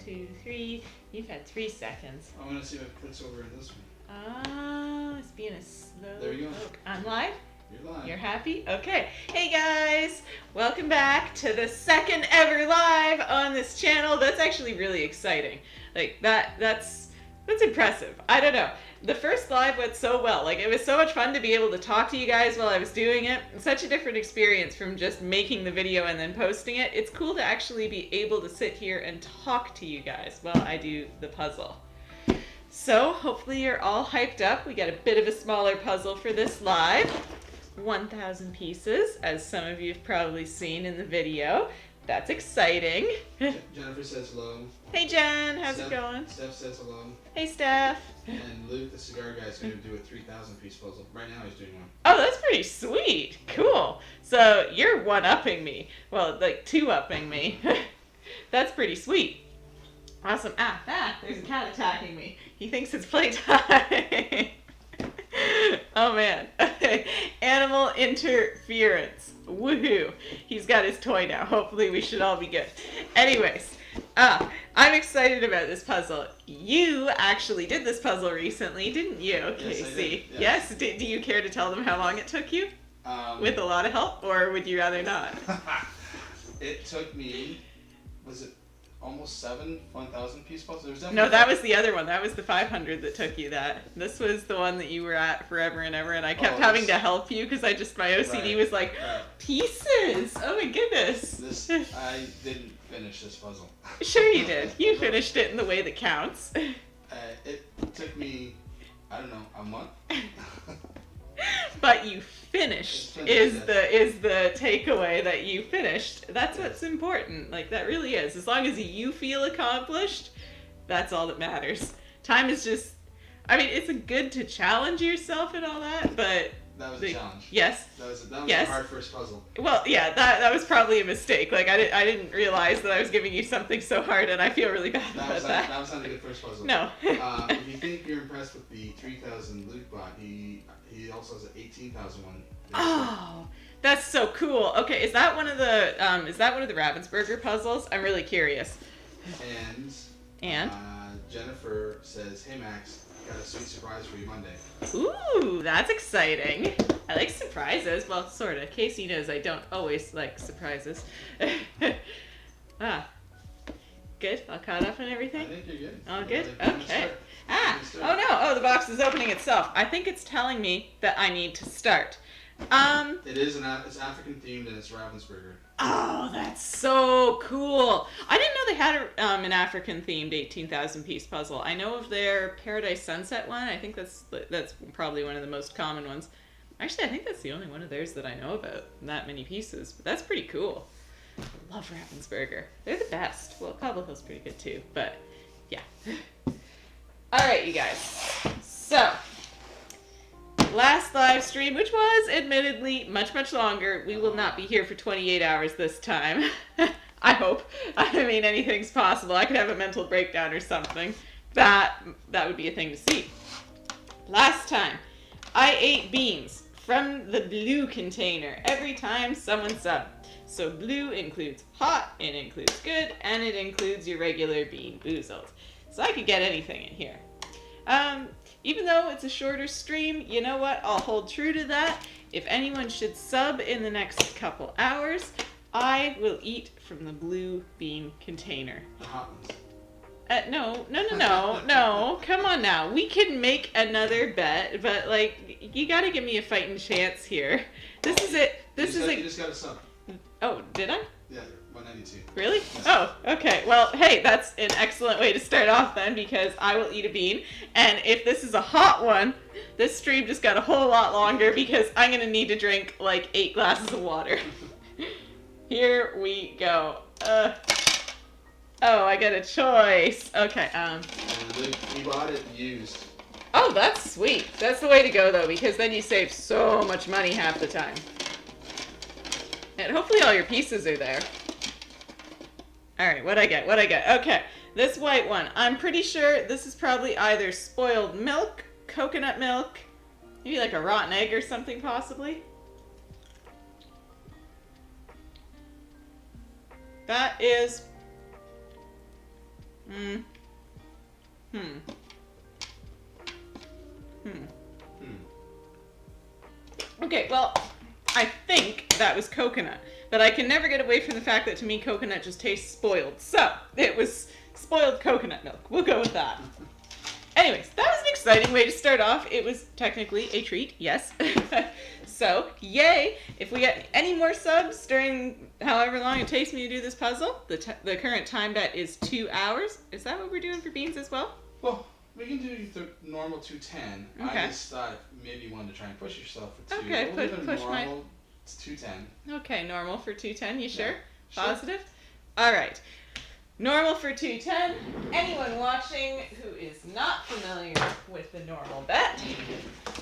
2, 3. You've had 3 seconds. I'm gonna see if it fits over in this one. It's being a slow. There you go. I'm live? You're live. You're happy? Okay. Hey guys! Welcome back to the second ever live on this channel. That's actually really exciting. Like, that's impressive. I don't know. The first live went so well. Like, it was so much fun to be able to talk to you guys while I was doing it. It's such a different experience from just making the video and then posting it. It's cool to actually be able to sit here and talk to you guys while I do the puzzle. So, hopefully you're all hyped up. We got a bit of a smaller puzzle for this live. 1,000 pieces, as some of you have probably seen in the video. That's exciting. Jennifer says hello. Hey Jen, how's it going? Steph says hello. Hey Steph. And Luke, the cigar guy, is going to do a 3,000 piece puzzle. Right now he's doing one. Oh, that's pretty sweet. Cool. So you're one-upping me. Well, like two-upping me. That's pretty sweet. Awesome. There's a cat attacking me. He thinks it's playtime. Oh man. Animal interference. Woohoo. He's got his toy now. Hopefully we should all be good. Anyways, I'm excited about this puzzle. You actually did this puzzle recently, didn't you, Casey? Yes, I did. Yes? Do you care to tell them how long it took you? With a lot of help, or would you rather not? It took me, was it almost 7 1,000 piece puzzles? No, that was the other one. That was the 500 that took you that. This was the one that you were at forever and ever, and I kept having to help you because my OCD was like, pieces! Oh my goodness! I didn't finish this puzzle. Sure you did. You finished it in the way that counts. It took me, I don't know, a month. But you finished is the takeaway, that you finished. That's what's important. Like, that really is. As long as you feel accomplished, that's all that matters. Time is just, I mean, it's good to challenge yourself and all that, but that was a challenge. Yes. That was a hard first puzzle. Well, yeah, that was probably a mistake. Like, I didn't realize that I was giving you something so hard, and I feel really bad about that. That was not a good first puzzle. No. If you think you're impressed with the 3,000 Luke bot, he also has an 18,000 one. Oh, that's so cool. Okay, is that one of the Ravensburger puzzles? I'm really curious. And Jennifer says, "Hey Max, got a sweet surprise for you Monday." Ooh, that's exciting. I like surprises. Well, sort of. Casey knows I don't always like surprises. Good. All caught up and everything? I think you're good. All good? Okay. Oh no. Oh, the box is opening itself. I think it's telling me that I need to start. It's African themed and it's Ravensburger. Oh, that's so cool. I didn't know they had an African themed 18,000 piece puzzle. I know of their Paradise Sunset one. I think that's probably one of the most common ones. Actually, I think that's the only one of theirs that I know about, that many pieces. But that's pretty cool. I love Ravensburger. They're the best. Well, Cobble Hill's pretty good too, but yeah. All right, you guys. So, last live stream, which was admittedly much, much longer. We will not be here for 28 hours this time. I hope. I mean, anything's possible. I could have a mental breakdown or something. That would be a thing to see. Last time, I ate beans from the blue container every time someone subbed. So blue includes hot, it includes good, and it includes your regular bean boozled. So I could get anything in here. Even though it's a shorter stream, you know what? I'll hold true to that. If anyone should sub in the next couple hours, I will eat from the blue bean container. The hot ones. No. Come on now. We can make another bet, but like, you gotta give me a fighting chance here. This is it. You just got a sub. Oh, did I? Yeah, 192. Really? Yes. Oh, okay. Well, hey, that's an excellent way to start off then, because I will eat a bean. And if this is a hot one, this stream just got a whole lot longer because I'm going to need to drink like 8 glasses of water. Here we go. Oh, I got a choice. Okay. We bought it used. Oh, that's sweet. That's the way to go, though, because then you save so much money half the time. And hopefully all your pieces are there. Alright, what'd I get? Okay, this white one. I'm pretty sure this is probably either spoiled milk, coconut milk, maybe like a rotten egg or something possibly. That is Hmm. Hmm. Hmm. Okay, well, I think that was coconut, but I can never get away from the fact that to me coconut just tastes spoiled. So, it was spoiled coconut milk. We'll go with that. Anyways, that was an exciting way to start off. It was technically a treat, yes. So, yay! If we get any more subs during however long it takes me to do this puzzle, the current time bet is 2 hours. Is that what we're doing for beans as well? Well, we can do the normal 210. Okay. I just thought maybe you wanted to try and push yourself for 2. Okay, We'll leave it push normal. It's 210. Okay, normal for 210, you sure? Yeah, sure. Positive? Alright. Normal for 210. Anyone watching who is not familiar with the normal bet,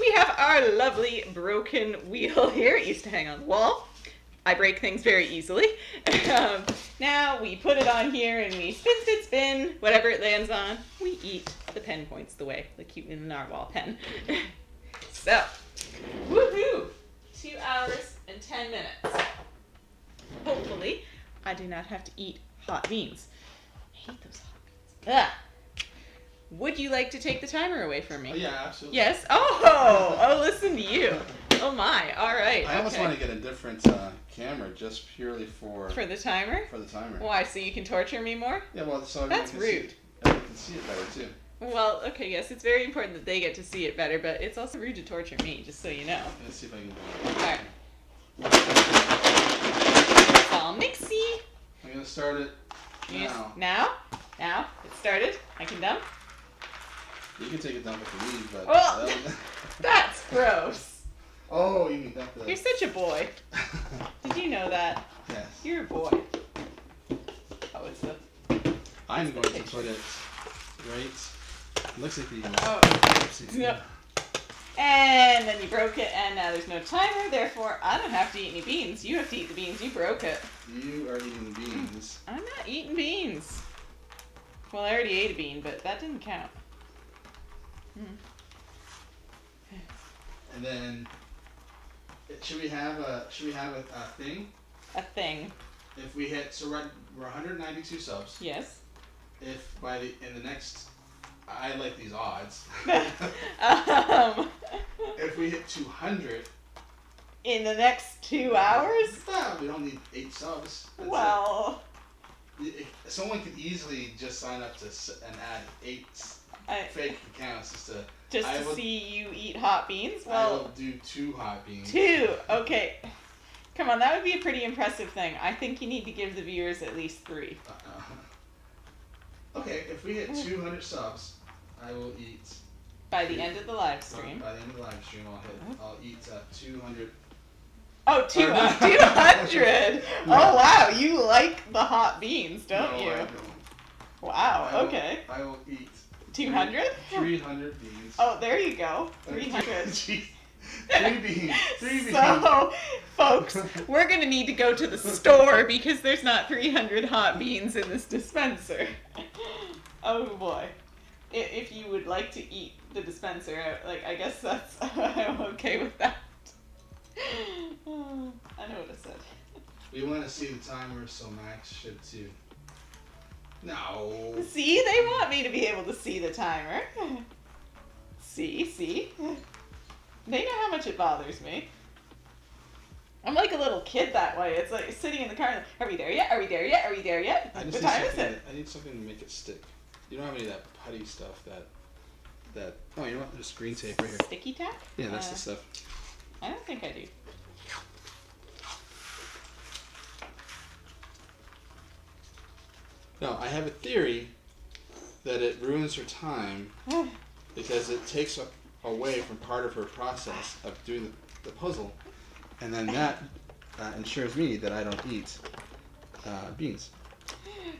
we have our lovely broken wheel here. It used to hang on the wall. I break things very easily. Now we put it on here and we spin, whatever it lands on, we eat. The pen points the way, like you in the narwhal pen. So, woohoo! 2 hours and 10 minutes. Hopefully, I do not have to eat hot beans. I hate those hot beans. Ugh. Would you like to take the timer away from me? Oh, yeah, absolutely. Yes? Oh, listen to you. Oh my, alright. I almost want to get a different camera just purely for the timer? For the timer. Why, so you can torture me more? Yeah, well, so that's rude. Everyone can see it better, too. Well, okay, yes, it's very important that they get to see it better, but it's also rude to torture me, just so you know. Let's see if I can do it. Alright. It's all mixy. I'm going to start it now. Now? It started? I can dump? You can take it down if you need, but... Well, that's gross. Oh, you mean that the... You're such a boy. Did you know that? Yes. You're a boy. Oh, it's the... I'm going to put it right... It looks like the... Oh. No. And then you broke it, and now there's no timer, therefore I don't have to eat any beans. You have to eat the beans. You broke it. You are eating the beans. I'm not eating beans. Well, I already ate a bean, but that didn't count. And then, should we have a thing? A thing. If we hit, so we're 192 subs. Yes. If in the next, I like these odds. If we hit 200. In the next 2 hours? No, we don't need 8 subs. That's well. Someone could easily just sign up and add 8 fake accounts just to see you eat hot beans? Well, I will do 2 hot beans. 2? Okay. Come on, that would be a pretty impressive thing. I think you need to give the viewers at least 3. Okay, if we hit 200 subs, I will eat... By the end of the live stream. By the end of the live stream, I'll eat 200... Oh, 200! No. Oh, wow, you like the hot beans, don't you? I don't. Wow, okay. I will eat... 200? 300 beans. Oh, there you go. 300. 3 beans. 3 beans. So, folks, we're going to need to go to the store because there's not 300 hot beans in this dispenser. Oh, boy. If you would like to eat the dispenser, I guess that's... I'm okay with that. I know what I said. We want to see the timer, so Max should too. No. See? They want me to be able to see the timer. See? They know how much it bothers me. I'm like a little kid that way. It's like sitting in the car and, are we there yet? Are we there yet? Are we there yet? What time is it? I need something to make it stick. You don't have any of that putty stuff that... Oh, you know what? There's green tape right here. Sticky tack? Yeah, that's the stuff. I don't think I do. No, I have a theory that it ruins her time because it takes away from part of her process of doing the puzzle, and then that ensures me that I don't eat beans.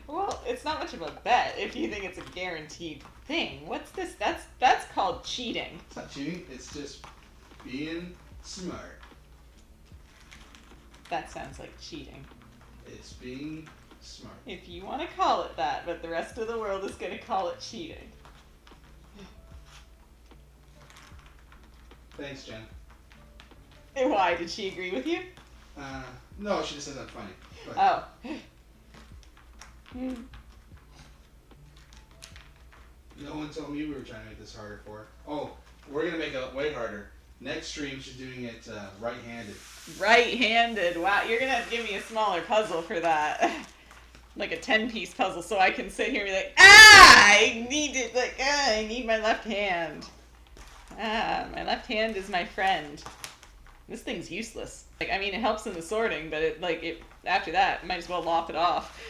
Well, it's not much of a bet if you think it's a guaranteed thing. What's this? That's called cheating. It's not cheating. It's just being smart. That sounds like cheating. It's being smart. If you want to call it that, but the rest of the world is going to call it cheating. Thanks, Jen. And why? Did she agree with you? No, she just says I'm funny. But Oh. No one told me we were trying to make this harder for her. Oh, we're gonna make it way harder. Next stream, she's doing it right-handed. Right-handed. Wow, you're gonna have to give me a smaller puzzle for that. Like a 10-piece puzzle, so I can sit here and be like, I need my left hand. My left hand is my friend. This thing's useless. Like, I mean, it helps in the sorting, but after that, might as well lop it off.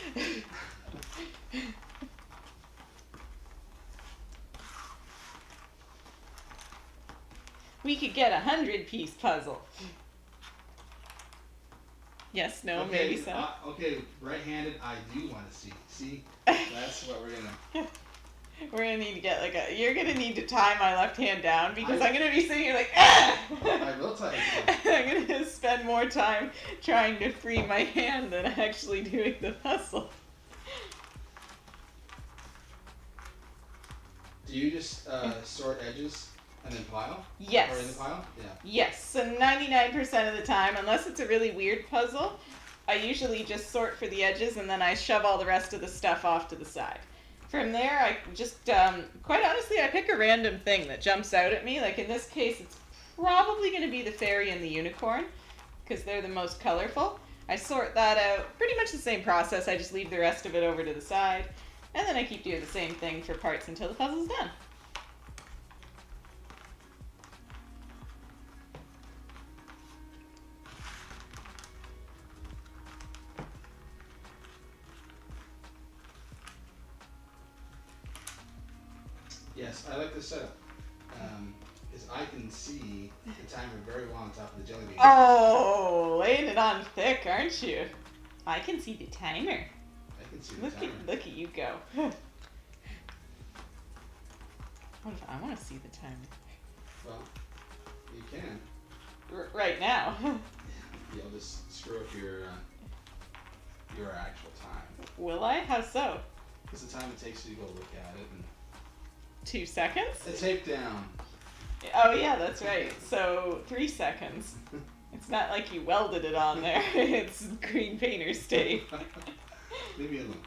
We could get a 100-piece puzzle. Yes, no, okay, maybe so. Okay, right-handed, I do want to see. See? That's what we're gonna... We're gonna need to get you're gonna need to tie my left hand down because I'm gonna be sitting here like, ah! I will tie it down. I'm gonna spend more time trying to free my hand than actually doing the puzzle. Do you just sort edges and then pile? Yes. Or in the pile? Yeah. Yes. So 99% of the time, unless it's a really weird puzzle, I usually just sort for the edges and then I shove all the rest of the stuff off to the side. From there, I just, quite honestly, I pick a random thing that jumps out at me. Like in this case, it's probably going to be the fairy and the unicorn, because they're the most colorful. I sort that out, pretty much the same process, I just leave the rest of it over to the side, and then I keep doing the same thing for parts until the puzzle's done. Yes, I like this setup. Because I can see the timer very well on top of the jelly bean. Oh, laying it on thick, aren't you? I can see the timer. I can see the timer. Look at you go. What if I want to see the timer? Well, you can. Right now. You'll just screw up your actual time. Will I? How so? Because the time it takes you to go look at it. And 2 seconds? the tape down. Oh yeah, that's right. So 3 seconds. It's not like you welded it on there. It's green painter's tape. Leave me alone.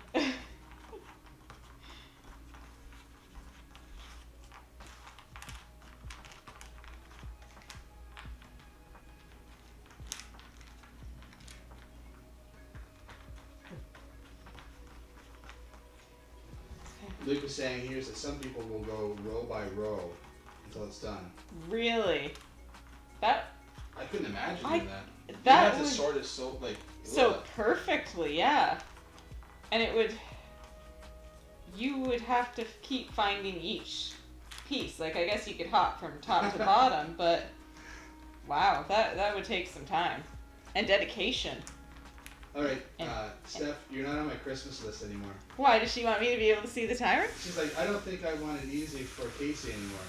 Luke was saying here that some people will go row by row until it's done. Really? That I couldn't imagine doing that. that you have would, to sort it so so perfectly, yeah. And you would have to keep finding each piece. Like I guess you could hop from top to bottom, but wow, that would take some time and dedication. All right, Steph, you're not on my Christmas list anymore. Why does she want me to be able to see the timer? She's like, I don't think I want it easy for Casey anymore.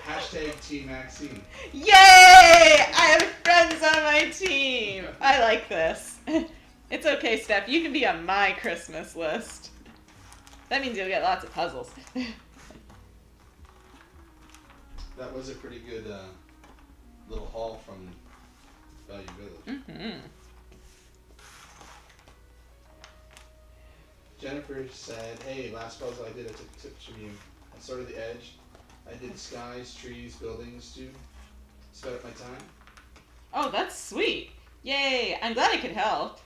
Hashtag Team Maxine. Yay! I have friends on my team. I like this. It's okay, Steph. You can be on my Christmas list. That means you'll get lots of puzzles. That was a pretty good little haul from Value Village. Mm-hmm. Jennifer said, hey, last puzzle I did, I took tips from you. I sorted the edge. I did skies, trees, buildings too. Sped up my time. Oh, that's sweet. Yay! I'm glad I could help.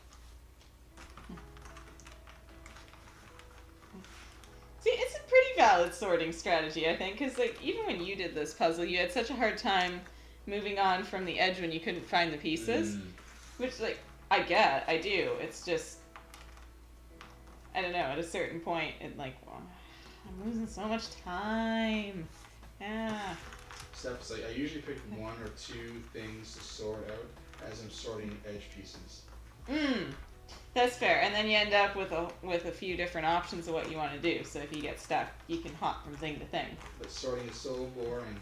See, it's a pretty valid sorting strategy, I think, because like even when you did this puzzle, you had such a hard time moving on from the edge when you couldn't find the pieces. Which, like, I do. It's just, I don't know, at a certain point, it like, well, I'm losing so much time. Yeah. Steph's like, I usually pick 1 or 2 things to sort out as I'm sorting edge pieces. That's fair. And then you end up with a few different options of what you want to do. So if you get stuck, you can hop from thing to thing. But sorting is so boring.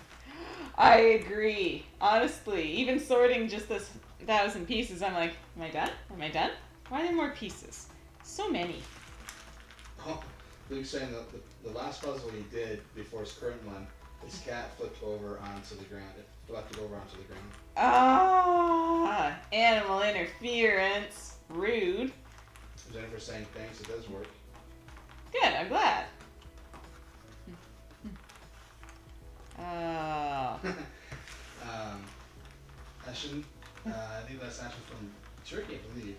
I agree. Honestly, even sorting just this 1,000 pieces, I'm like, am I done? Am I done? Why are there more pieces? So many. Oh, Luke's saying that the last puzzle he did before his current one, his cat flipped over onto the ground. It flipped over onto the ground. Ah, animal interference. Rude. Jennifer's saying thanks, it does work. Good, I'm glad. Oh. Ashen, I think that's Ashen from Turkey, I believe,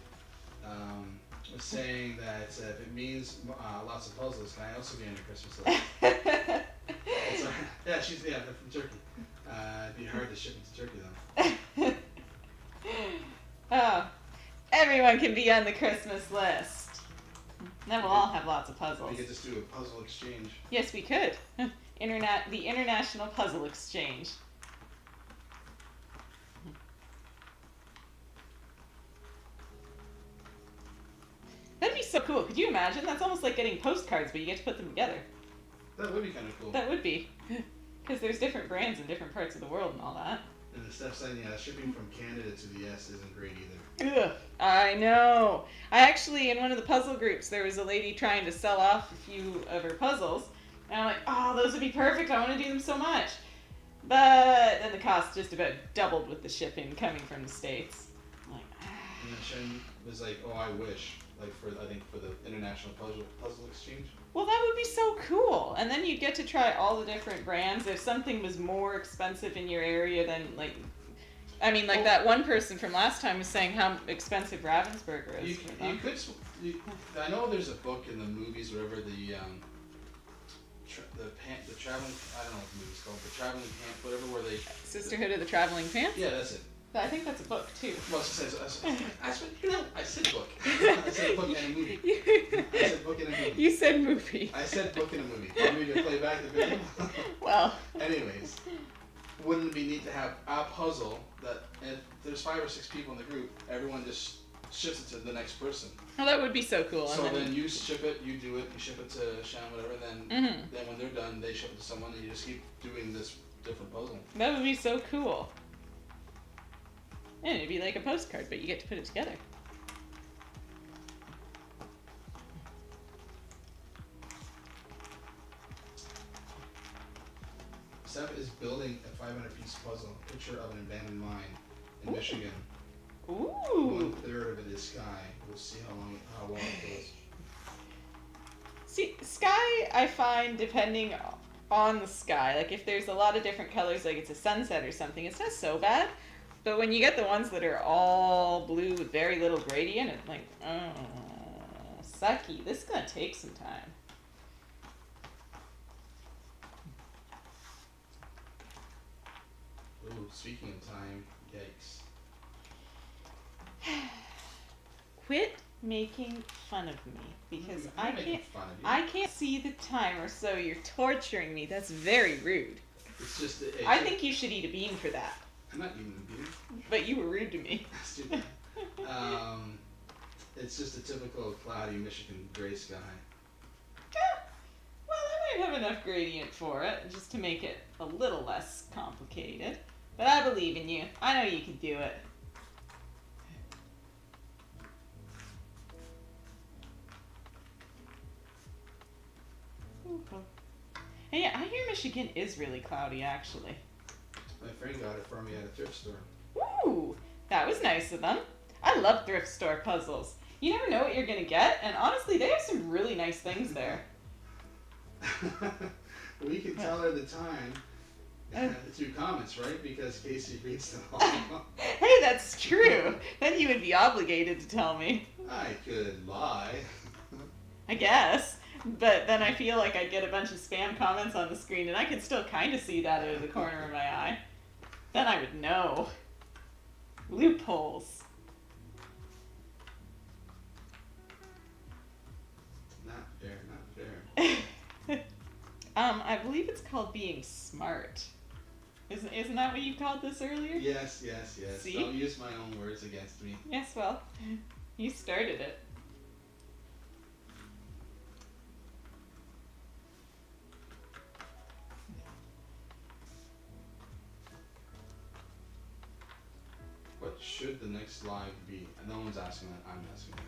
was saying that if it means lots of puzzles, can I also be on your Christmas list? So, yeah, they're from Turkey. It'd be hard to ship it to Turkey though. Oh, everyone can be on the Christmas list. Then we'll all have lots of puzzles. We could just do a puzzle exchange. Yes, we could. The International Puzzle Exchange. That'd be so cool. Could you imagine? That's almost like getting postcards, but you get to put them together. That would be kind of cool. That would be. Because there's different brands in different parts of the world and all that. And the stuff saying, shipping from Canada to the US isn't great either. Ugh, I know. I actually, in one of the puzzle groups, there was a lady trying to sell off a few of her puzzles. And I'm like, oh, those would be perfect. I want to do them so much. But then the cost just about doubled with the shipping coming from the States. I'm like, And then Shen was like, oh, I wish. For the International Puzzle Exchange. Well, that would be so cool. And then you'd get to try all the different brands. If something was more expensive in your area than, that one person from last time was saying how expensive Ravensburger is. I know there's a book in the movies, wherever the traveling, I don't know what the movie's called, the traveling pant, whatever, where they... Sisterhood of the Traveling Pants? Yeah, that's it. I think that's a book, too. Well, I said book. I said book and a movie. I said book and a movie. You said movie. I said book and a movie. Want me to play back the video? Well. Anyways, wouldn't it be neat to have a puzzle that if there's 5 or 6 people in the group, everyone just ships it to the next person. Well, that would be so cool. So then you ship it, you do it, you ship it to Shan, whatever, then when they're done, they ship it to someone, and you just keep doing this different puzzle. That would be so cool. And it'd be like a postcard, but you get to put it together. Seth is building a 500-piece puzzle, picture of an abandoned mine in Michigan. Ooh. 1/3 of it is sky. We'll see how well it goes. See, sky, I find, depending on the sky, like if there's a lot of different colors, like it's a sunset or something, it's not so bad. But when you get the ones that are all blue with very little gradient, it's like, oh, sucky. This is going to take some time. Ooh, speaking of time, yikes. Quit making fun of me, because I'm I can't see the timer, so you're torturing me. That's very rude. It's just I think you should eat a bean for that. I'm not eating a bean. But you were rude to me. Stupid. It's just a typical cloudy Michigan gray sky. Well, I might have enough gradient for it, just to make it a little less complicated. But I believe in you. I know you can do it. And yeah, I hear Michigan is really cloudy, actually. My friend got it for me at a thrift store. Ooh, that was nice of them. I love thrift store puzzles. You never know what you're going to get, and honestly, they have some really nice things there. We can tell her the time through comments, right? Because Casey reads them all. Hey, that's true. Then you would be obligated to tell me. I could lie. I guess. But then I feel like I'd get a bunch of spam comments on the screen, and I could still kind of see that out of the corner of my eye. Then I would know. Loopholes. Not fair. I believe it's called being smart. Isn't that what you called this earlier? Yes. See? Don't use my own words against me. Yes, well, you started it. What should the next live be? No one's asking that. I'm asking that.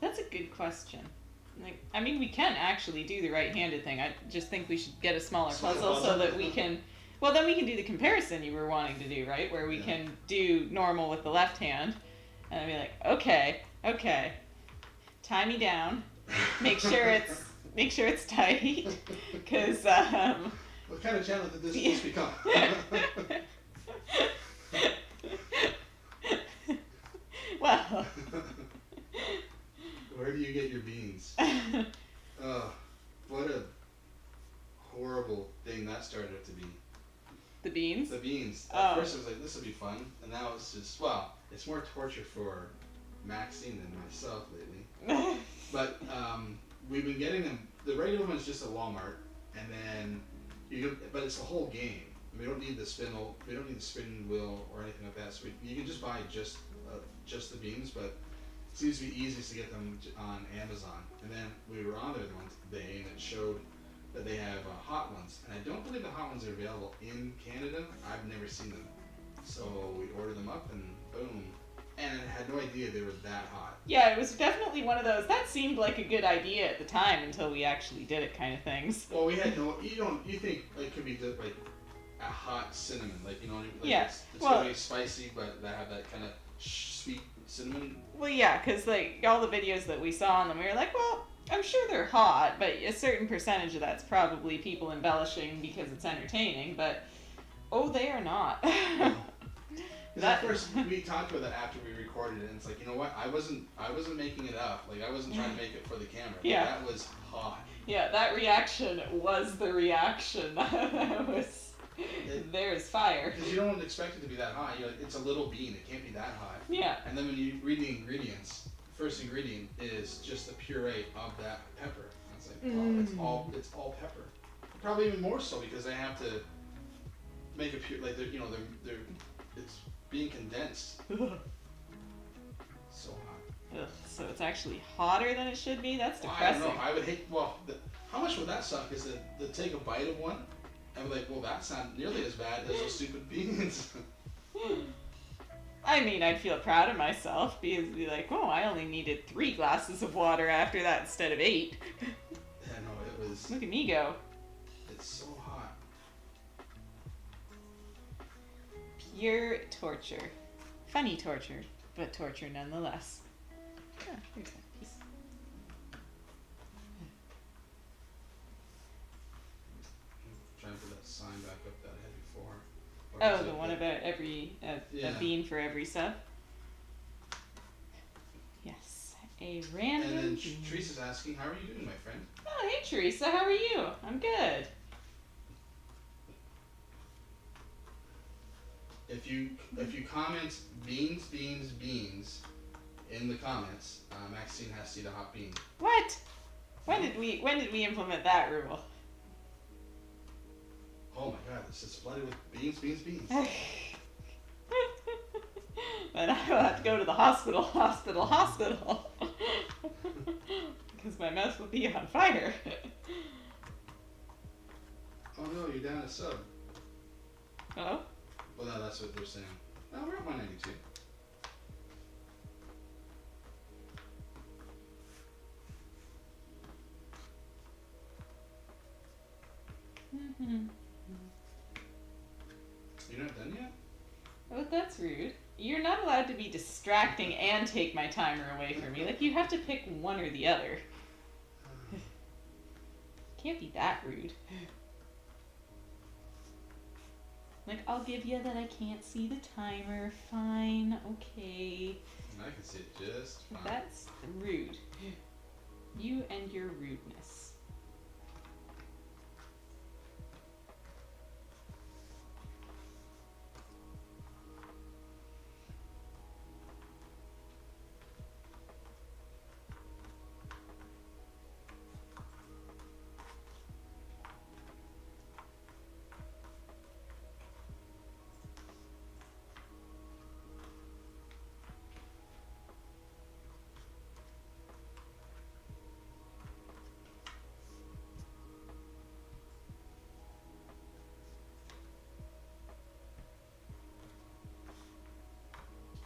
That's a good question. I mean, we can actually do the right-handed thing. I just think we should get a smaller puzzle so that we can... Well, then we can do the comparison you were wanting to do, right? Where we can do normal with the left hand. And I'd be like, okay. Tie me down. Make sure it's tight. Because, What kind of channel did this become? Well. Where do you get your beans? What a horrible thing that started out to be. The beans? The beans. At first I was like, this will be fun. And now it's just, well, it's more torture for Maxine than myself lately. But we've been getting them. The regular one's just at Walmart. And then, but it's the whole game. We don't need the spindle. We don't need the spinning wheel or anything like that. So you can just buy just the beans, but it seems to be easiest to get them on Amazon. And then we were on there the one day, and it showed that they have hot ones. And I don't believe the hot ones are available in Canada. I've never seen them. So we ordered them up, and boom. And I had no idea they were that hot. Yeah, it was definitely one of those, that seemed like a good idea at the time until we actually did it kind of things. Well, we had no, you think like, it could be like a hot cinnamon, like, you know, like yeah. It's gonna be spicy, but that have that kind of sweet cinnamon. Well, yeah, because like all the videos that we saw on them, we were like, well, I'm sure they're hot, but a certain percentage of that's probably people embellishing because it's entertaining, but they are not. At first we talked about that after we recorded it, and it's like, you know what? I wasn't making it up. Like, I wasn't trying to make it for the camera. Yeah. That was hot. Yeah, that reaction was the reaction. That was. There's fire. Because you don't expect it to be that hot. You're like, it's a little bean. It can't be that hot. Yeah. And then when you read the ingredients, the first ingredient is just the puree of that pepper. And it's like, oh, it's all pepper. Probably even more so because they have to make a pure, like, they're it's being condensed. So hot. Ugh, so it's actually hotter than it should be? That's depressing. I don't know. I would hate, how much would that suck is to take a bite of one and be like, well, that's not nearly as bad as those stupid beans. I mean, I'd feel proud of myself because it'd be like, oh, I only needed 3 glasses of water after that instead of 8. Yeah, no, it was. Look at me go. It's so hot. Pure torture. Funny torture, but torture nonetheless. Oh, here's that piece. Trying to put that sign back up that I had before. Oh, the one about a bean for every sub? Yes. A random And then bean. Teresa's asking, how are you doing, my friend? Oh, hey Teresa, how are you? I'm good. If you comment beans in the comments, Maxine has to eat a hot bean. What? When did we implement that rule? Oh my god, this is flooded with beans. Then I will have to go to the hospital. Because my mouth will be on fire. Oh no, you're down a sub. Oh? Well, no, that's what they're saying. No, we're at 192. You're not done yet? Oh, that's rude. You're not allowed to be distracting and take my timer away from me. Like, you have to pick one or the other. Can't be that rude. Like, I'll give you that I can't see the timer. Fine, okay. I can see it just fine. That's rude. You and your rudeness.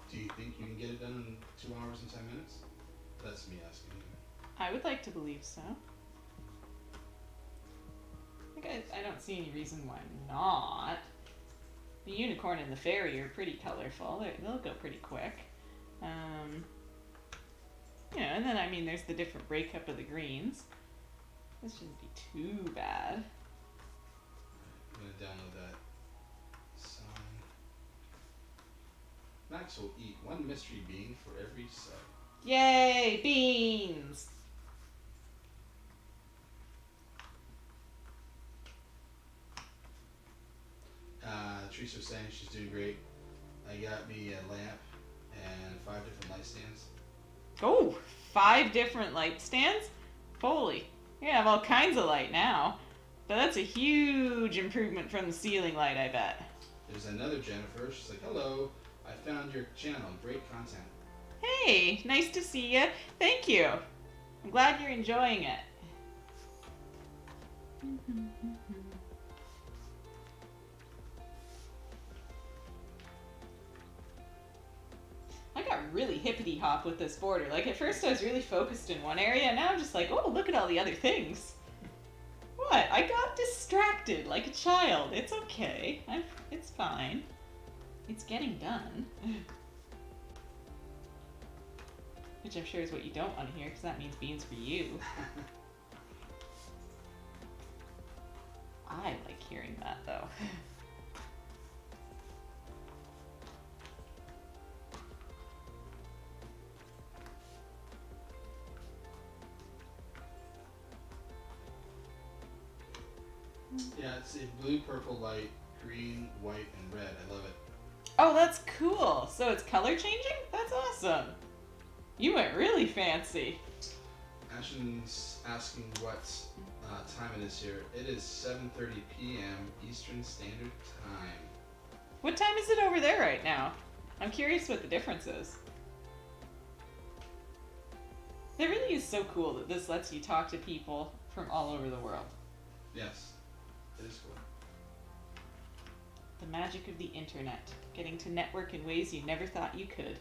Do you think you can get it done in 2 hours and 10 minutes? That's me asking you. I would like to believe so. I don't see any reason why not. The unicorn and the fairy are pretty colorful. They'll go pretty quick. And then, I mean, there's the different breakup of the greens. This shouldn't be too bad. I'm gonna download that song. Max will eat one mystery bean for every sub. Yay, beans! Teresa was saying she's doing great. I got me a lamp and 5 different light stands. Oh, 5 different light stands? Holy, you have all kinds of light now. But that's a huge improvement from the ceiling light, I bet. There's another Jennifer. She's like, hello, I found your channel. Great content. Hey, nice to see you. Thank you. I'm glad you're enjoying it. I got really hippity hop with this border. Like, at first I was really focused in one area, and now I'm just like, oh, look at all the other things. What? I got distracted like a child. It's okay. It's fine. It's getting done. Which I'm sure is what you don't want to hear, because that means beans for you. I like hearing that, though. Yeah, it's a blue, purple light, green, white, and red. I love it. Oh, that's cool. So it's color changing? That's awesome. You went really fancy. Ashton's asking what time it is here. It is 7:30 p.m. Eastern Standard Time. What time is it over there right now? I'm curious what the difference is. It really is so cool that this lets you talk to people from all over the world. Yes, it is cool. The magic of the internet. Getting to network in ways you never thought you could.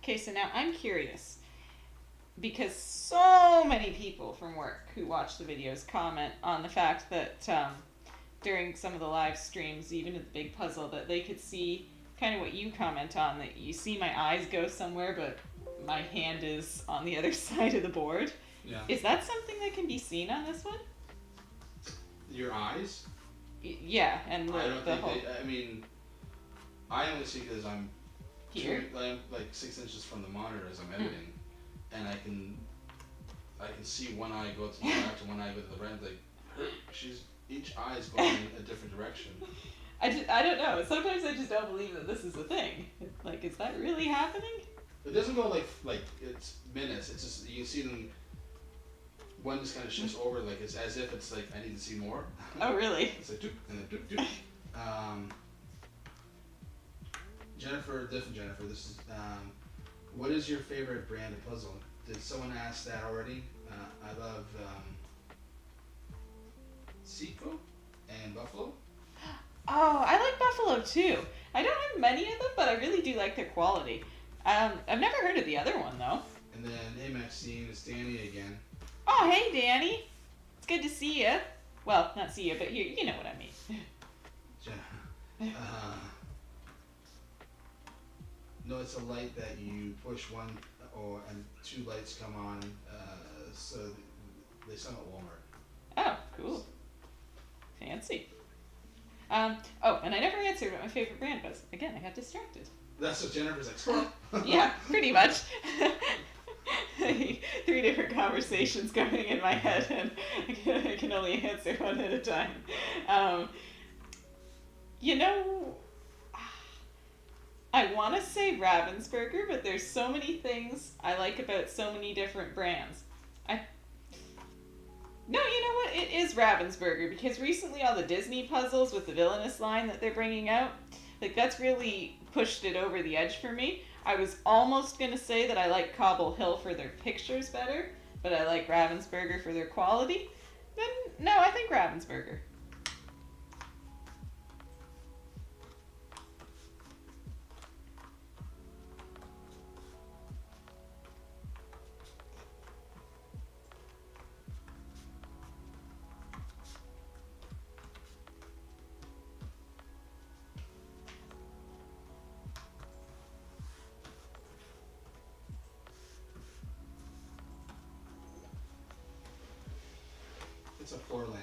Okay, so now I'm curious, because so many people from work who watch the videos comment on the fact that during some of the live streams, even at the big puzzle, that they could see kind of what you comment on, that you see my eyes go somewhere, but my hand is on the other side of the board. Yeah. Is that something that can be seen on this one? Your eyes? Yeah, and I don't the think whole... I mean, I only see because I'm Here? I'm like 6 inches from the monitor as I'm editing, and I can see one eye go to the left and one eye go to the right. Like each eye is going in a different direction. I don't know. Sometimes I just don't believe that this is a thing. Like, is that really happening? It doesn't go like it's minutes. It's just you can see them. One just kind of shifts over, like it's as if it's like I need to see more. Oh, really? It's like doop, and then doop, doop. Jennifer, different Jennifer. This is what is your favorite brand of puzzle? Did someone ask that already? I love Sequo and Buffalo. Oh, I like Buffalo too. I don't have many of them, but I really do like their quality. I've never heard of the other one though. And then, hey Maxine, it's Danny again. Oh, hey Danny. It's good to see you. Well, not see you, but you know what I mean. No, it's a light that you push one and 2 lights come on. So they sell at Walmart. Oh, cool. Fancy. Oh, and I never answered what my favorite brand was. Again, I got distracted. That's what Jennifer's like. Squirrel. Yeah, pretty much. 3 different conversations going in my head, and I can only answer one at a time. You know, I want to say Ravensburger, but there's so many things I like about so many different brands. No, you know what? It is Ravensburger, because recently all the Disney puzzles with the villainous line that they're bringing out, like that's really pushed it over the edge for me. I was almost going to say that I like Cobble Hill for their pictures better, but I like Ravensburger for their quality. Then, no, I think Ravensburger. It's a floor lamp.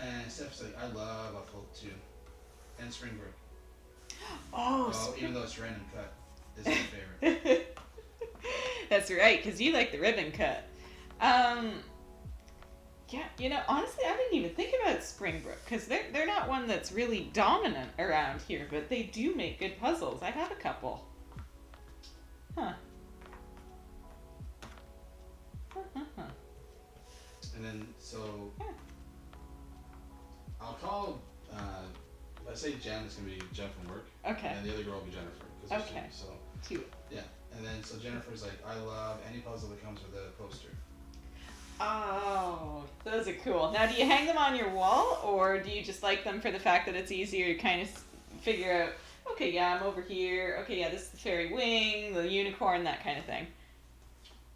And Steph's like, I love a float too. And Springbrook. Oh, even though it's random cut, is my favorite. That's right, because you like the ribbon cut. Yeah, honestly, I didn't even think about Springbrook, because they're not one that's really dominant around here, but they do make good puzzles. I have a couple. Huh. And then, so, yeah. I'll call, let's say Jen is going to be Jen from work. Okay. And then the other girl will be Jennifer. Okay. Two. Yeah. And then, so Jennifer's like, I love any puzzle that comes with a poster. Oh, those are cool. Now, do you hang them on your wall, or do you just like them for the fact that it's easier to kind of figure out, okay, yeah, I'm over here, okay, yeah, this is the fairy wing, the unicorn, that kind of thing?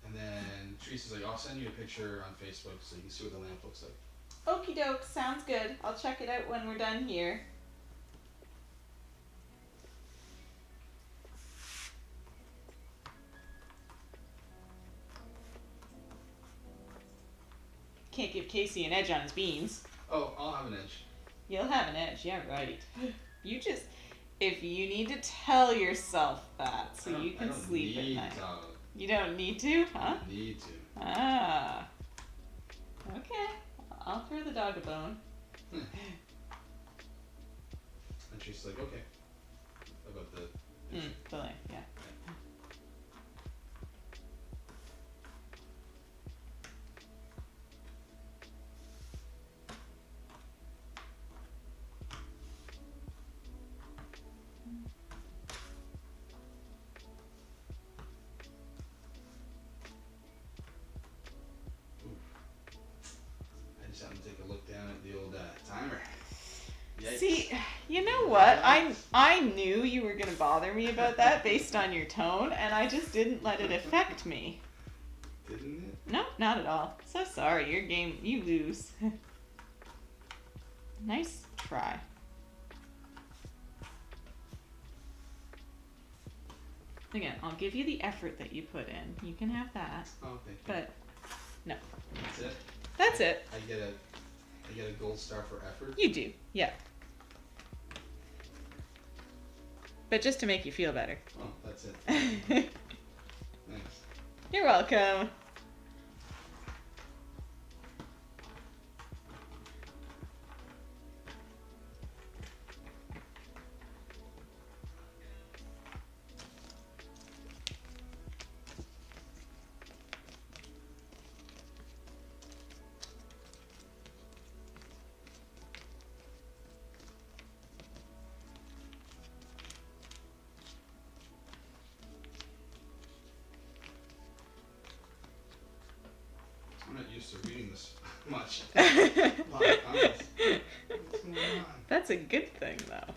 And then Teresa's like, I'll send you a picture on Facebook so you can see what the lamp looks like. Okie doke, sounds good. I'll check it out when we're done here. Can't give Casey an edge on his beans. Oh, I'll have an edge. You'll have an edge, yeah, right. If you need to tell yourself that so you can sleep at night. You don't need to, huh? I need to. Ah. Okay. I'll throw the dog a bone. And she's like, okay. About the Delay, yeah. I just happened to take a look down at the old timer. Yikes. See, you know what? I knew you were going to bother me about that based on your tone, and I just didn't let it affect me. Didn't it? No, not at all. So sorry, your game, you lose. Nice try. Again, I'll give you the effort that you put in. You can have that. Oh, thank you. But, no. That's it? That's it. I get a gold star for effort? You do, yeah. But just to make you feel better. Oh, that's it. Thanks. You're welcome. I'm not used to reading this much. A lot of comments. What's going on? That's a good thing, though.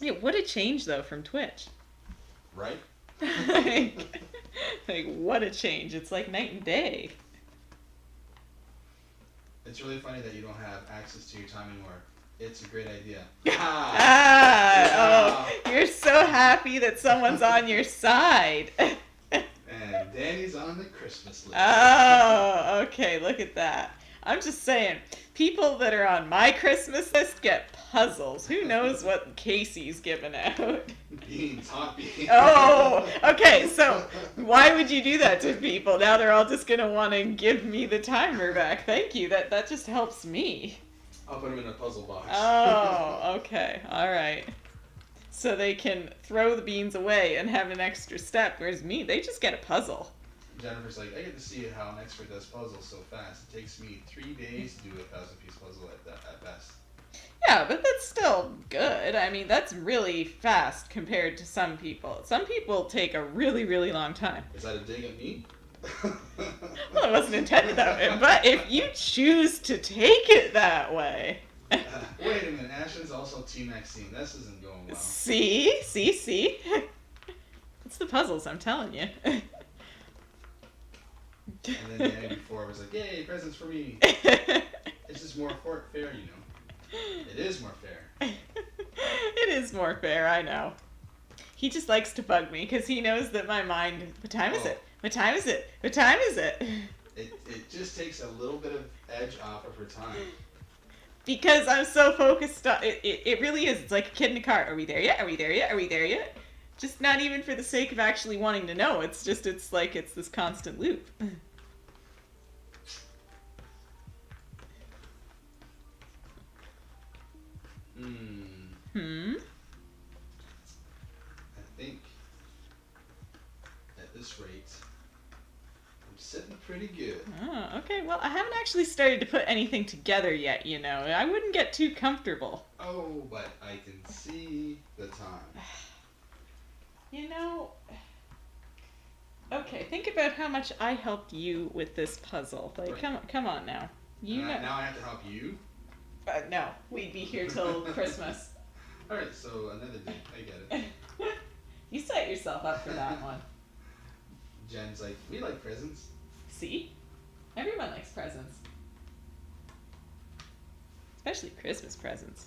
Yeah, what a change, though, from Twitch. Right? like, what a change. It's like night and day. It's really funny that you don't have access to your time anymore. It's a great idea. Oh, you're so happy that someone's on your side. And Danny's on the Christmas list. Oh, okay, look at that. I'm just saying, people that are on my Christmas list get puzzles. Who knows what Casey's giving out? Beans, hot beans. Oh, okay, so why would you do that to people? Now they're all just going to want to give me the timer back. Thank you, that just helps me. I'll put them in a puzzle box. Oh, okay, all right. So they can throw the beans away and have an extra step, whereas me, they just get a puzzle. Jennifer's like, I get to see how an expert does puzzles so fast. It takes me 3 days to do a 1,000-piece puzzle at best. Yeah, but that's still good. I mean, that's really fast compared to some people. Some people take a really, really long time. Is that a dig at me? Well, it wasn't intended that way, but if you choose to take it that way... Wait a minute, Ashton's also Team Maxine. This isn't going well. See? It's the puzzles, I'm telling you. And then Danny before was like, yay, presents for me. It's just more fair, you know. It is more fair. It is more fair, I know. He just likes to bug me because he knows that my mind... What time is it? What time is it? What time is it? It just takes a little bit of edge off of her time. Because I'm so focused on it. It really is. It's like a kid in a car. Are we there yet? Are we there yet? Are we there yet? Just not even for the sake of actually wanting to know. It's just, it's like, it's this constant loop. Hmm? I think at this rate, I'm sitting pretty good. Oh, okay. Well, I haven't actually started to put anything together yet, you know. I wouldn't get too comfortable. Oh, but I can see the time. You know... Okay, think about how much I helped you with this puzzle. Like, Right. come on now. You know... Now I have to help you? No, we'd be here till Christmas. Alright, so another day. I get it. You set yourself up for that one. Jen's like, we like presents. See? Everyone likes presents. Especially Christmas presents.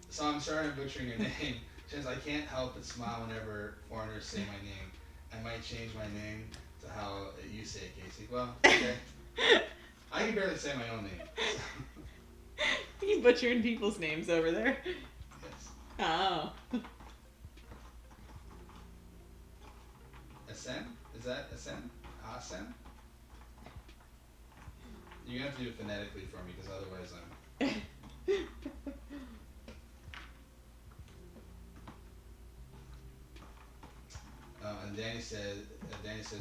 So I'm sorry I'm butchering your name. Jen's, I can't help but smile whenever foreigners say my name. I might change my name to how you say it, Casey. Well, okay. I can barely say my own name. You butchering people's names over there. Yes. Oh. Asen? Is that Asen? Asen? You're gonna have to do it phonetically for me, because otherwise I'm... And Danny says,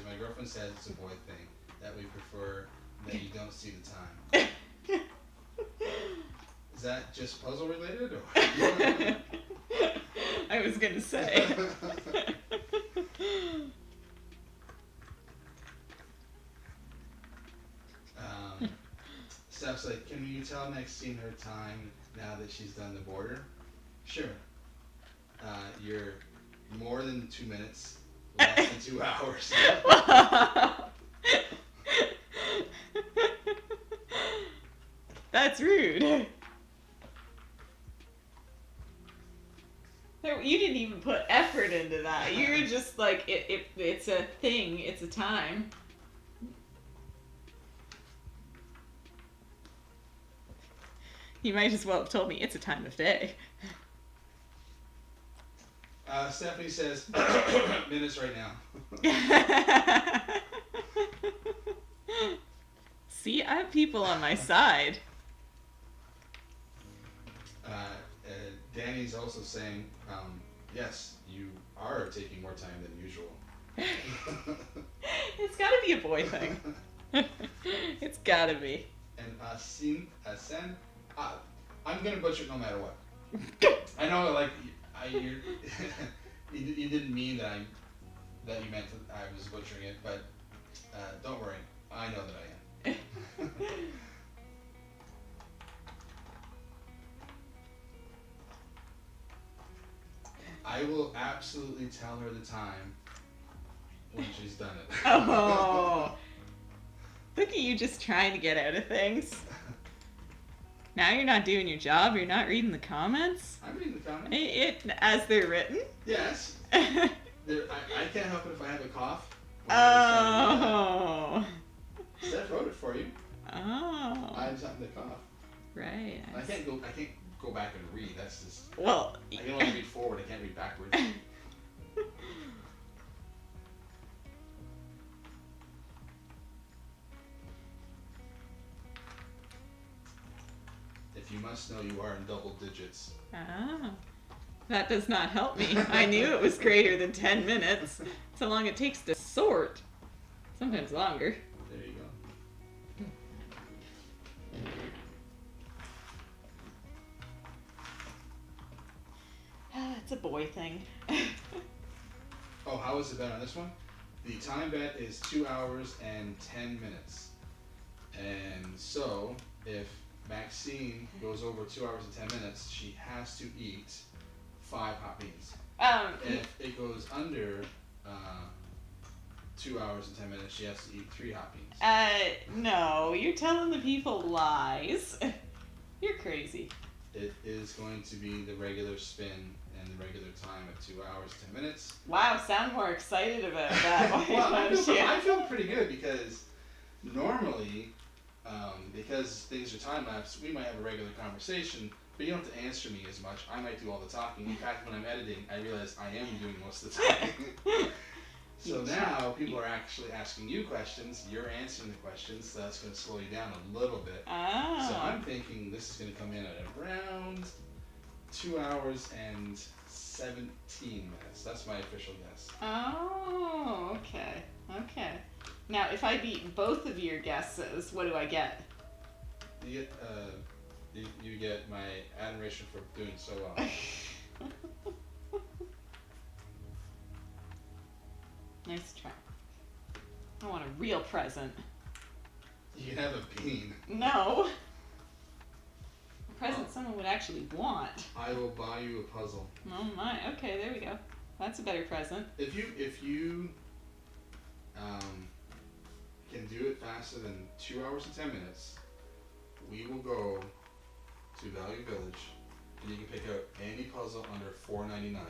my girlfriend says it's a boy thing, that we prefer that you don't see the time. Is that just puzzle related, or? I was gonna say. Steph's like, can you tell Maxine her time now that she's done the border? Sure. You're more than 2 minutes, less than 2 hours. That's rude. You didn't even put effort into that. You're just like, it's a thing, it's a time. You might as well have told me it's a time of day. Stephanie says, minutes right now. See, I have people on my side. Danny's also saying, yes, you are taking more time than usual. It's gotta be a boy thing. It's gotta be. And Asen, I'm gonna butcher it no matter what. I know, like, you didn't mean that you meant that I was butchering it, but don't worry, I know that I am. I will absolutely tell her the time when she's done it. Oh, look at you just trying to get out of things. Now you're not doing your job. You're not reading the comments. I'm reading the comments. As they're written. Yes. I can't help it if I have a cough. Oh. Steph wrote it for you. Oh. I have something to cough. Right. I can't go back and read. That's just. Well. I can only read forward. I can't read backwards. If you must know, you are in double digits. Ah. That does not help me. I knew it was greater than 10 minutes. That's how long it takes to sort. Sometimes longer. There you go. It's a boy thing. Oh, how was the bet on this one? The time bet is 2 hours and 10 minutes. And so, if Maxine goes over 2 hours and 10 minutes, she has to eat 5 hot beans. If it goes under 2 hours and 10 minutes, she has to eat 3 hot beans. No, you're telling the people lies. You're crazy. It is going to be the regular spin and the regular time of 2 hours 10 minutes. Wow, sound more excited about that. Well, I feel pretty good because normally, because things are time lapse, we might have a regular conversation, but you don't have to answer me as much. I might do all the talking. In fact, when I'm editing, I realize I am doing most of the talking. So now people are actually asking you questions. You're answering the questions, so that's going to slow you down a little bit. Oh. So I'm thinking this is going to come in at around 2 hours and 17 minutes. That's my official guess. Oh, okay. Okay. Now, if I beat both of your guesses, what do I get? You get you get my admiration for doing so well. Nice try. I want a real present. You can have a bean. No. A present someone would actually want. I will buy you a puzzle. Oh my. Okay, there we go. That's a better present. If you can do it faster than 2 hours and 10 minutes, we will go to Value Village and you can pick out any puzzle under $4.99.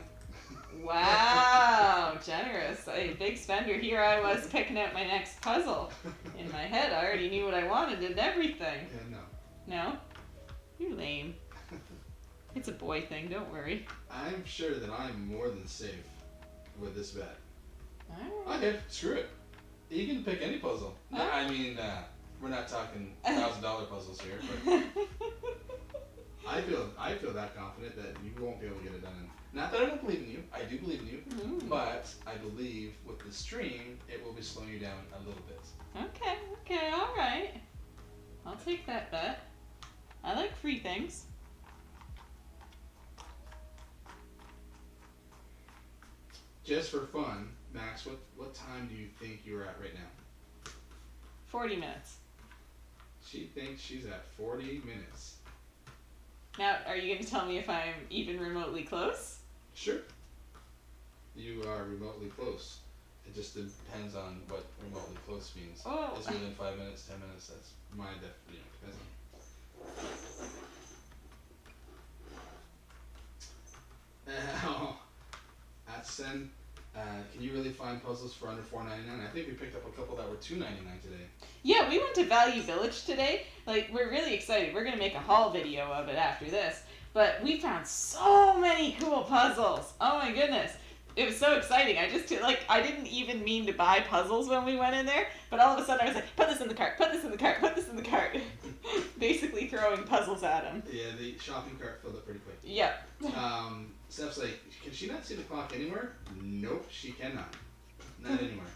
Wow, generous. A big spender. Here I was picking out my next puzzle. In my head, I already knew what I wanted and everything. Yeah, no. No? You're lame. It's a boy thing, don't worry. I'm sure that I'm more than safe with this bet. Alright. Okay, screw it. You can pick any puzzle. No, I mean, we're not talking $1,000 puzzles here, but I feel that confident that you won't be able to get it done. Not that I don't believe in you. I do believe in you. But I believe with the stream, it will be slowing you down a little bit. Okay, alright. I'll take that bet. I like free things. Just for fun, Max, what time do you think you're at right now? 40 minutes. She thinks she's at 40 minutes. Now, are you going to tell me if I'm even remotely close? Sure. You are remotely close. It just depends on what remotely close means. Oh. It's within 5 minutes, 10 minutes. That's my definition. Depends on. Oh, that's then. Can you really find puzzles for under $4.99? I think we picked up a couple that were $2.99 today. Yeah, we went to Value Village today. Like, we're really excited. We're going to make a haul video of it after this. But we found so many cool puzzles. Oh my goodness. It was so exciting. I didn't even mean to buy puzzles when we went in there. But all of a sudden I was like, put this in the cart, put this in the cart, put this in the cart. Basically throwing puzzles at him. Yeah, the shopping cart filled up pretty quick. Yep. Steph's like, can she not see the clock anywhere? Nope, she cannot. Not anywhere.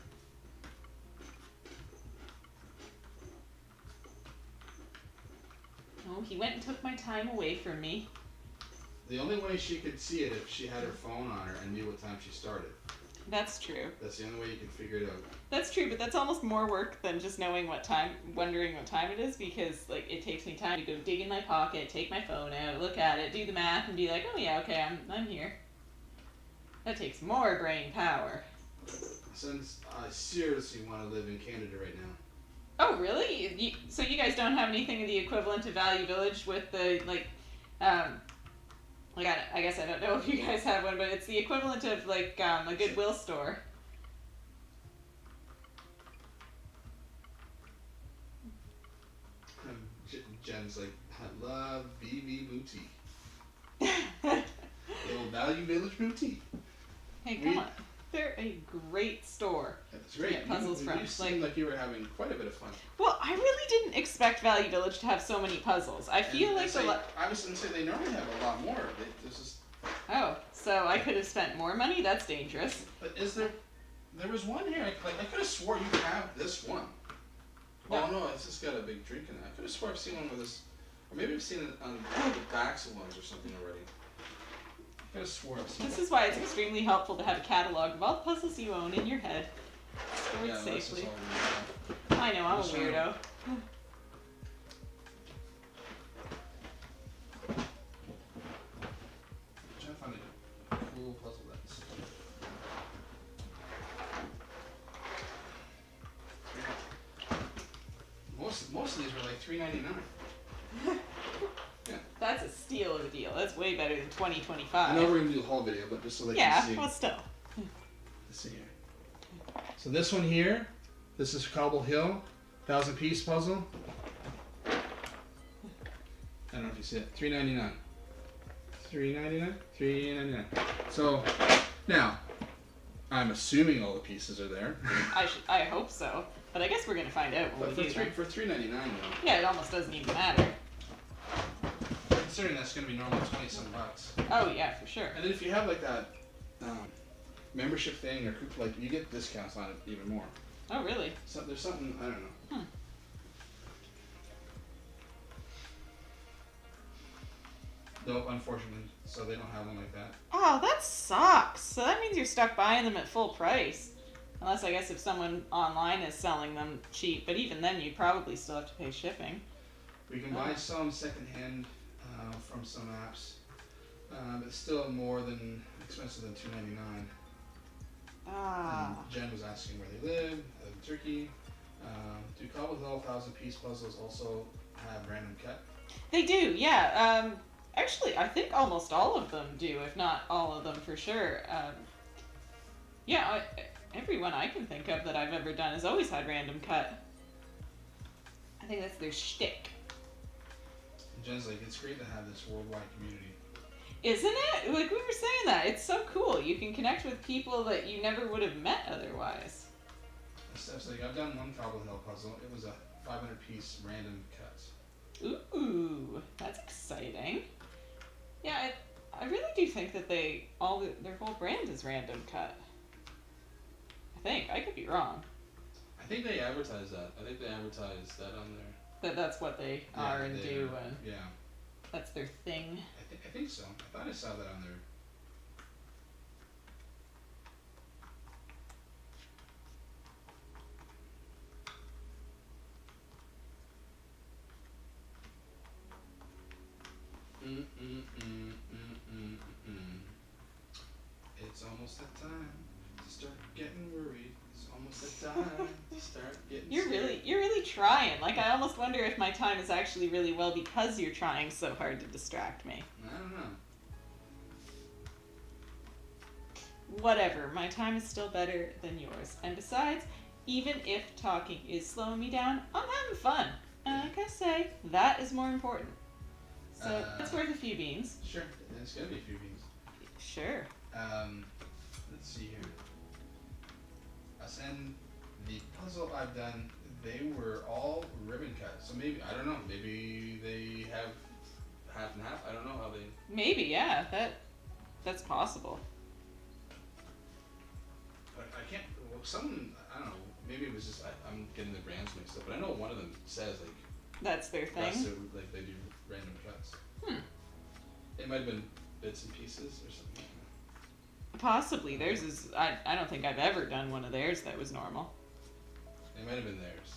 Oh, he went and took my time away from me. The only way she could see it if she had her phone on her and knew what time she started. That's true. That's the only way you can figure it out. That's true, but that's almost more work than just knowing what time, wondering what time it is, because like it takes me time to go dig in my pocket, take my phone out, look at it, do the math, and be like, oh yeah, okay, I'm here. That takes more brain power. Since I seriously want to live in Canada right now. Oh really? So you guys don't have anything of the equivalent of Value Village with the I guess I don't know if you guys have one, but it's the equivalent of like a Goodwill store. Jen's like, I love BV Boutique. The old Value Village Boutique. Hey, come on. They're a great store. That's great. To get puzzles from. You seem like you were having quite a bit of fun. Well, I really didn't expect Value Village to have so many puzzles. I feel like I was going to say they normally have a lot more. Oh, so I could have spent more money? That's dangerous. But there was one here, I could have swore you have this one. No. Oh no, it's just got a big drink in it. I could have swore I've seen one with this, or maybe I've seen it on the backs of ones or something already. I could have swore I've seen it. This is why it's extremely helpful to have a catalog of all the puzzles you own in your head, stored safely. I know, I'm a weirdo. Cool puzzle that's most of these were like $3.99. Yeah. That's a steal of a way better than 2025. I know we're going to do the whole video, but just so they yeah, can see. well, still. Let's see here. So this one here, this is Cobble Hill, 1,000-piece puzzle. I don't know if you see it. $3.99. $3.99? $3.99. So now, I'm assuming all the pieces are there. I hope so, but I guess we're gonna find out when But we do them. for $3.99 though. Yeah, it almost doesn't even matter. Considering that's gonna be normally $20-some bucks. Oh yeah, for sure. And then if you have like that membership thing or like you get discounts on it even more. Oh really? So there's something I don't know. Nope, unfortunately, so they don't have one like that. Oh, that sucks. So that means you're stuck buying them at full price. Unless I guess if someone online is selling them cheap, but even then you probably still have to pay shipping. We can buy some secondhand from some apps, but still more than expensive than $2.99. Ah. And Jen was asking where they live. I live in Turkey. Do Cobble Hill 1,000-piece puzzles also have random cut? They do, yeah. Actually, I think almost all of them do, if not all of them for sure. Yeah, every one I can think of that I've ever done has always had random cut. I think that's their shtick. Jen's like, it's great to have this worldwide community. Isn't it? Like, we were saying that. It's so cool. You can connect with people that you never would have met otherwise. Steph's like, I've done one Cobble Hill puzzle. It was a 500-piece random cut. Ooh, that's exciting. Yeah, I really do think that their whole brand is random cut. I think. I could be wrong. I think they advertise that. I think they advertise that on there. That's what they are and do, and yeah. that's their thing. I think so. I thought I saw that on there. It's almost that time to start getting worried. It's almost that time to start getting You're really trying. Like, I almost wonder if my time is actually really well because you're trying so hard to distract me. I don't know. Whatever, my time is still better than yours. And besides, even if talking is slowing me down, I'm having fun. And like I say, that is more important. So it's worth a few beans. Sure, it's gonna be a few beans. Sure. Let's see here. And the puzzle I've done, they were all ribbon cut. So maybe, I don't know, maybe they have half and half. I don't know how they... Maybe, yeah, that's possible. I can't, well, someone, I don't know, maybe it was just, I'm getting the brands mixed up, but I know one of them says, like... That's their thing? That's their, like, they do random cuts. It might have been bits and pieces or something. Possibly. Theirs is, I don't think I've ever done one of theirs that was normal. It might have been theirs.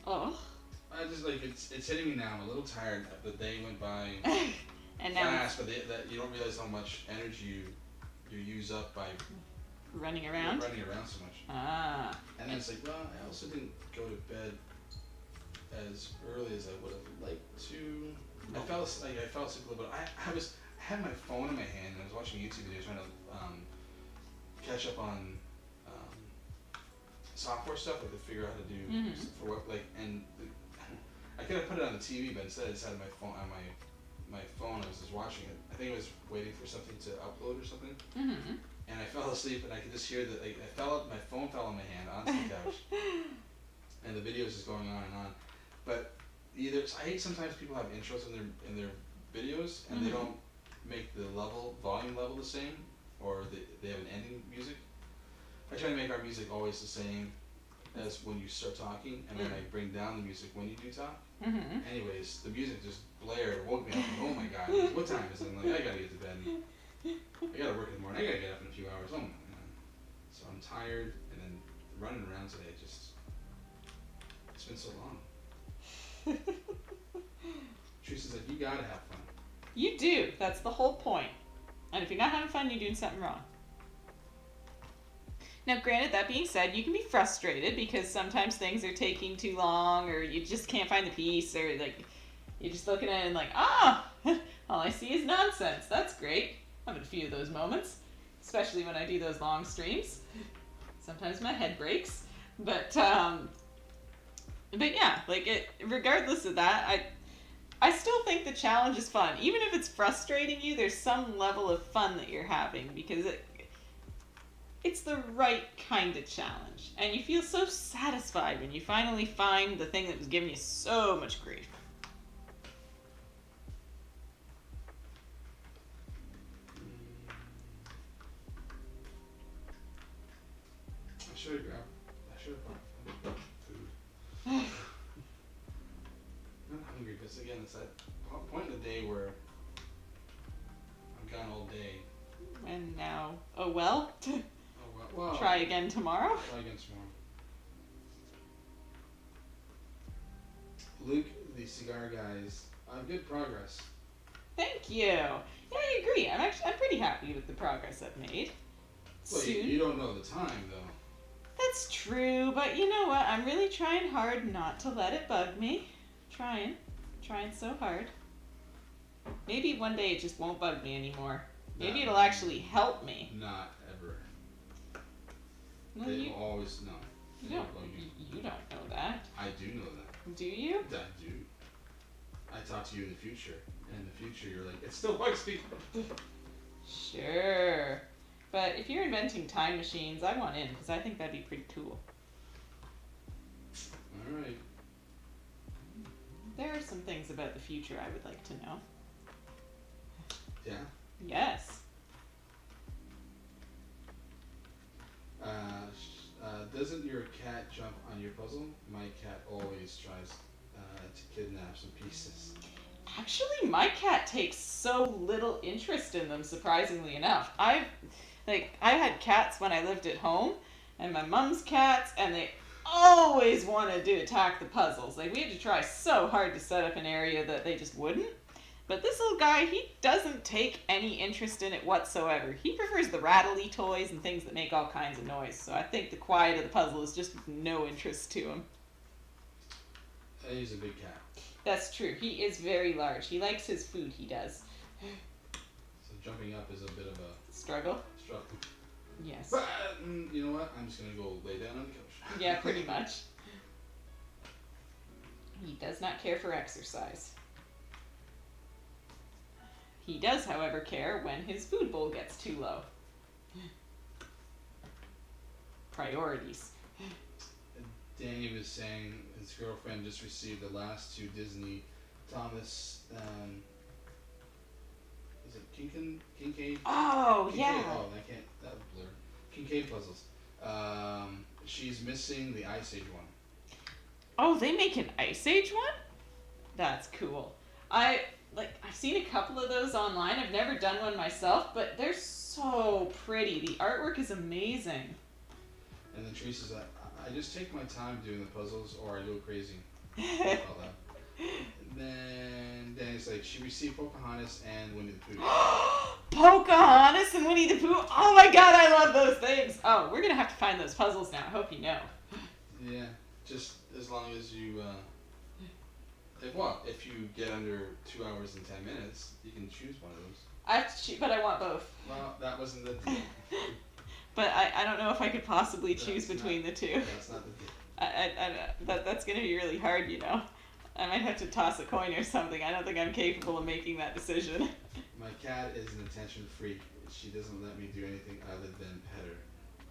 Oh. I just like it's hitting me now. I'm a little tired. The day went by And now fast, but that you don't realize how much energy you use up by running around? running around so much. Ah. And then it's like, well, I also didn't go to bed as early as I would have liked to. I fell asleep a little bit. I had my phone in my hand and I was watching YouTube videos trying to catch up on software stuff, like to figure out how to do for what, like, and I could have put it on the TV, but instead I decided my phone on my phone. I was just watching it. I think I was waiting for something to upload or something. And I fell asleep, and I could just hear that. Like, my phone fell on my hand onto the couch, and the video is just going on and on. But I hate sometimes people have intros in their videos, and they don't make the volume level the same, or they have an ending music. I try to make our music always the same as when you start talking, and then I bring down the music when you do talk. Anyways, the music just blared, woke me up. Oh my god, what time is it? I'm like, I gotta get to bed. I gotta work in the morning. I gotta get up in a few hours. Oh man. So I'm tired, and then running around today it's been so long. Teresa's like, you gotta have fun. You do. That's the whole point. And if you're not having fun, you're doing something wrong. Now, granted, that being said, you can be frustrated because sometimes things are taking too long, or you just can't find the piece, or like you're just looking at it and like, all I see is nonsense. That's great. I'm having a few of those moments, especially when I do those long streams. Sometimes my head breaks, but yeah, like it. Regardless of that, I still think the challenge is fun, even if it's frustrating you. There's some level of fun that you're having because it's the right kind of challenge. And you feel so satisfied when you finally find the thing that was giving you so much grief. I should have brought food. I'm hungry because again, it's that point in the day where I'm gone all day. And now, oh well. Well, Try again tomorrow. Try again tomorrow. Luke, the cigar guys, good progress. Thank you. Yeah, I agree. I'm pretty happy with the progress I've made. Well, you don't know the time though. That's true, but you know what? I'm really trying hard not to let it bug me. Trying so hard. Maybe one day it just won't bug me anymore. Maybe it'll actually help me. Not ever. No, They will always know. You don't know that. I do know that. Do you? I do. I talk to you in the future. And in the future, you're like, it still bugs me. Sure. But if you're inventing time machines, I want in, because I think that'd be pretty cool. Alright. There are some things about the future I would like to know. Yeah? Yes. Doesn't your cat jump on your puzzle? My cat always tries to kidnap some pieces. Actually, my cat takes so little interest in them, surprisingly enough. I had cats when I lived at home, and my mom's cats, and they always wanted to attack the puzzles. Like, we had to try so hard to set up an area that they just wouldn't. But this little guy, he doesn't take any interest in it whatsoever. He prefers the rattly toys and things that make all kinds of noise. So I think the quiet of the puzzle is just no interest to him. He's a big cat. That's true. He is very large. He likes his food, he does. So jumping up is a bit of a struggle. Yes. But you know what? I'm just going to go lay down on the couch. Yeah, pretty much. He does not care for exercise. He does, however, care when his food bowl gets too low. Priorities. Danny was saying his girlfriend just received the last two Disney Thomas, is it Kincaid? Oh, Kincaid? yeah. Oh, that was blurred. Kincaid puzzles. She's missing the Ice Age one. Oh, they make an Ice Age one? That's cool. I've seen a couple of those online. I've never done one myself, but they're so pretty. The artwork is amazing. And then Teresa's like, I just take my time doing the puzzles or I go crazy. And then Danny's like, she received Pocahontas and Winnie the Pooh. Pocahontas and Winnie the Pooh? Oh my god, I love those things! Oh, we're gonna have to find those puzzles now. I hope you know. Yeah, just as long as you, if you get under 2 hours and 10 minutes, you can choose one of those. I have to choose, but I want both. Well, that wasn't the deal. But I don't know if I could possibly choose between the two. That's not the deal. That's going to be really hard, you know. I might have to toss a coin or something. I don't think I'm capable of making that decision. My cat is an attention freak. She doesn't let me do anything other than pet her.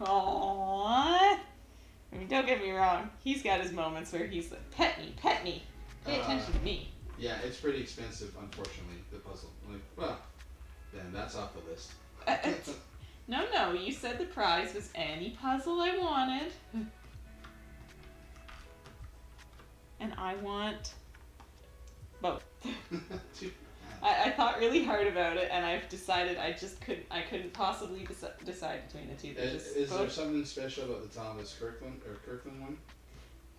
Aww. I mean, don't get me wrong. He's got his moments where he's like, pet me, pay attention to me. Yeah, it's pretty expensive, unfortunately, the puzzle. I'm like, well, then that's off the list. No, you said the prize was any puzzle I wanted. And I want both. I thought really hard about it, and I've decided I couldn't possibly decide between the two. Is there something special about the Thomas Kirkland one?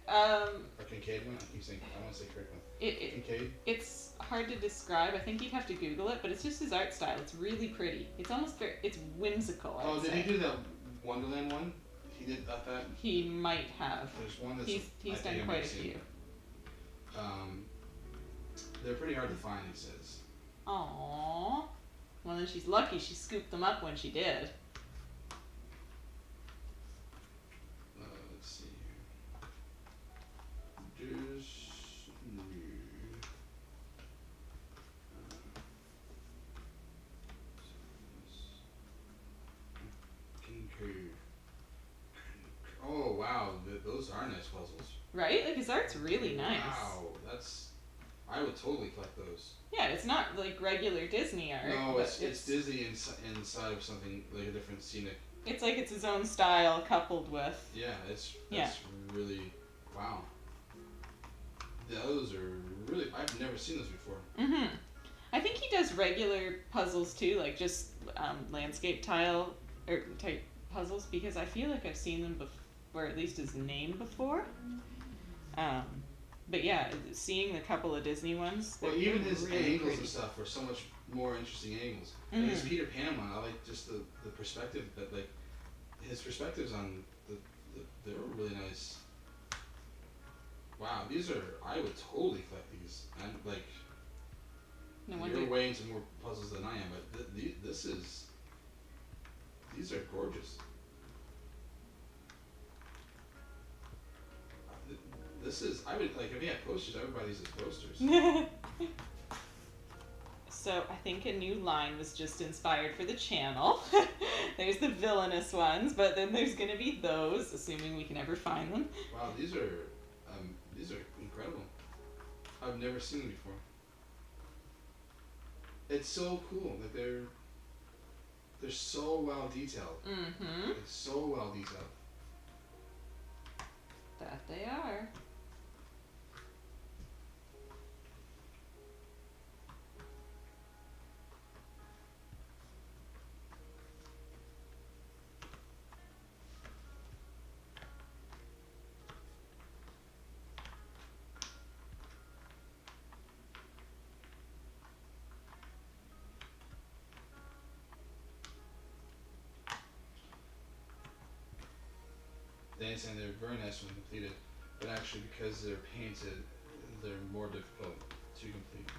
Or Kincaid one? I keep saying, I want to say Kirkland. Kincaid? It's hard to describe. I think you'd have to Google it, but it's just his art style. It's really pretty. It's almost it's whimsical. I would say. Did he do that Wonderland one? He did that. He might have. There's one that's he's done quite a few. They're pretty hard to find, he says. Aww. Well, then she's lucky she scooped them up when she did. Let's see here. Just new. Oh wow, those are nice puzzles. Right? Like his art's really nice. Wow, I would totally collect those. Yeah, it's not like regular Disney art. No, it's Disney inside of something like a different scenic. It's like it's his own style coupled with. Yeah, that's really wow. Those are really, I've never seen those before. Mhm. I think he does regular puzzles too, like just landscape tile or type puzzles, because I feel like I've seen them or at least his name before. But yeah, seeing the couple of Disney ones. Well, even his really angles pretty. and stuff are so much more interesting angles. Mm-hmm. Like his Peter Pan one, I like just the perspective that like his perspectives on they're really nice. Wow, I would totally collect these. And like, No wonder. you're way into more puzzles than I am, but these are gorgeous. I would like if he had posters. I would buy these as posters. So I think a new line was just inspired for the channel. There's the villainous ones, but then there's gonna be those, assuming we can ever find them. Wow, these are incredible. I've never seen them before. It's so cool. Like they're so well detailed. Mm-hmm. Like so well detailed. That they are. Danny's saying they're very nice when completed, but actually because they're painted, they're more difficult to complete.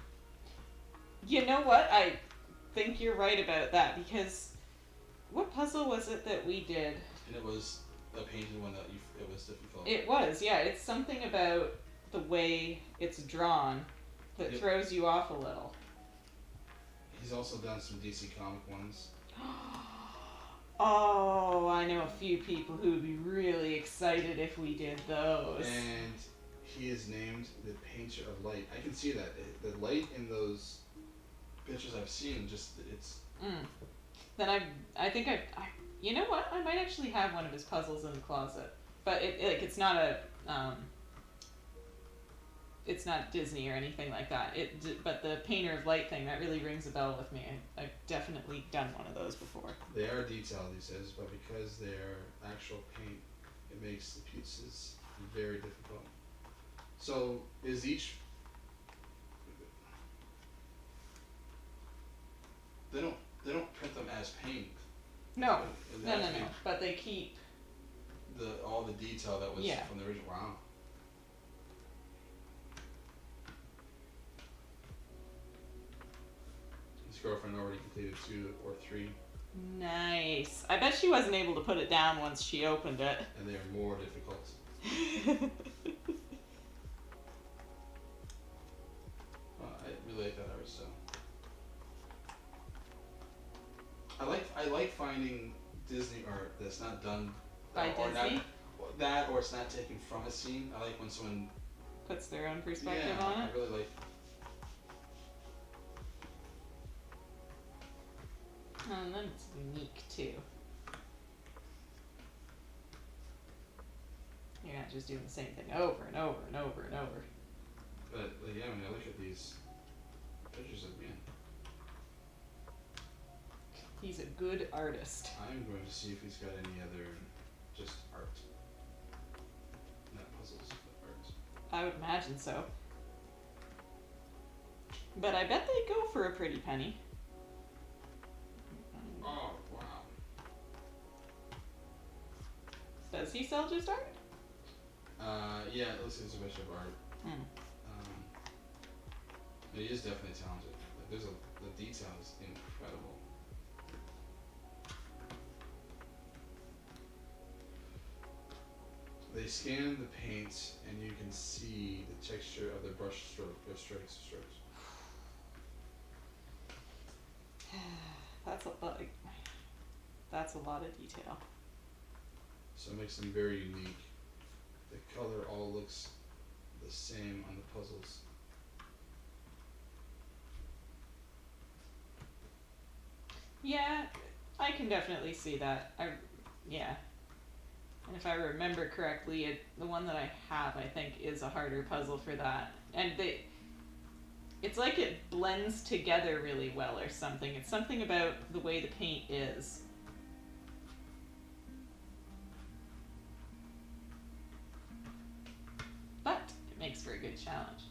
You know what? I think you're right about that, because what puzzle was it that we did? And it was a painted one that it was difficult. It was, yeah. It's something about the way it's drawn that throws you off a little. He's also done some DC comic ones. Oh, I know a few people who would be really excited if we did those. And he is named the Painter of Light. I can see that. The light in those pictures I've seen, it's... Then I think you know what? I might actually have one of his puzzles in the closet. But it's not a... it's not Disney or anything like that. But the Painter of Light thing, that really rings a bell with me. I've definitely done one of those before. They are detailed, he says, but because they're actual paint, it makes the pieces very difficult. So, is each... They don't print them as paint. No. But they keep... all the detail that was from the original. Wow. His girlfriend already completed 2 or 3. Nice. I bet she wasn't able to put it down once she opened it. And they are more difficult. I really like that art style. I like finding Disney art that's not done by Disney. Or it's not taken from a scene. I like when someone puts their own perspective on it. I really like. And then it's unique too. You're not just doing the same thing over and over and over and over. But yeah, when I look at these pictures of He's a good artist. I'm going to see if he's got any other just art. Not puzzles, but art. I would imagine so. But I bet they go for a pretty penny. Oh, wow. Does he sell just art? Yeah, it looks like it's a bunch of art. But he is definitely talented. Like, the detail is incredible. They scan the paint, and you can see the texture of the brush strokes. That's a lot of detail. So it makes them very unique. The color all looks the same on the puzzles. Yeah, I can definitely see that. Yeah. And if I remember correctly, the one that I have, I think, is a harder puzzle for that. And it's like it blends together really well or something. It's something about the way the paint is. But it makes for a good challenge.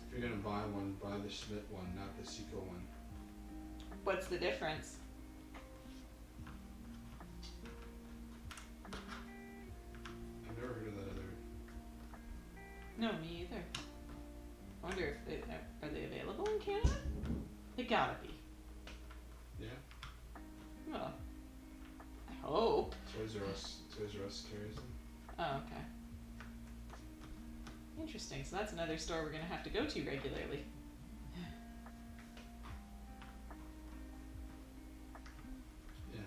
If you're gonna buy one, buy the Schmidt one, not the Seiko one. What's the difference? I've never heard of that other. No, me either. I wonder if are they available in Canada? They gotta be. Yeah. Well, I hope. Toys R Us carries them. Oh, okay. Interesting. So that's another store we're gonna have to go to regularly. Yeah.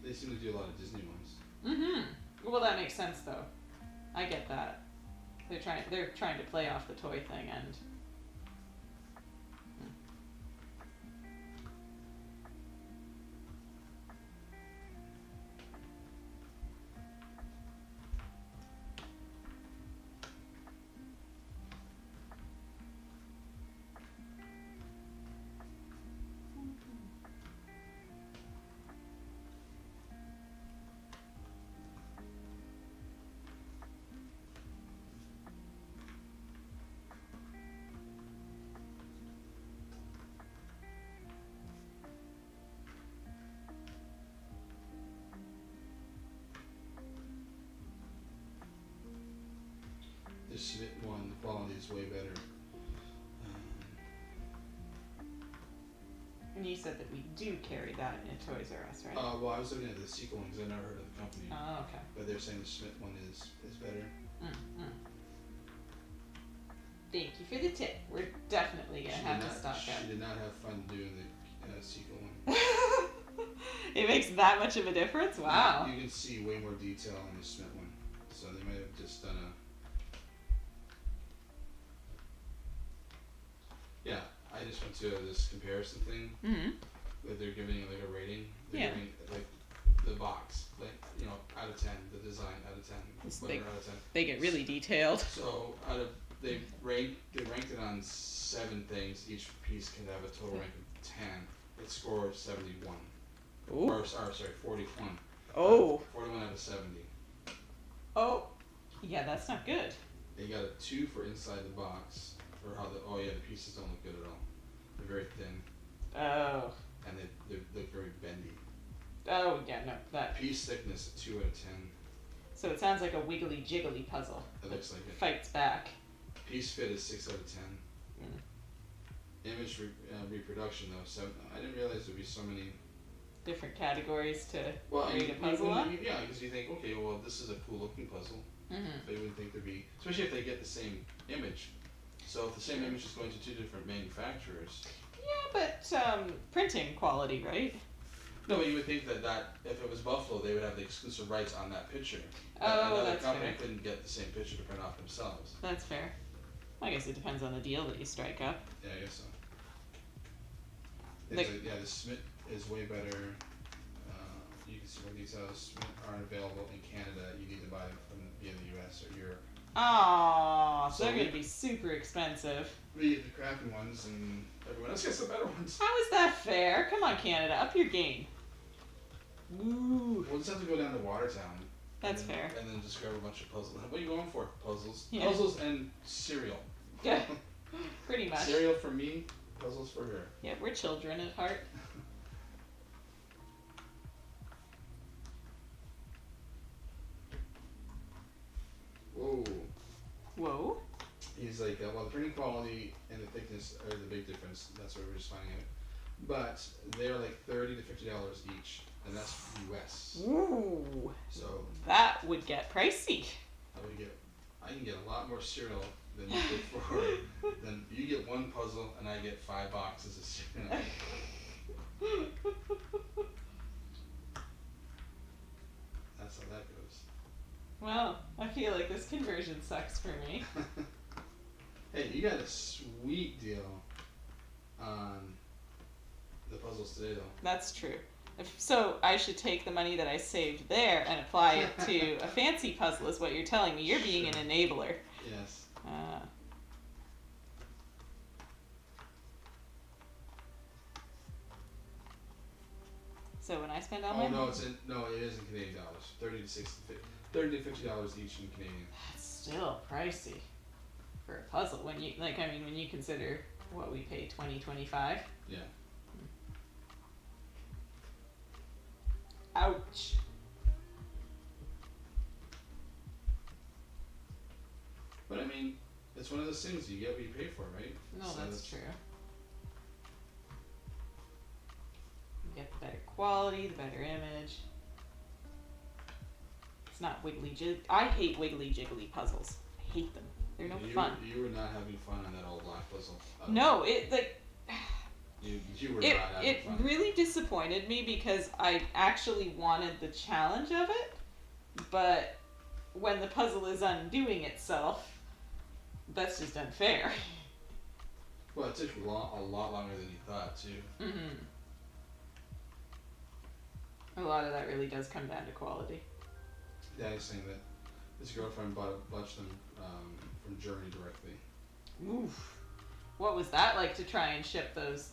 They seem to do a lot of Disney ones. Mm-hmm. Well, that makes sense, though. I get that. They're trying to play off the toy thing, and The Schmidt one, the quality is way better. And you said that we do carry that in Toys R Us, right? Well, I was looking at the Seiko one because I never heard of the company. Oh, okay. But they're saying the Schmidt one is better. Thank you for the tip. We're definitely gonna have to stock up. She did not have fun doing the Seiko one. It makes that much of a difference? Wow. You can see way more detail on the Schmidt one. So they might have just done a... Yeah, I just went to this comparison thing. Mm-hmm. That they're giving it like a rating. They're Yeah. giving like the box, like, you know, out of 10, the design out of 10, whatever out of 10. They get really detailed. So they ranked it on 7 things. Each piece can have a total rank of 10. It scored 71. Ooh. Or sorry, 41. Oh. 41 out of 70. Oh. Yeah, that's not good. They got a 2 for inside the box for how the pieces don't look good at all. They're very thin. Oh. And they look very bendy. Oh, yeah, no, that. Piece thickness, a 2 out of 10. So it sounds like a wiggly jiggly puzzle. It looks like it. Fights back. Piece fit is 6 out of 10. Image reproduction though, 7. I didn't realize there'd be so many different categories to Well, create a puzzle on? yeah, because you think, okay, well, this is a cool looking puzzle. Mm-hmm. They would think there'd be, especially if they get the same image. So if the same image is going to two different manufacturers. Yeah, but printing quality, right? No, but you would think that if it was Buffalo, they would have the exclusive rights on that picture. Oh, another that's company fair. couldn't get the same picture to print off themselves. That's fair. I guess it depends on the deal that you strike up. Yeah, I guess so. Like- Yeah, the Smith is way better. You can see what these Smith aren't available in Canada. You need to buy them from via the US or Europe. Oh, so So they're we- going to be super expensive. We get the crappy ones, and everyone else gets the better ones. How is that fair? Come on, Canada, up your game. Ooh, We'll just have to go down to Watertown. that's and then, fair. And then just grab a bunch of puzzles. What are you going for? Puzzles. Yeah. Puzzles and cereal. Yeah, pretty much. Cereal for me, puzzles for her. Yeah, we're children at heart. Whoa. Whoa. He's like, well, the printing quality and the thickness are the big difference. That's what we're just finding out. But they're like $30 to $50 each, and that's US. Ooh, So that would get pricey. I can get a lot more cereal than you did for. Then you get one puzzle, and I get 5 boxes of cereal. That's how that goes. Well, I feel like this conversion sucks for me. Hey, you got a sweet deal on the puzzles today, though. That's true. So I should take the money that I saved there and apply it to a fancy puzzle is what you're telling me. You're being Sure. an enabler. Yes. So when I spend all Oh my no, money, it is in Canadian dollars. $30 to $50 each in Canadian. that's still pricey for a puzzle. When you when you consider what we pay, 20, 25. Yeah. Ouch. But I mean, it's one of those things you get what you pay for, right? No, So that's true. You get the better quality, the better image. It's not wiggly jig. I hate wiggly jiggly puzzles. I hate them. They're no fun. You were not having fun on that old black puzzle. No, it like You were it not having it fun. really disappointed me because I actually wanted the challenge of it, but when the puzzle is undoing itself, that's just unfair. Well, it took a lot longer than you thought, too. Mm-hmm. A lot of that really does come down to quality. Yeah, he's saying that his girlfriend bought a bunch of them from Germany directly. Oof. What was that like to try and ship those?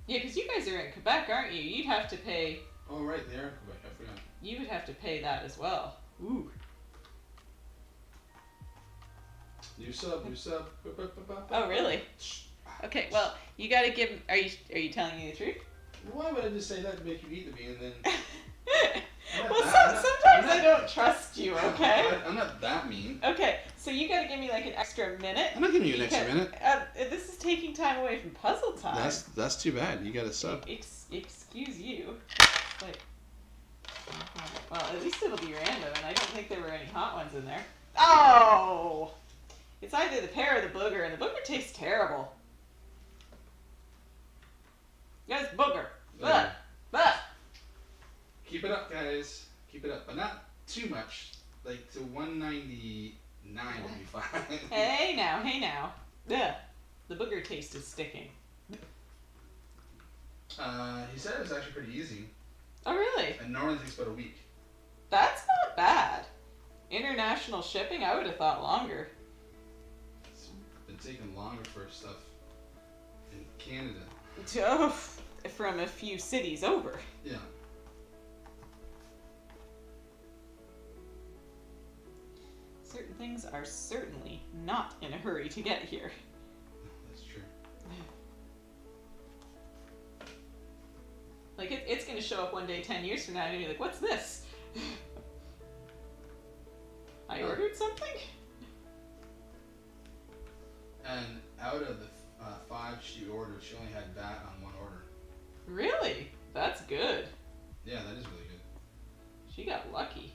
Yeah, because you guys are in Quebec, aren't you? You'd have to pay. Oh, right, they are in Quebec. I forgot. You would have to pay that as well. Ooh. New sub. Oh, really? Okay. Well, you gotta give. Are you telling me the truth? Why would I just say that to make you eat the bean and then... Well, sometimes I don't trust you. Okay. I'm not that mean. Okay. So you gotta give me like an extra minute. I'm not giving you an extra because, minute. This is taking time away from puzzle time. That's too bad. You got a sub. Excuse you. Wait. Well, at least it'll be random, and I don't think there were any hot ones in there. Oh! It's either the pear or the booger, and the booger tastes terrible. Yes, booger. But. Keep it up, guys. Keep it up, but not too much. Like to 199 will be fine. Hey now. Ugh. The booger taste is sticking. He said it was actually pretty easy, Oh, really? and normally takes about a week. That's not bad. International shipping, I would have thought longer. It's been taking longer for stuff in Canada. Oh, from a few cities over. Yeah. Certain things are certainly not in a hurry to get here. That's true. Like, it's going to show up one day 10 years from now and you're like, what's this? I ordered something? And out of the 5 she ordered, she only had that on one order. Really? good. Yeah, that is really good. She got lucky.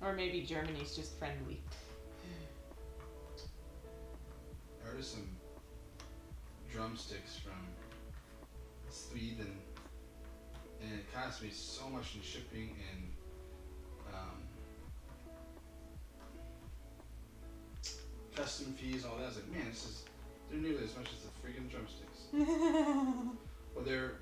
Or maybe Germany's just friendly. I ordered some drumsticks from Sweden, and it cost me so much in shipping and custom fees and all that. I was like, man, they're nearly as much as the friggin' drumsticks. Well, they're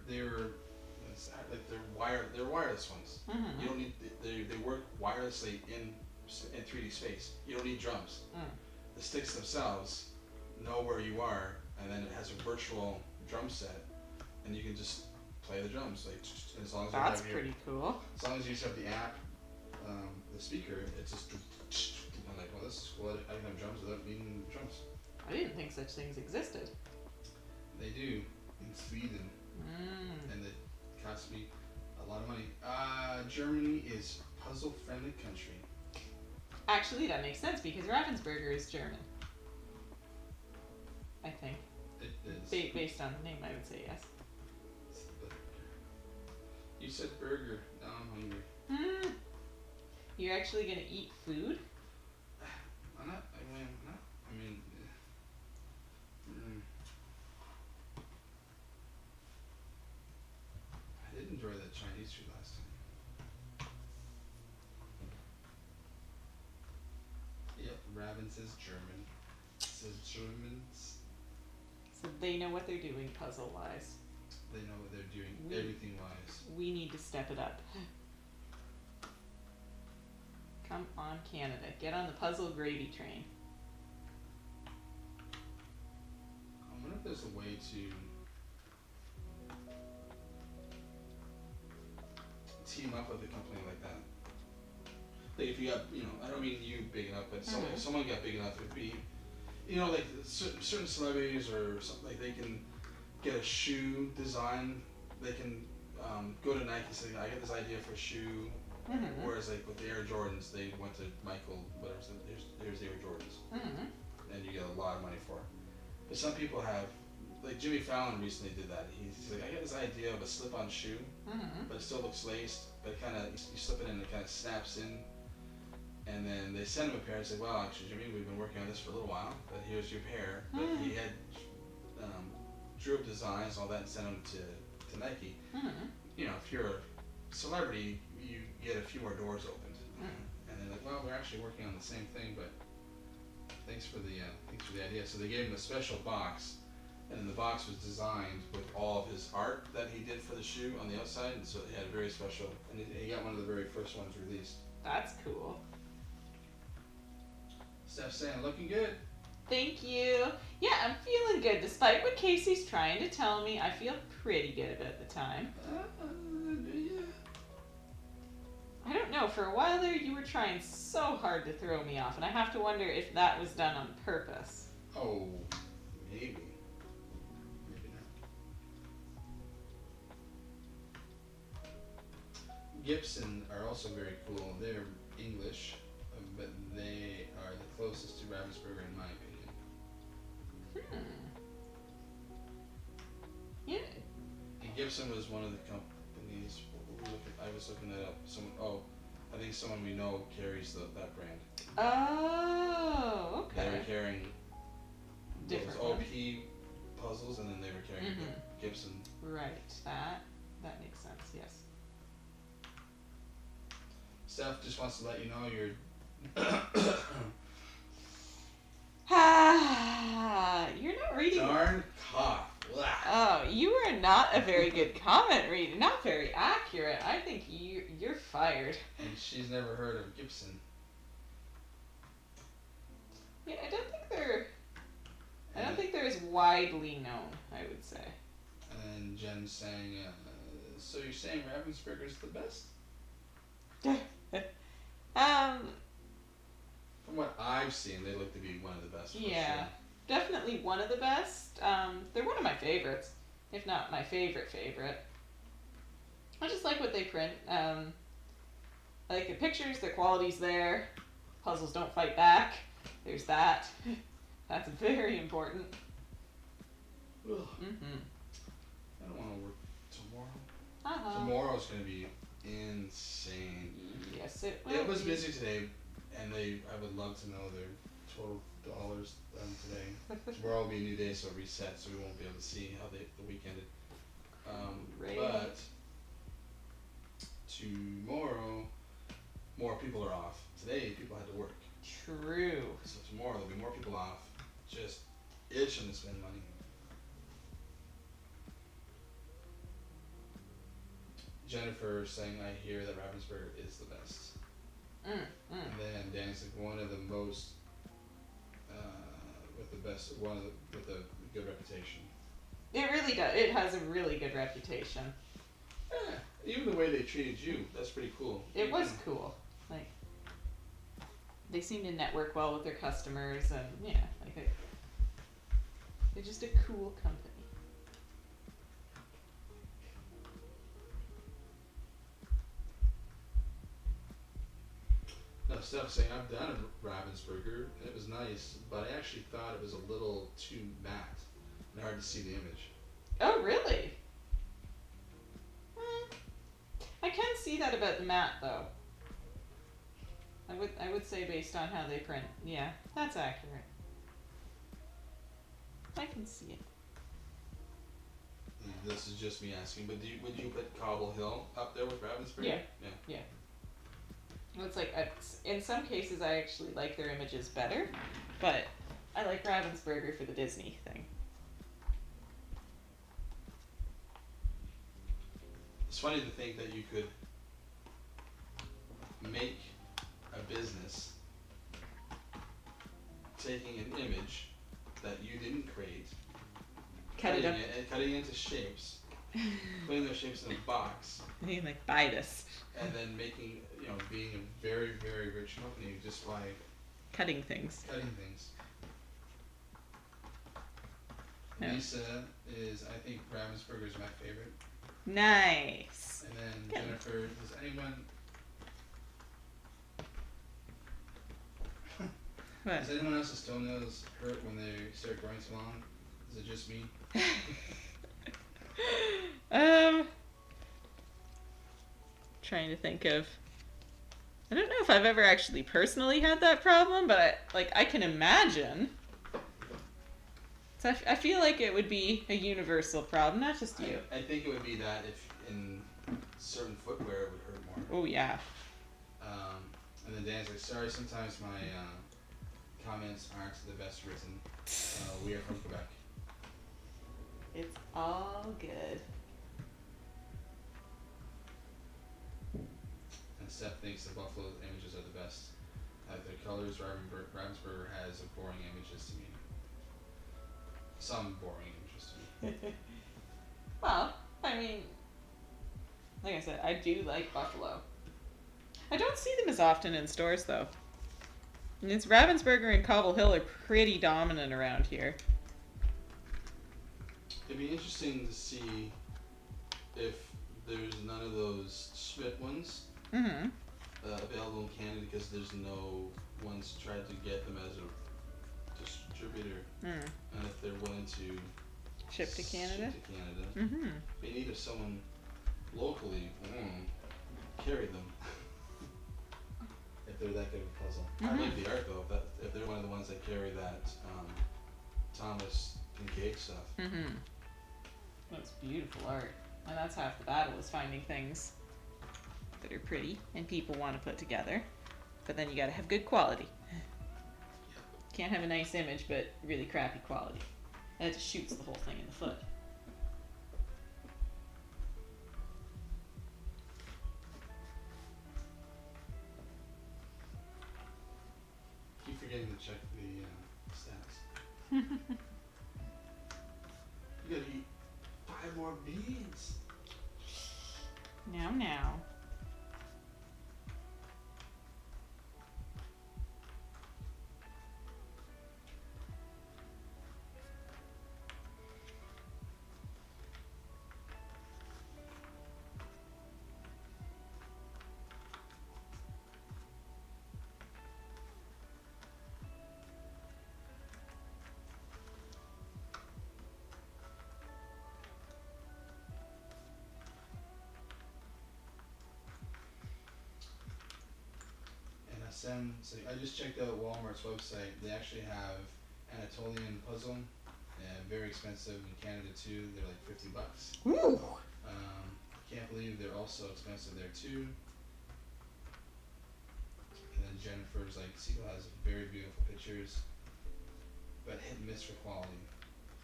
wireless ones. Mm-hmm. You don't need they work wirelessly in 3D space. You don't need drums. The sticks themselves know where you are, and then it has a virtual drum set, and you can just play the drums like as long as That's you have pretty cool. as long as you just have the app, the speaker. It's just I'm like, well, this is cool. I can have drums without needing drums. I didn't think such things existed. They do in Sweden, and it cost me a lot of money. Germany is puzzle-friendly country. Actually, that makes sense because Ravensburger is German. I think. It is. Based on the name, I would say yes. You said burger. Now I'm hungry. You're actually gonna eat food? I'm not. I mean. I did enjoy that Chinese food last time. Yep, Rabbin says German. Says Germans. So they know what they're doing puzzle-wise. They know what they're doing, everything wise. We need to step it up. Come on, Canada. Get on the puzzle gravy train. I wonder if there's a way to team up with a company like that. Like if you got, I don't mean you big enough, but someone got big enough, it'd be, like certain celebrities or something, like they can get a shoe design. They can go to Nike and say, I got this idea for a shoe. Whereas like with the Air Jordans, they went to Michael, whatever, so here's the Air Jordans. And you get a lot of money for it. But some people have, like Jimmy Fallon recently did that. He's like, I got this idea of a slip-on shoe, but it still looks laced, but it kind of, you slip it in and it kind of snaps in. And then they send him a pair and say, well, actually, Jimmy, we've been working on this for a little while, but here's your pair. But he had drew up designs, all that, and sent them to Nike. If you're a celebrity, you get a few more doors opened. And they're like, well, we're actually working on the same thing, but thanks for the idea. So they gave him a special box, and the box was designed with all of his art that he did for the shoe on the outside, and so it had a very special, and he got one of the very first ones released. That's cool. Steph's saying, looking good. Thank you. Yeah, I'm feeling good. Despite what Casey's trying to tell me, I feel pretty good about the time. Do you? I don't know. For a while there, you were trying so hard to throw me off, and I have to wonder if that was done on purpose. Oh, maybe. Maybe not. Gibson are also very cool. They're English, but they are the closest to Ravensburger in my opinion. Yeah. And Gibson was one of the companies. I was looking that up. I think someone we know carries that brand. Oh, okay. They were carrying Different those OP ones. puzzles, and then they were carrying Gibson. Right. That makes sense. Yes. Steph just wants to let you know you're. You're not reading. Darn cough. Blah. Oh, you are not a very good comment reader. Not very accurate. I think you're fired. And she's never heard of Gibson. Yeah, I don't think they're as widely known, I would say. And Jen's saying, so you're saying Ravensburger's the best? From what I've seen, they look to be one of the best. Yeah, sure. Definitely one of the best. They're one of my favorites, if not my favorite. I just like what they print. I like the pictures, their quality's there. Puzzles don't fight back. There's that. That's very important. Ugh. Mm-hmm. I don't want to work tomorrow. Uh-huh. Tomorrow's going to be insane. Yes, it will. It was busy today, and I would love to know their total dollars today. Tomorrow will be a new day, so it resets, so we won't be able to see how the week ended. Great. But tomorrow, more people are off. Today, people had to work. True. So tomorrow, there'll be more people off, just itching to spend money. Jennifer saying, I hear that Ravensburger is the best. And then Danny's like, one of the most, with a good reputation. It really does. It has a really good reputation. Yeah, even the way they treated you, that's pretty cool. It was cool. Like, they seem to network well with their customers, and yeah, like they're just a cool company. No, Steph saying, I've done a Ravensburger, and it was nice, but I actually thought it was a little too matte and hard to see the image. Oh, really? I can see that about the matte, though. I would say based on how they print. Yeah, that's accurate. I can see it. This is just me asking, but would you put Cobble Hill up there with Ravensburger? Yeah. Well, it's like, in some cases I actually like their images better, but I like Ravensburger for the Disney thing. It's funny to think that you could make a business taking an image that you didn't create, Cutting it into shapes, putting those shapes in a box, You like, buy this. and then making, being a very, very rich company just by Cutting things. Yeah. Lisa is, I think Ravensburger is my favorite. Nice. And then Good. Jennifer, does anyone... What? Does anyone else's toenails hurt when they start growing too long? Is it just me? Trying to think of. I don't know if I've ever actually personally had that problem, but I can imagine. So I feel like it would be a universal problem, not just you. I think it would be that if in certain footwear it would hurt more. Oh yeah. And then Dan's like, sorry, sometimes my comments aren't the best written. We are from Quebec. It's all good. And Steph thinks the buffalo images are the best. Their colors, Ravensburger has boring images to me. Some boring images to me. Well, I mean, like I said, I do like buffalo. I don't see them as often in stores, though. And it's Ravensburger and Cobble Hill are pretty dominant around here. It'd be interesting to see if there's none of those Schmidt ones available in Canada, because there's no ones tried to get them as a distributor, and if they're willing to Ship to Canada. They need someone locally carry them. If they're that good of a puzzle. I like the art though. If they're one of the ones that carry that Thomas Kincaid stuff. That's beautiful art, and that's half the battle, is finding things that are pretty and people want to put together. But then you got to have good quality. Can't have a nice image but really crappy quality. That just shoots the whole thing in the foot. Keep forgetting to check the stats. You gotta eat 5 more beans. Now. So I just checked out Walmart's website. They actually have Anatolian puzzle. Very expensive in Canada too. They're like $50. Ooh. Can't believe they're also expensive there too. And then Jennifer's like Siegel has very beautiful pictures, but hit and miss for quality.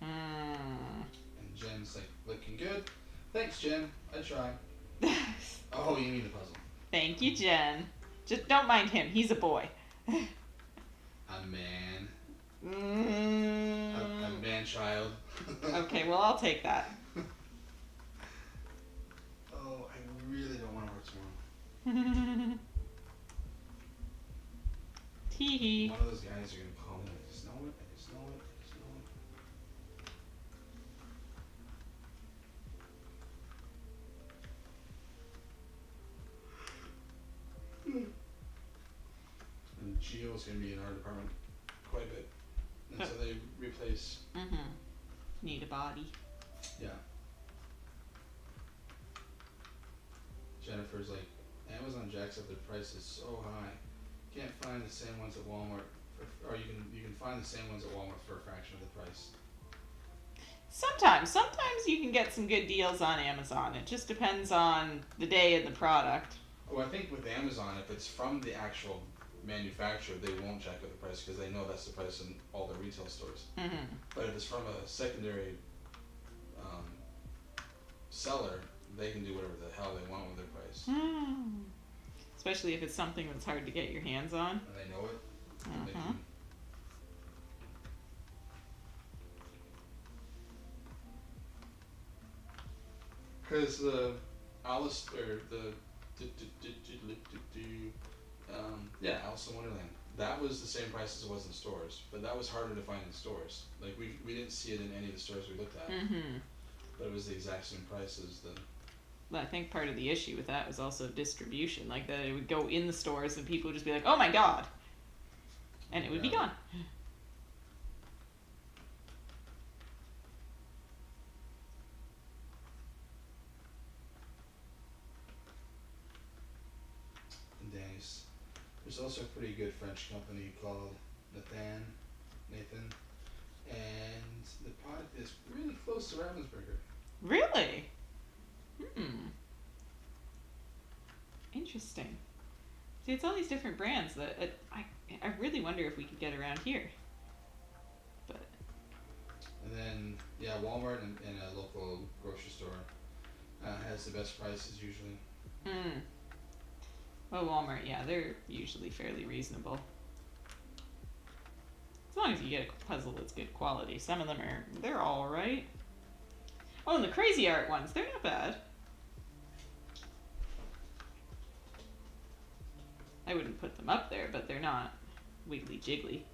And Jen's like looking good. Thanks, Jen. I try. Oh, you mean the puzzle? Thank you, Jen. Just don't mind him. He's a boy. A man. A man-child. Okay, well, I'll take that. Oh, I really don't want to work tomorrow. Tee hee. One of those guys are going to call me. I just know it. I just know it. I just know it. And Gio's going to be in our department quite a bit. And so they replace. Need a body. Yeah. Jennifer's like, Amazon jacks up their prices so high. Can't find the same ones at Walmart, or you can find the same ones at Walmart for a fraction of the price. Sometimes you can get some good deals on Amazon. It just depends on the day and the product. Oh, I think with Amazon, if it's from the actual manufacturer, they won't jack up the price because they know that's the price in all their retail stores. But if it's from a secondary seller, they can do whatever the hell they want with their price. Especially if it's something that's hard to get your hands on. And they know it. And they can. Because Alice, or Alice in Wonderland, that was the same price as it was in stores, but that was harder to find in stores. Like we didn't see it in any of the stores we looked at, but it was the exact same price as the. Well, I think part of the issue with that was also distribution, like that it would go in the stores and people would just be like, "Oh my god," and it would be gone. Nice. There's also a pretty good French company called Nathan, and the product is really close to Ravensburger. Really? Interesting. See, it's all these different brands that I really wonder if we could get around here. But. And then Walmart and a local grocery store has the best prices usually. Well, Walmart, they're usually fairly reasonable. As long as you get a puzzle that's good quality. Some of them they're alright. Oh, and the Crazy Art ones, they're not bad. I wouldn't put them up there, but they're not wiggly jiggly.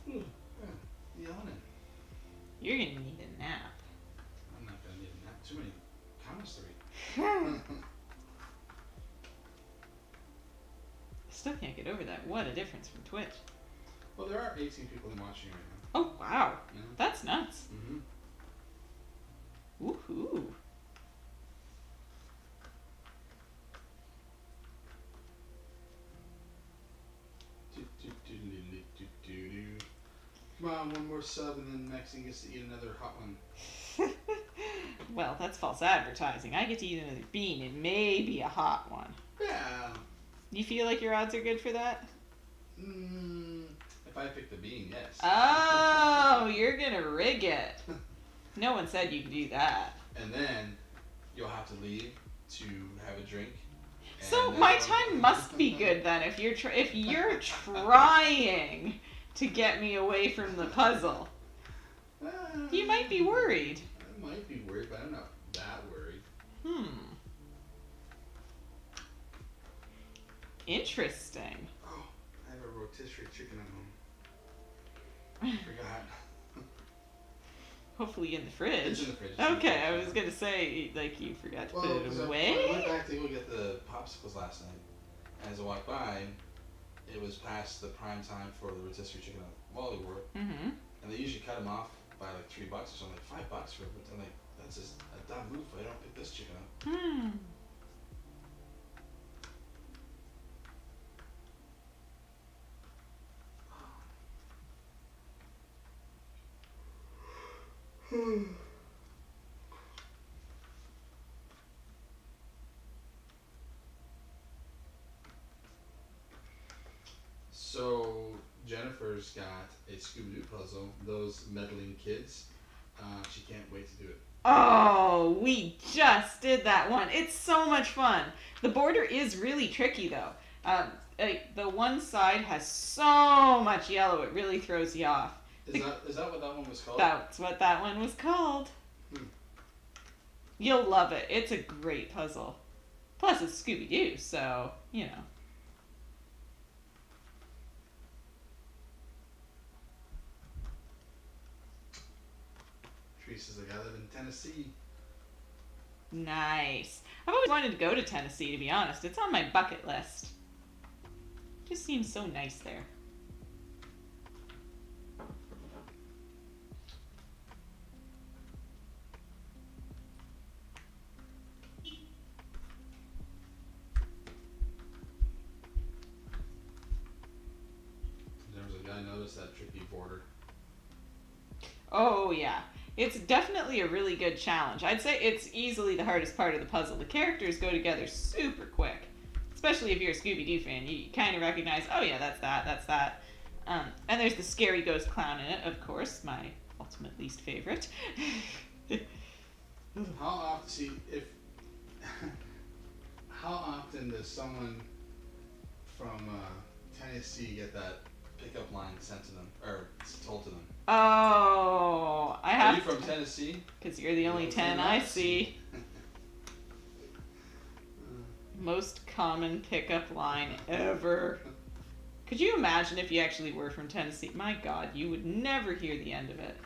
Yawning. You're gonna need a nap. I'm not gonna need a nap. Too many comments to read. Still can't get over that. What a difference from Twitch. Well, there are 18 people watching right now. Oh, wow. Yeah. That's nuts. Woohoo. Come on, one more sub and then Maxine gets to eat another hot one. Well, that's false advertising. I get to eat another bean. It may be a hot one. Yeah. You feel like your odds are good for that? If I pick the bean, yes. Oh, you're gonna rig it. No one said you could do that. And then you'll have to leave to have a drink. So my time must be good then if you're trying to get me away from the puzzle. You might be worried. I might be worried, but I'm not that worried. Interesting. Oh, I have a rotisserie chicken at home. Forgot. Hopefully in the fridge. It's in the fridge. Okay, I was gonna say, like, you forgot to put it away. I went back to go get the popsicles last night, and as I walked by, it was past the prime time for the rotisserie chicken at Wally World, and they usually cut them off by like $3 or something, like $5 for it. I'm like, the That's just a dumb move. I don't pick this chicken up. Hmm. So Jennifer's got a Scooby-Doo puzzle. Those meddling kids. She can't wait to do it. Oh, we just did that one. It's so much fun. The border is really tricky though. The one side has so much yellow, it really throws you off. Is that what that one was called? That's what that one was called. You'll love it. It's a great puzzle. Plus, it's Scooby-Doo, so, you know. Teresa's like, I live in Tennessee. Nice. I've always wanted to go to Tennessee, to be honest. It's on my bucket list. Just seems so nice there. I noticed that tricky border. Oh, yeah. It's definitely a really good challenge. I'd say it's easily the hardest part of the puzzle. The characters go together super quick. Especially if you're a Scooby-Doo fan. You kind of recognize, oh yeah, that's that. And there's the scary ghost clown in it, of course. My ultimate least favorite. How often does someone from Tennessee get that pickup line sent to them, or told to them? Oh, I have. Are you from Tennessee? Because you're the only 10 I see. Most common pickup line ever. Could you imagine if you actually were from Tennessee? My God, you would never hear the end of it.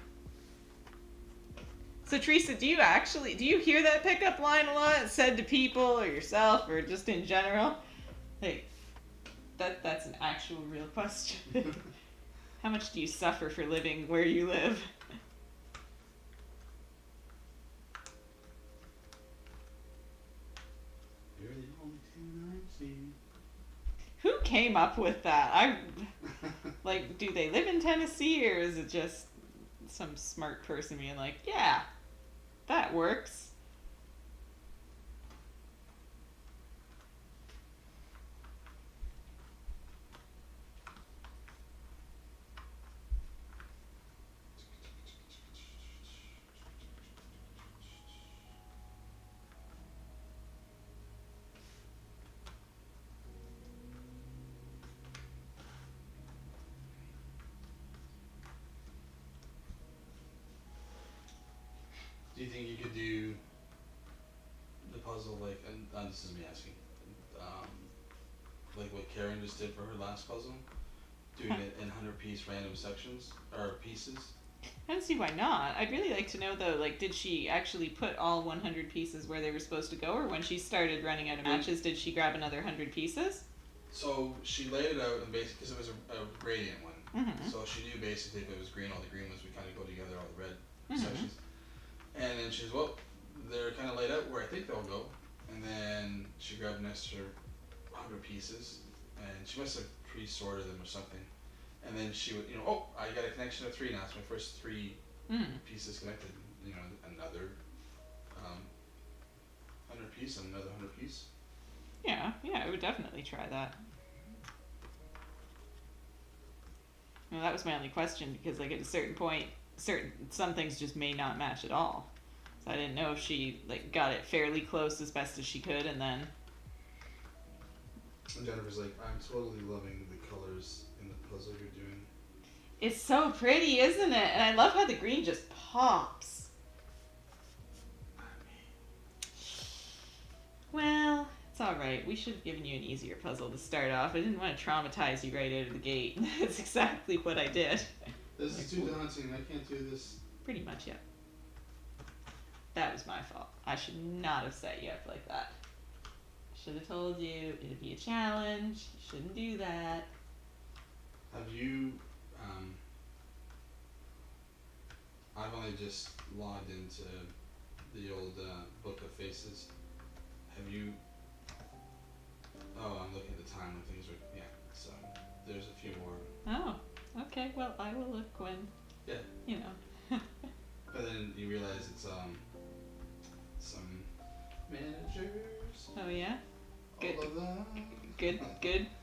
So Teresa, do you hear that pickup line a lot said to people or yourself or just in general? Hey, that's an actual real question. How much do you suffer for living where you live? You're the only 10 I've seen. Who came up with that? Like, do they live in Tennessee or is it just some smart person being like, yeah, that works? Do you think you could do the puzzle like, and this is me asking, like what Karen just did for her last puzzle? Doing it in 100-piece random sections, or pieces? I don't see why not. I'd really like to know though, like, did she actually put all 100 pieces where they were supposed to go, or when she started running out of matches, did she grab another 100 pieces? So she laid it out and basically, because it was a gradient one, Mm-hmm. so she knew basically if it was green, all the green ones would kind of go together, all the red Mm-hmm. sections. And then she was, well, they're kind of laid out where I think they'll go. And then she grabbed an extra 100 pieces, and she must have pre-sorted them or something. And then she would, oh, I got a connection of 3 now. It's my first 3 pieces connected. Another 100 piece and another 100 piece. Yeah, I would definitely try that. Well, that was my only question because, like, at a certain point, some things just may not match at all. So I didn't know if she got it fairly close as best as she could, and then. And Jennifer's like, I'm totally loving the colors in the puzzle you're doing. It's so pretty, isn't it? And I love how the green just pops. Well, it's all right. We should have given you an easier puzzle to start off. I didn't want to traumatize you right out of the gate. That's exactly what I did. This is too daunting. I can't do this. Pretty much, yeah. That was my fault. I should not have set you up like that. I should have told you it'd be a challenge. You shouldn't do that. Have you, I've only just logged into the old Book of Faces. Have you? Oh, I'm looking at the time when things were. Yeah. So there's a few more. Oh, okay. Well, I will look when. Yeah. You know. But then you realize it's some managers. Oh yeah. Good. All of them. Good.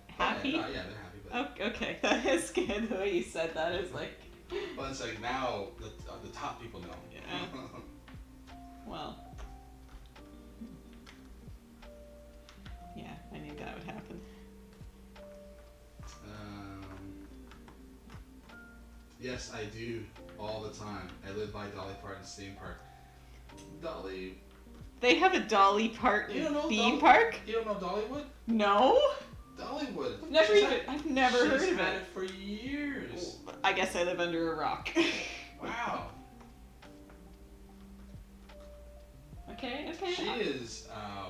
Happy. Yeah, they're happy. But Oh, okay. That is good. The way you said that is like. well, it's like now the top people know. Yeah. Well. Yeah, I knew that would happen. Yes, I do all the time. I live by Dolly Parton's theme park. Dolly. They have a Dolly Parton You don't know theme park? You don't know Dollywood? No. Dollywood. I've never heard of She's had it. it for years. I guess I live under a rock. Wow. Okay. She is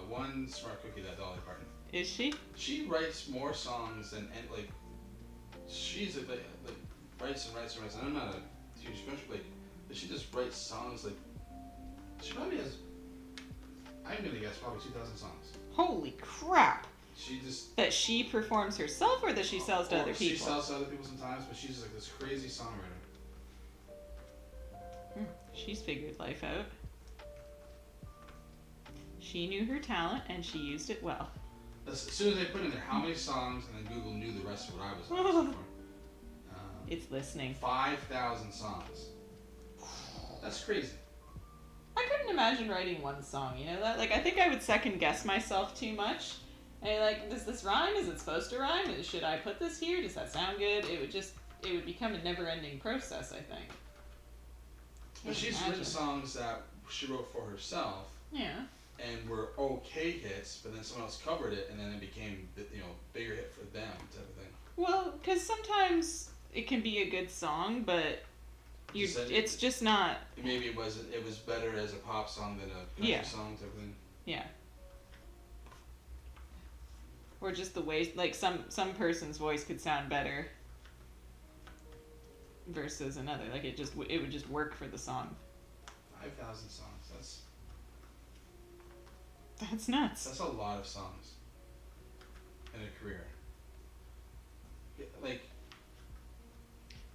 one smart cookie, that Dolly Parton. Is she? She writes more songs than like. She's like writes. And I'm not a huge country, but she just writes songs like. She probably has. I'm gonna guess probably 2,000 songs. Holy crap! She just. That she performs herself, or that she sells to other people? She sells to other people sometimes, but she's just like this crazy songwriter. She's figured life out. She knew her talent and she used it well. As soon as I put in there how many songs, and then Google knew the rest of what I was looking for. It's listening. 5,000 songs. That's crazy. I couldn't imagine writing one song, you know that? Like, I think I would second guess myself too much. And like, does this rhyme? Is it supposed to rhyme? Should I put this here? Does that sound good? It would become a never-ending process, I think. But she's written songs that she wrote for herself. Yeah. And were okay hits, but then someone else covered it, and then it became, bigger hit for them, type of thing. Well, because sometimes it can be a good song, but it's just not. Maybe it was better as a pop song than a country song, type of thing. Yeah. Or just the way, like some person's voice could sound better versus another. Like it would just work for the song. 5,000 songs. That's nuts. That's a lot of songs in a career. Like.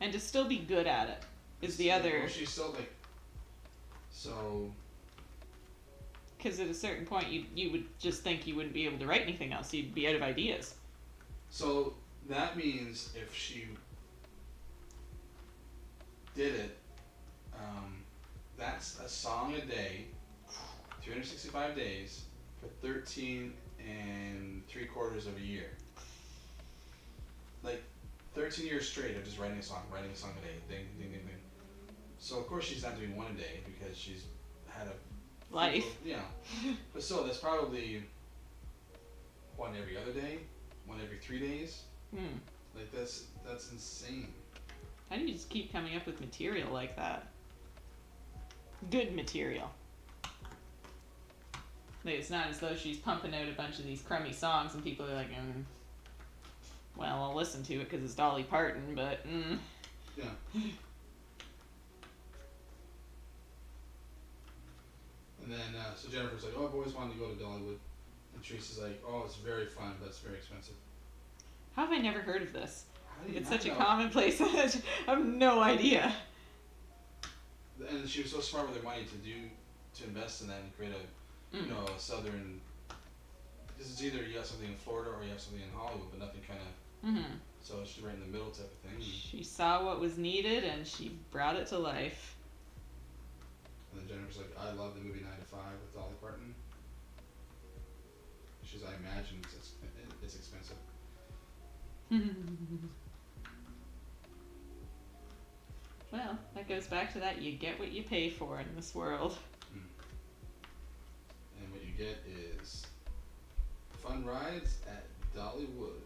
And to still be good at it is the other. Well, she's still like. So. Because at a certain point, you would just think you wouldn't be able to write anything else. You'd be out of ideas. So that means if she did it, that's a song a day, 365 days, for 13 3/4 of a year. Like 13 years straight of just writing a song a day, ding, ding, ding, ding. So of course she's not doing one a day because she's had a life. Yeah, but still, that's probably one every other day, one every 3 days. Like that's insane. How do you just keep coming up with material like that? Good material. Like, it's not as though she's pumping out a bunch of these crummy songs and people are like, well, I'll listen to it because it's Dolly Parton, but Yeah. And then, so Jennifer's like, oh, I've always wanted to go to Dollywood. And Teresa's like, oh, it's very fun, but it's very expensive. How have I never heard of this? It's such know? a commonplace. I have no idea. And she was so smart with her money to invest in that and create a southern. Because it's either you have something in Florida or you have something in Hollywood, but nothing kind of. So she's right in the middle type of thing. She saw what was needed and she brought it to life. And then Jennifer's like, I love the movie 9 to 5 with Dolly Parton. She's, I imagine it's expensive. Well, that goes back to that. You get what you pay for in this world. And what you get is fun rides at Dollywood.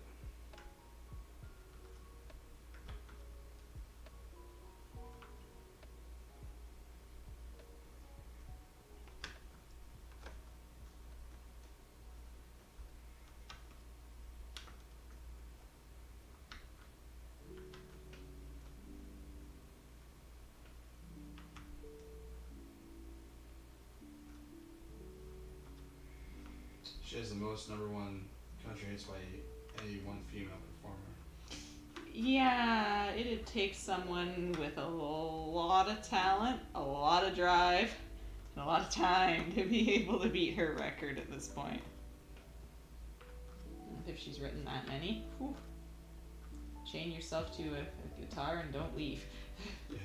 She has the most #1 country hits by any one female performer. Yeah, it'd take someone with a lot of talent, a lot of drive, and a lot of time to be able to beat her record at this point. If she's written that many, whew. Chain yourself to a guitar and don't leave. Yeah.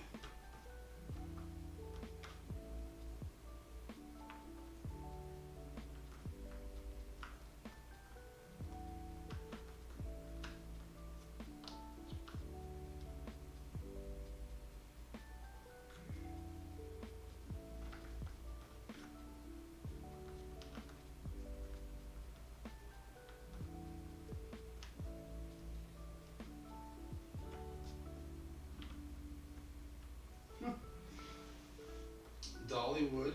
Dollywood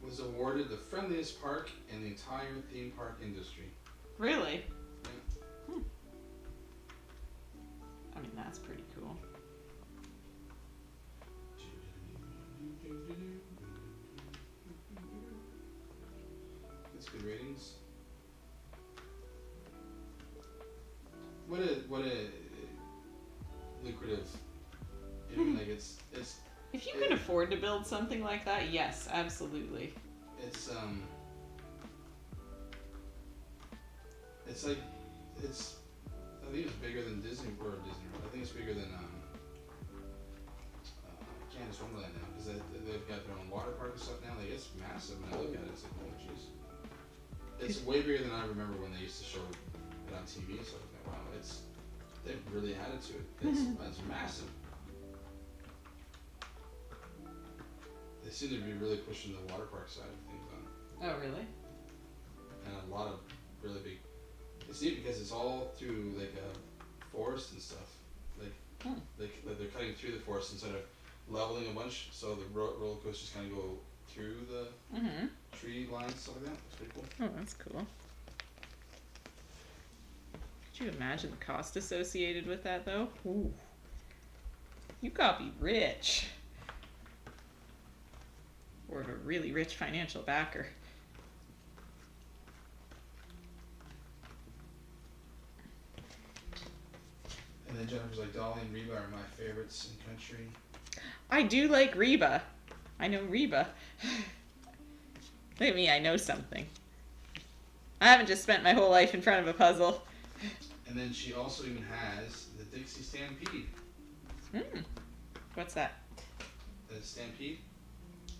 was awarded the friendliest park in the entire theme park industry. Really? Yeah. I mean, that's pretty cool. That's good ratings. What a lucrative. I mean, like it's. If you can afford to build something like that, yes, absolutely. It's like I think it's bigger than Disney World. I think it's bigger than Canada's Wonderland now because they've got their own water park and stuff now. Like it's massive. When I look at it, it's like oh jeez. It's way bigger than I remember when they used to show it on TV and stuff like that. Wow, they've really added to it. It's massive. They seem to be really pushing the water park side of things on. Oh, really? And a lot of really big. It's neat because it's all through like a forest and stuff. Like they're cutting through the forest instead of leveling a bunch, so the roller coasters kind of go through the tree lines and stuff like that. It's pretty cool. Oh, that's cool. Could you imagine the cost associated with that, though? Ooh. You gotta be rich. Or a really rich financial backer. And then Jennifer's like, Dolly and Reba are my favorites in country. I do like Reba. I know Reba. Look at me, I know something. I haven't just spent my whole life in front of a puzzle. And then she also even has the Dixie Stampede. What's that? The Stampede?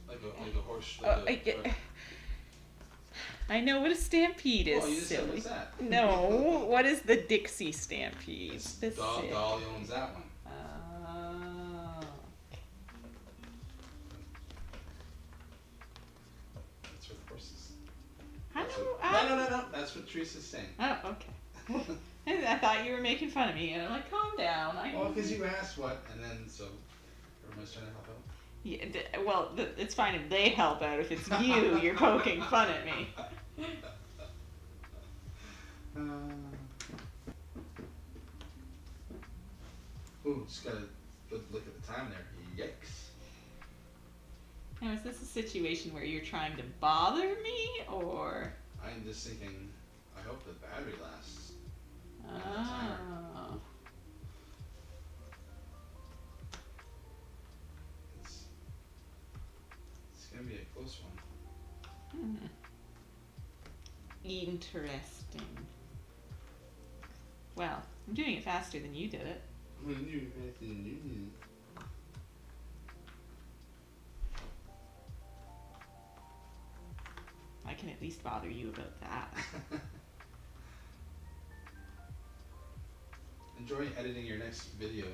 Like a horse. Like I know what a stampede is. Oh, you just silly. said, what's that? No, what is the Dixie Stampede? Dolly owns that one. Oh. That's what the horse is. No. That's what Teresa's saying. Oh, okay. I thought you were making fun of me, and I'm like, calm down. Well, because you asked what, and then so everyone's trying to help out. Yeah, well, it's fine if they help out. If it's you're poking fun at me. Ooh, just gotta look at the time there. Yikes. Now, is this a situation where you're trying to bother me, or? I'm just thinking, I hope the battery lasts. Oh. It's gonna be a close one. Interesting. Well, I'm doing it faster than you did it. I can at least bother you about that. Enjoy editing your next video.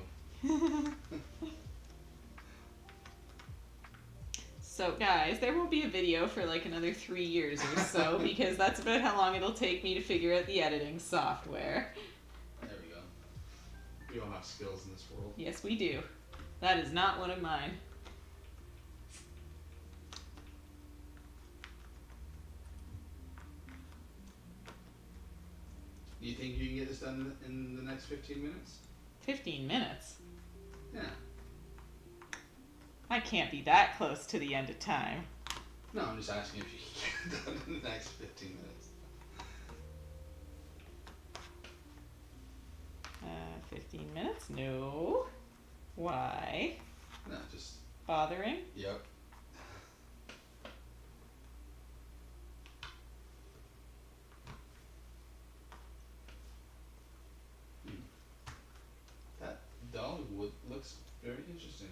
So guys, there won't be a video for like another 3 years or so because that's about how long it'll take me to figure out the editing software. There we go. We all have skills in this world. Yes, we do. That is not one of mine. Do you think you can get this done in the next 15 minutes? 15 minutes? Yeah. I can't be that close to the end of time. No, I'm just asking if you can get it done in the next 15 minutes. minutes? No. Why? No, just. Bothering? Yep. That Dollywood looks very interesting.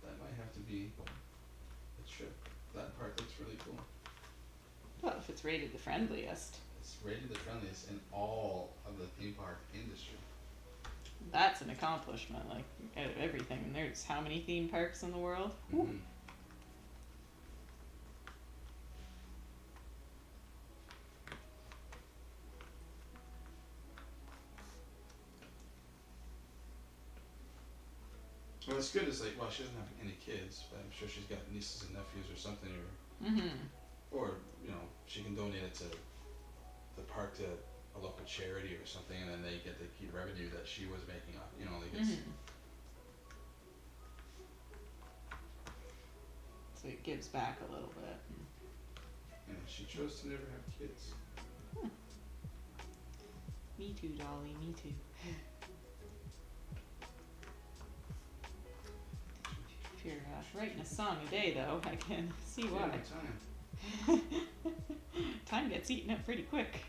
That might have to be a trip. That park looks really cool. Well, if it's rated the friendliest. It's rated the friendliest in all of the theme park industry. That's an accomplishment, like, out of everything. There's how many theme parks in the world? Mm-hmm. Well, it's good. It's like, well, she doesn't have any kids, but I'm sure she's got nieces and nephews or something, or you know, she can donate it to the park to a local charity or something, and then they get to keep revenue that she was making off. You know, like it's. So it gives back a little bit. And she chose to never have kids. Me too, Dolly. Me too. If you're writing a song a day, though, I can see why. Time. Time gets eaten up pretty quick.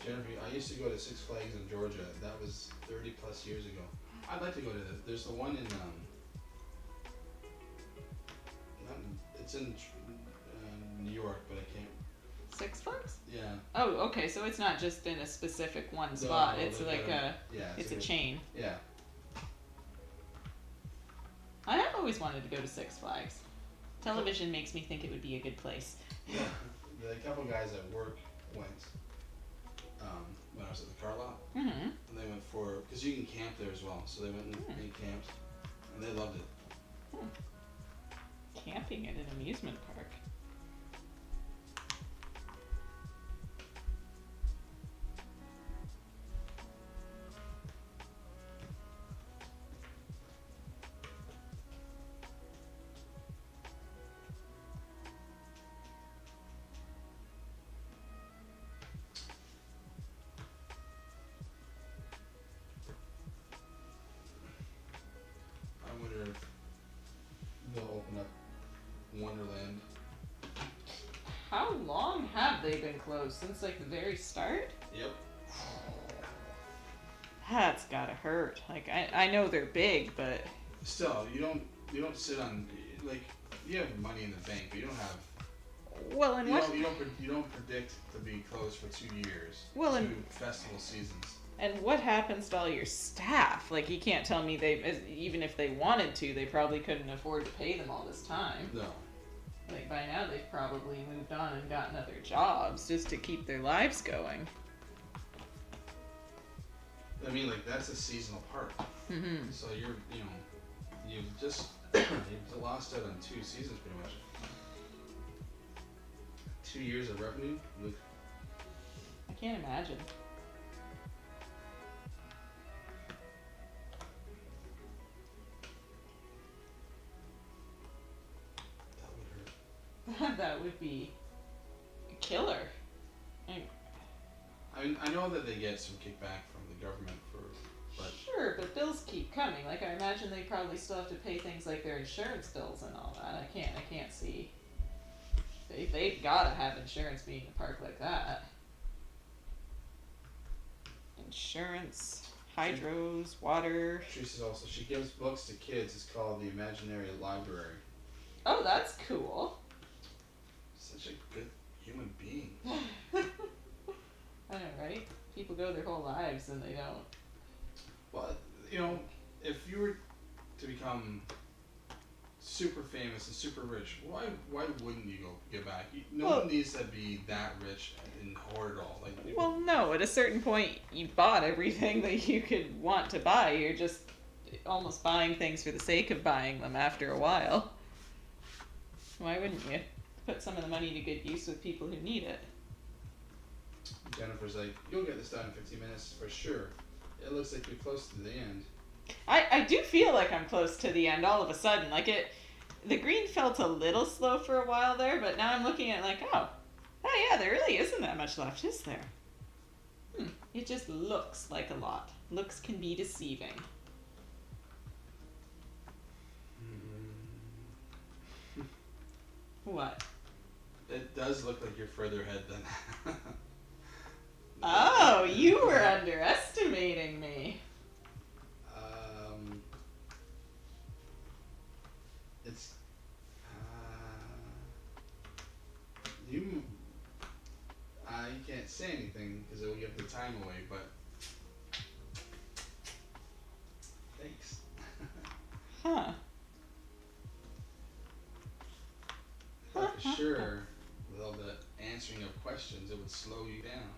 Jennifer, I used to go to Six Flags in Georgia. That was 30 plus years ago. I'd like to go to there's the one in it's in New York, but I can't. Six Flags? Yeah. Oh, okay. So it's not just in a specific one spot. No, it's like it's a chain. Yeah. I have always wanted to go to Six Flags. Television makes me think it would be a good place. Yeah. The couple guys at work went when I was at the car lot. Mm-hmm. And they went because you can camp there as well. So they went and camped, and they loved it. Camping at an amusement park. I wonder if they'll open up Wonderland. How long have they been closed? Since like the very start? Yep. That's gotta hurt. Like I know they're big, but Still, you don't sit on like you have money in the bank, but you don't have. well, and what? You don't predict to be closed for 2 years. Well, 2 and festival seasons. And what happens to all your staff? Like, you can't tell me even if they wanted to, they probably couldn't afford to pay them all this time. No. Like, by now they've probably moved on and gotten other jobs just to keep their lives going. I mean, like, that's a seasonal park. Mm-hmm. So you've just you've lost out on 2 seasons pretty much. 2 years of revenue. Look. I can't imagine. That would be a killer. I mean, I know that they get some kickback from the government but sure, but bills keep coming. Like, I imagine they probably still have to pay things like their insurance bills and all that. I can't see. They've gotta have insurance being a park like that. Insurance, hydros, water. She says also she gives books to kids. It's called the Imaginary Library. Oh, that's cool. Such a good human being. I know, right? People go their whole lives and they don't. Well, if you were to become super famous and super rich, why wouldn't you go give back? No one needs to be that rich and hoard it all. Like, well, no. At a certain point, you bought everything that you could want to buy. You're just almost buying things for the sake of buying them after a while. Why wouldn't you put some of the money to good use with people who need it? Jennifer's like, you'll get this done in 15 minutes for sure. It looks like you're close to the end. I do feel like I'm close to the end all of a sudden. Like the green felt a little slow for a while there, but now I'm looking at it like, oh yeah, there really isn't that much left, is there? It just looks like a lot. Looks can be deceiving. What? It does look like you're further ahead than. Oh, you were underestimating me. It's. You. You can't say anything because it will give the time away, but. Thanks. Huh. I thought for sure, with all the answering of questions, it would slow you down.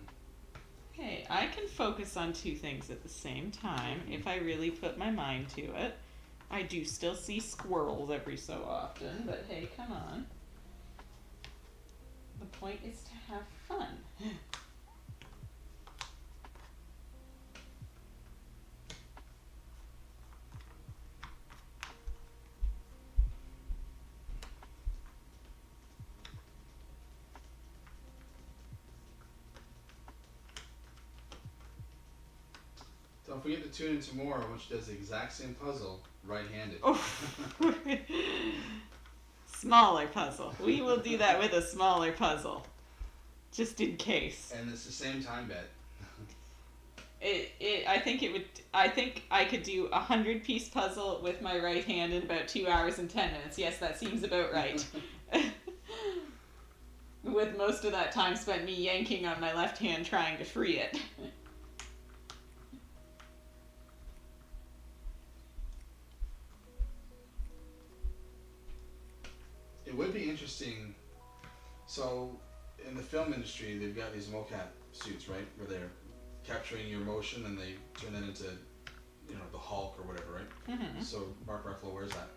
Hey, I can focus on two things at the same time if I really put my mind to it. I do still see squirrels every so often, but hey, come on. The point is to have fun. Don't forget to tune in tomorrow when she does the exact same puzzle, right-handed. Oh. Smaller puzzle. We will do that with a smaller puzzle. Just in case. And it's the same time bet. I think I could do a 100-piece puzzle with my right hand in about 2 hours and 10 minutes. Yes, that seems about right. With most of that time spent me yanking on my left hand trying to free it. It would be interesting. So, in the film industry, they've got these mocap suits, right, where they're capturing your emotion and they turn that into, the Hulk or whatever, right? Mm-hmm. So Mark Ruffalo wears that.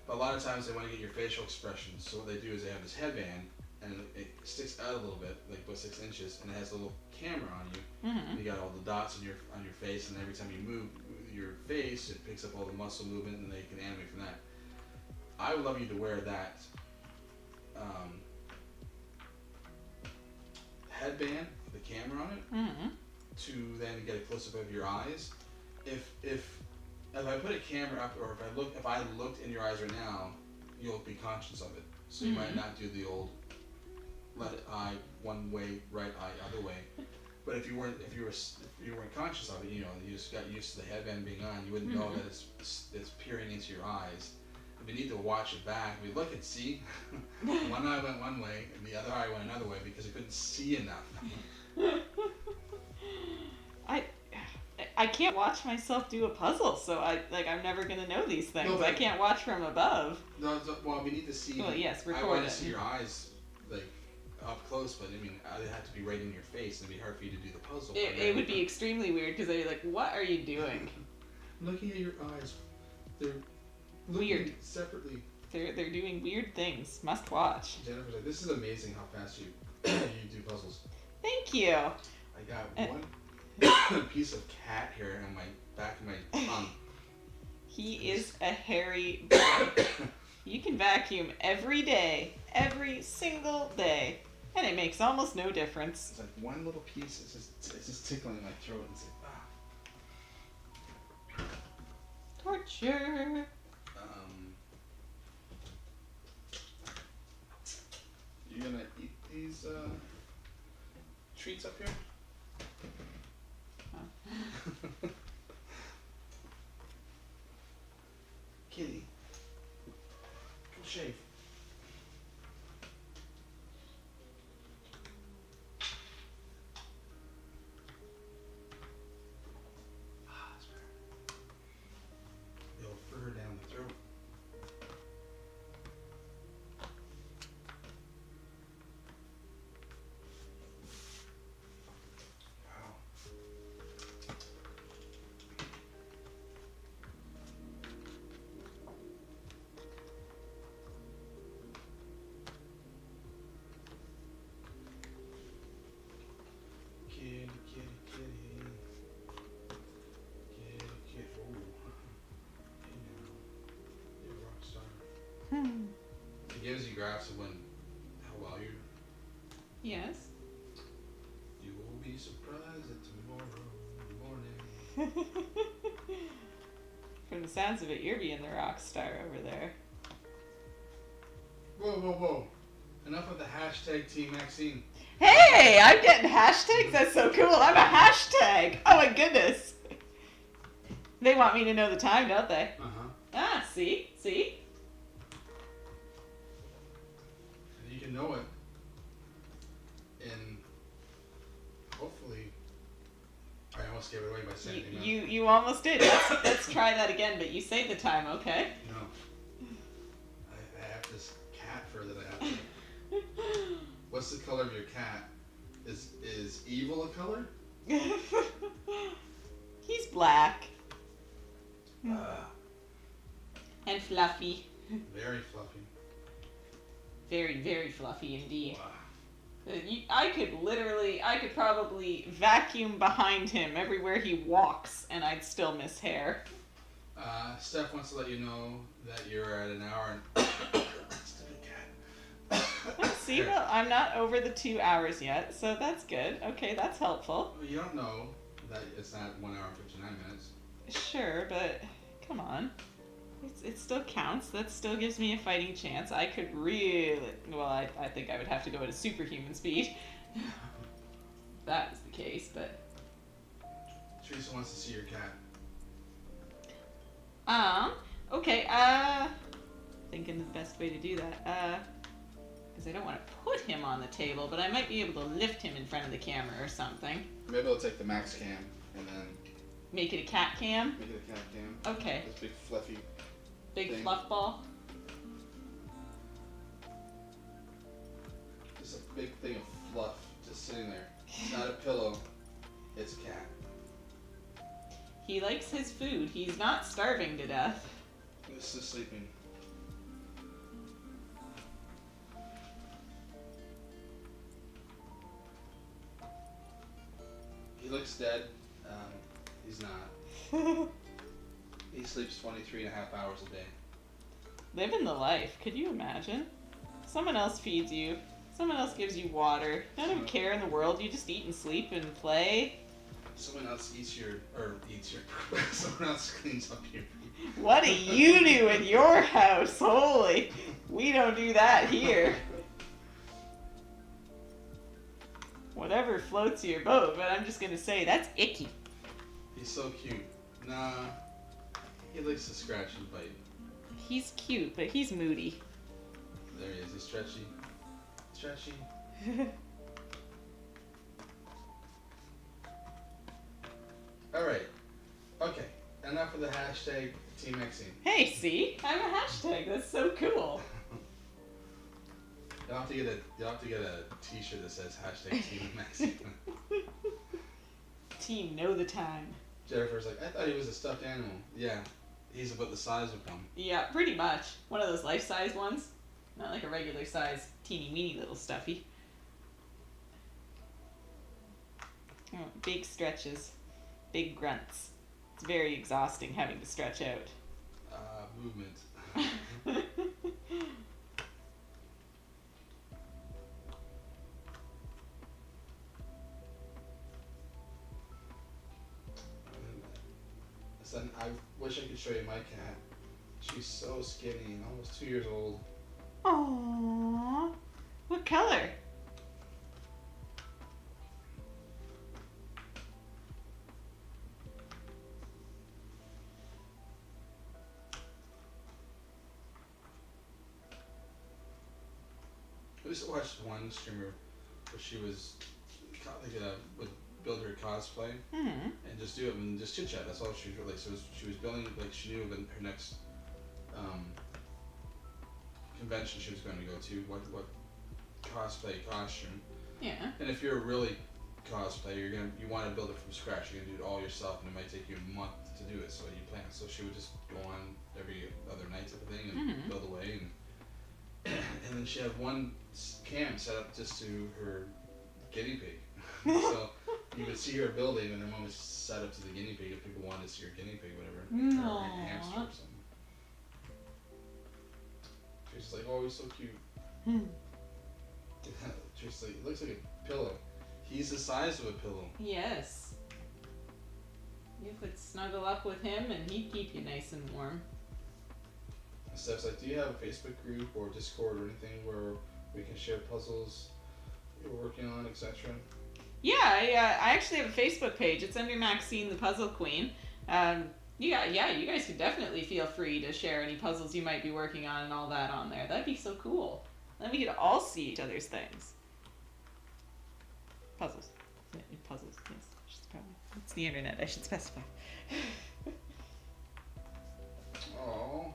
But a lot of times they want to get your facial expressions. So what they do is they have this headband and it sticks out a little bit, like about 6 inches, and it has a little camera on you. Mm-hmm. You got all the dots on your face, and every time you move your face, it picks up all the muscle movement, and they can animate from that. I would love you to wear that headband with the camera on it, to then get a close up of your eyes. If I put a camera up, or if I looked in your eyes right now, you'll be conscious of it. So you might not do the old left eye one way, right eye other way. But if you weren't conscious of it, you just got used to the headband being on, you wouldn't know that it's peering into your eyes. We need to watch it back. We look and see. One eye went one way, and the other eye went another way because I couldn't see enough. I can't watch myself do a puzzle, so I'm never gonna know these things. No, I can't watch from above. No, well, we need to see. Well, yes, record I want it. to see your eyes, up close, but I mean, I'd have to be right in your face, and it'd be hard for you to do the puzzle. It would be extremely weird because I'd be like, "What are you doing?" I'm looking at your eyes. They're weird. Separately. They're doing weird things. Must watch. Jennifer's like, "This is amazing how fast you do puzzles." Thank you. I got one piece of cat hair on my back of my tongue. He is a hairy boy. You can vacuum every day, every single day, and it makes almost no difference. It's like one little piece. It's just tickling my throat, and it's like, Torture. You gonna eat these treats up here? Kitty, go shave. That's better. It'll fur down the throat. gives you graphs of how well you. Yes. You will be surprised at tomorrow morning. From the sounds of it, you're being the rock star over there. Whoa. Enough of the hashtag Team Maxine. Hey, I'm getting hashtags. That's so cool. I'm a hashtag. Oh my goodness. They want me to know the time, don't they? Uh-huh. Ah, see? And you can know it in, hopefully, I almost gave it away by saying it. You almost did. Let's try that again, but you say the time, okay? No. I have this cat fur that I have to. What's the color of your cat? Is evil a color? He's black. And fluffy. Very fluffy. Very, very fluffy indeed. Wow. I could probably vacuum behind him everywhere he walks, and I'd still miss hair. Steph wants to let you know that you're at an hour and... Stupid cat. See, well, I'm not over the 2 hours yet, so that's good. Okay, that's helpful. Well, you don't know that it's not 1 hour and 59 minutes. Sure, but come on. It still counts. That still gives me a fighting chance. I could really... Well, I think I would have to go at a superhuman speed. If that was the case, but... Teresa wants to see your cat. Okay, thinking the best way to do that, because I don't want to put him on the table, but I might be able to lift him in front of the camera or something. Maybe I'll take the max cam and then... Make it a cat cam? Make it a cat cam. Okay. This big fluffy Big thing. fluff ball? Just a big thing of fluff just sitting there. It's not a pillow, it's a cat. He likes his food. He's not starving to death. This is sleeping. He looks dead. He's not. He sleeps 23 and a half hours a day. Living the life. Could you imagine? Someone else feeds you. Someone else gives you water. None of care in the world. You just eat and sleep and play. Someone else someone else cleans up your... What do you do in your house? Holy. We don't do that here. Whatever floats your boat, but I'm just gonna say, that's icky. He's so cute. Nah. He likes to scratch and bite. He's cute, but he's moody. There he is. He's stretchy. Stretchy. Alright. Okay. Enough of the hashtag Team Maxine. Hey, see? I'm a hashtag. That's so cool. You'll have to get a t-shirt that says hashtag Team Maxine. Team, know the time. Jennifer's like, I thought he was a stuffed animal. Yeah. He's about the size of one. Yeah, pretty much. One of those life-size ones. Not like a regular size, teeny-weeny little stuffy. Oh, big stretches. Big grunts. It's very exhausting having to stretch out. Movement. Son, I wish I could show you my cat. She's so skinny and almost 2 years old. Aww. What color? I used to watch one streamer where she was would build her cosplay and just do it and just chit chat. That's all she was really. So she was building, like, she knew when her next convention she was going to go to, what cosplay costume. Yeah. And if you're a really cosplayer, you want to build it from scratch. You're gonna do it all yourself, and it might take you a month to do it. So you plan. So she would just go on every other night type of thing and build away, and then she had one cam set up just to her guinea pig. So you would see her building, and her mom was set up to the guinea pig if people wanted to see her guinea pig, whatever, or her hamster or something. She's like, oh, he's so cute. She's like, it looks like a pillow. He's the size of a pillow. Yes. You could snuggle up with him and he'd keep you nice and warm. Steph's like, do you have a Facebook group or Discord or anything where we can share puzzles you're working on, etc.? Yeah, I actually have a Facebook page. It's under Maxine the Puzzle Queen. You guys could definitely feel free to share any puzzles you might be working on and all that on there. That'd be so cool. Then we could all see each other's things. Puzzles. Yeah, puzzles, yes. It's the internet, I should specify. Aww.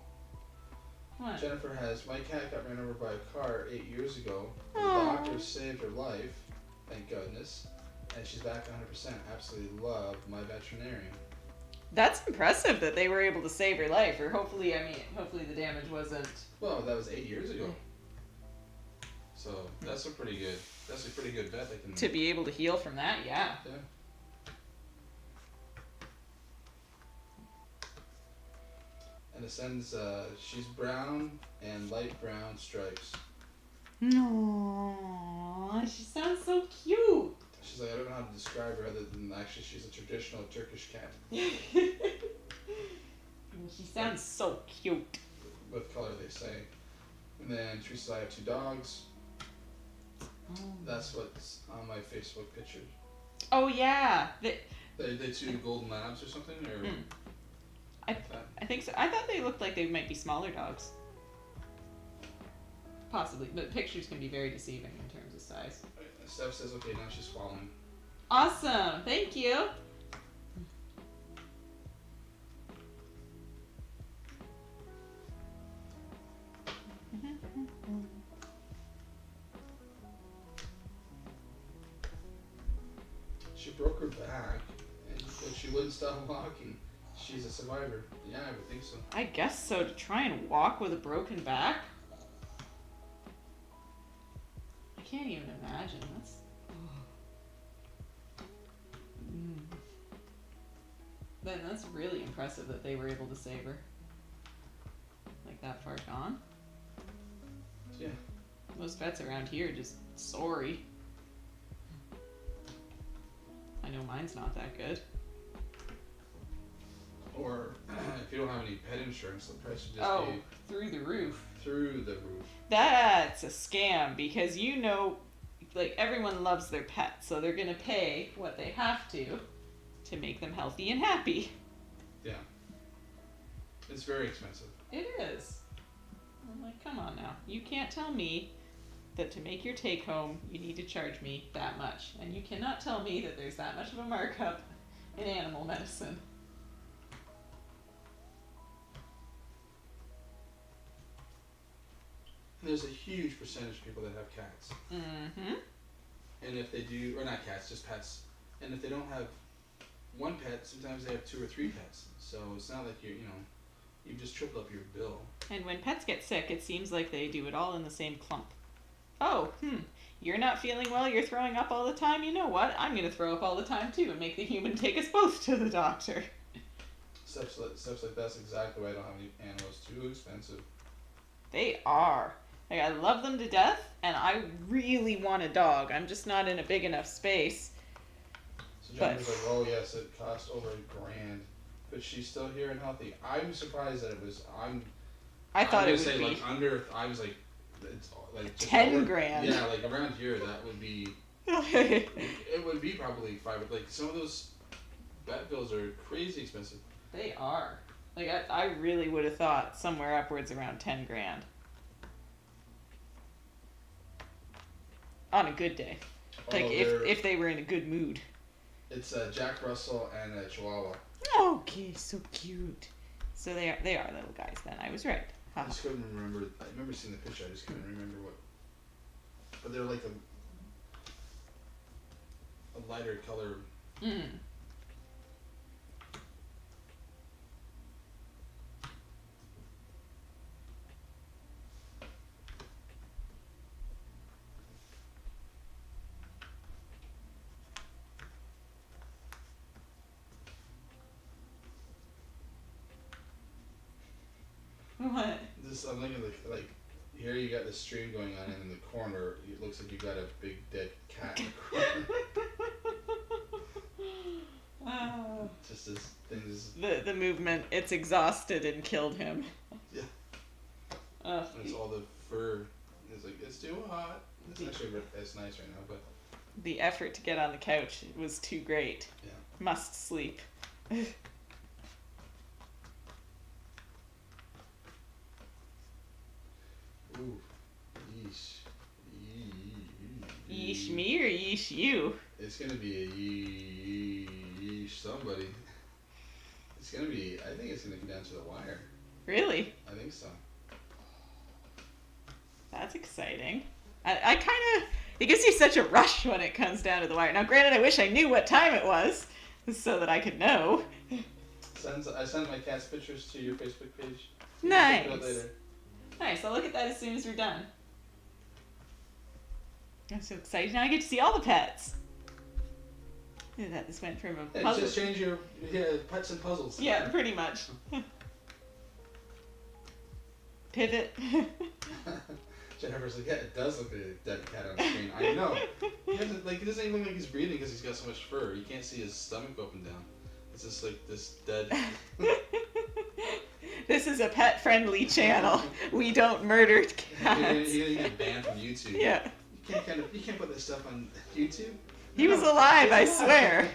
What? Jennifer has, my cat got ran over by a car 8 years ago. The Aww. doctor saved her life, thank goodness. And she's back 100%. Absolutely love my veterinarian. That's impressive that they were able to save her life, or hopefully the damage wasn't... Well, that was 8 years ago. So that's a pretty good bet. They can... To be able to heal from that, yeah. Yeah. And it sends, she's brown and light brown stripes. No, she sounds so cute. She's like, I don't know how to describe her other than actually she's a traditional Turkish cat. She sounds so cute. With color, they say. And then Teresa, I have 2 dogs. That's what's on my Facebook picture. Oh yeah. They 2 golden labs or something, or I think so. I thought they looked like they might be smaller dogs. Possibly, but pictures can be very deceiving in terms of size. Steph says, okay, now she's following. Awesome, thank you. She broke her back, but she wouldn't stop walking. She's a survivor. Yeah, I would think so. I guess so. To try and walk with a broken back? I can't even imagine. That's really impressive that they were able to save her. Like that far gone. Yeah. Most vets around here are just sorry. I know mine's not that good. Or if you don't have any pet insurance, the price would just be through the roof. Through the roof. That's a scam because like everyone loves their pet, so they're gonna pay what they have to make them healthy and happy. Yeah. It's very expensive. It is. I'm like, come on now. You can't tell me that to make your take home, you need to charge me that much. And you cannot tell me that there's that much of a markup in animal medicine. There's a huge percentage of people that have cats. Mm-hmm. And if they do, or not cats, just pets. And if they don't have one pet, sometimes they have 2 or 3 pets. So it's not like you've just tripled up your bill. And when pets get sick, it seems like they do it all in the same clump. Oh, you're not feeling well, you're throwing up all the time, you know what? I'm going to throw up all the time too and make the human take us both to the doctor. Steps like that's exactly why I don't have any animals. Too expensive. They are. Like, I love them to death, and I really want a dog. I'm just not in a big enough space. So John was like, oh yes, it cost over $1,000. But she's still here and healthy. I'm surprised that it was, I thought it would say be like under, I was like, it's like just $10,000. Yeah, like around here that would be, it would be probably 5, like some of those vet bills are crazy expensive. They are. Like, I really would have thought somewhere upwards around $10,000. On a good day. Like, if they were in a good mood. It's a Jack Russell and a Chihuahua. Okay, so cute. So they are little guys then. I was right. I just couldn't remember. I remember seeing the picture. I just couldn't remember what. But they're like a lighter color. What? I'm thinking like here you got the stream going on, and in the corner, it looks like you got a big dead cat in the corner. Just as things. The movement, it's exhausted and killed him. Yeah. And it's all the fur. It's like, it's too hot. It's nice right now, but. The effort to get on the couch was too great. Yeah. Must sleep. Ooh. Yeesh. Yeesh me or yeesh you? It's gonna be a yeesh somebody. It's gonna be, I think it's gonna come down to the wire. Really? I think so. That's exciting. I kind of, it gives you such a rush when it comes down to the wire. Now granted, I wish I knew what time it was so that I could know. I sent my cat's pictures to your Facebook page. Nice. Check it out later. Nice, I'll look at that as soon as we're done. I'm so excited. Now I get to see all the pets. Look at that, this went from a puzzle. Just change your pets and puzzles. Yeah, pretty much. Pivot. Jennifer's like, yeah, it does look like a dead cat on the screen. I know. It doesn't even look like he's breathing because he's got so much fur. You can't see his stomach up and down. It's just like this dead. This is a pet-friendly channel. We don't murder cats. You're gonna get banned from YouTube. Yeah. You can't put this stuff on YouTube. He was alive, I swear.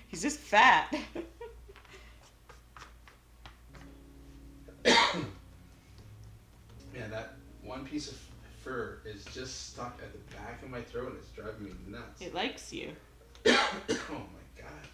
He's just fat. Man, that one piece of fur is just stuck at the back of my throat and it's driving me nuts. It likes you. Oh my god.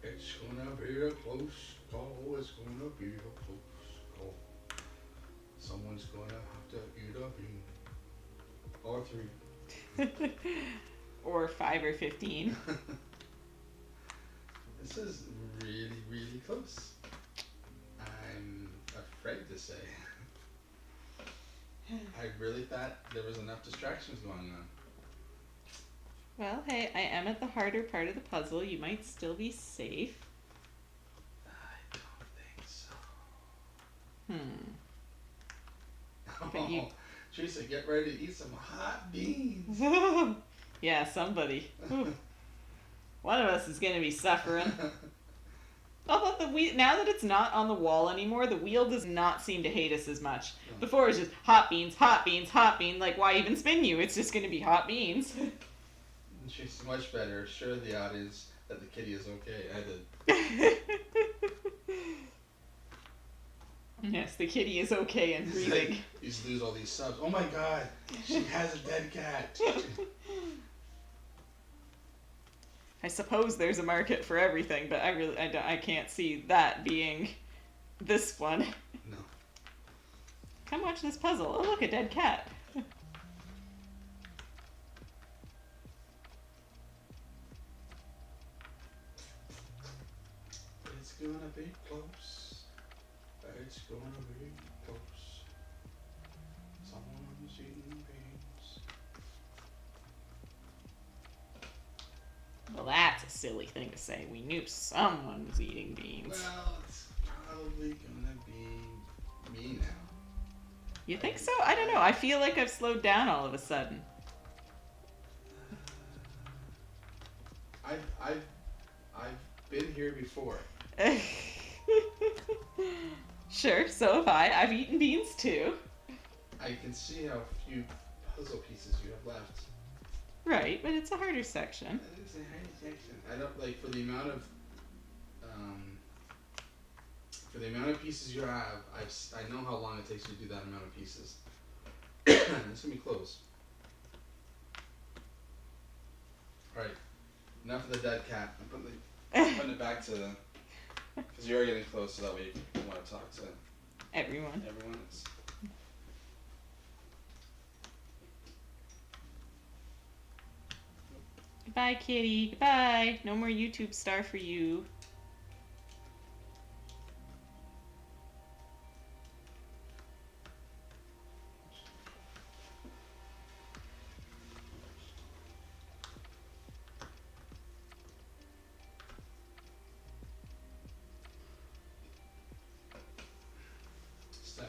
It's gonna be a close call, it's gonna be a close call. Someone's gonna have to eat a bean. Or 3. Or 5 or 15. This is really, really close. I'm afraid to say. I really thought there was enough distractions going on. Well, hey, I am at the harder part of the puzzle. You might still be safe. I don't think so. But you... Teresa, get ready to eat some hot beans. Yeah, somebody. One of us is going to be suffering. Although the wheel, now that it's not on the wall anymore, the wheel does not seem to hate us as much. Before it was just hot beans, hot beans, hot beans. Like, why even spin you? It's just going to be hot beans. She's much better. Assure the audience that the kitty is okay. Yes, the kitty is okay and breathing. Like, you used to lose all these subs. Oh my god, she has a dead cat. I suppose there's a market for everything, but I can't see that being this one. No. Come watch this puzzle. Oh look, a dead cat. It's gonna be close. It's gonna be close. Someone's eating beans. Well, that's a silly thing to say. We knew someone was eating beans. Well, it's probably gonna be me now. You think so? I don't know. I feel like I've slowed down all of a sudden. I've been here before. Sure, so have I. I've eaten beans too. I can see how few puzzle pieces you have left. Right, but it's a harder section. It's a harder section. I don't like for the amount of pieces you have. I know how long it takes you to do that amount of pieces. It's gonna be close. All right, enough of the dead cat. I'm putting it back to the Because you are getting close, so that way you want to talk to Everyone. everyone. It's... Goodbye, kitty. Goodbye. No more YouTube star for you. Steph,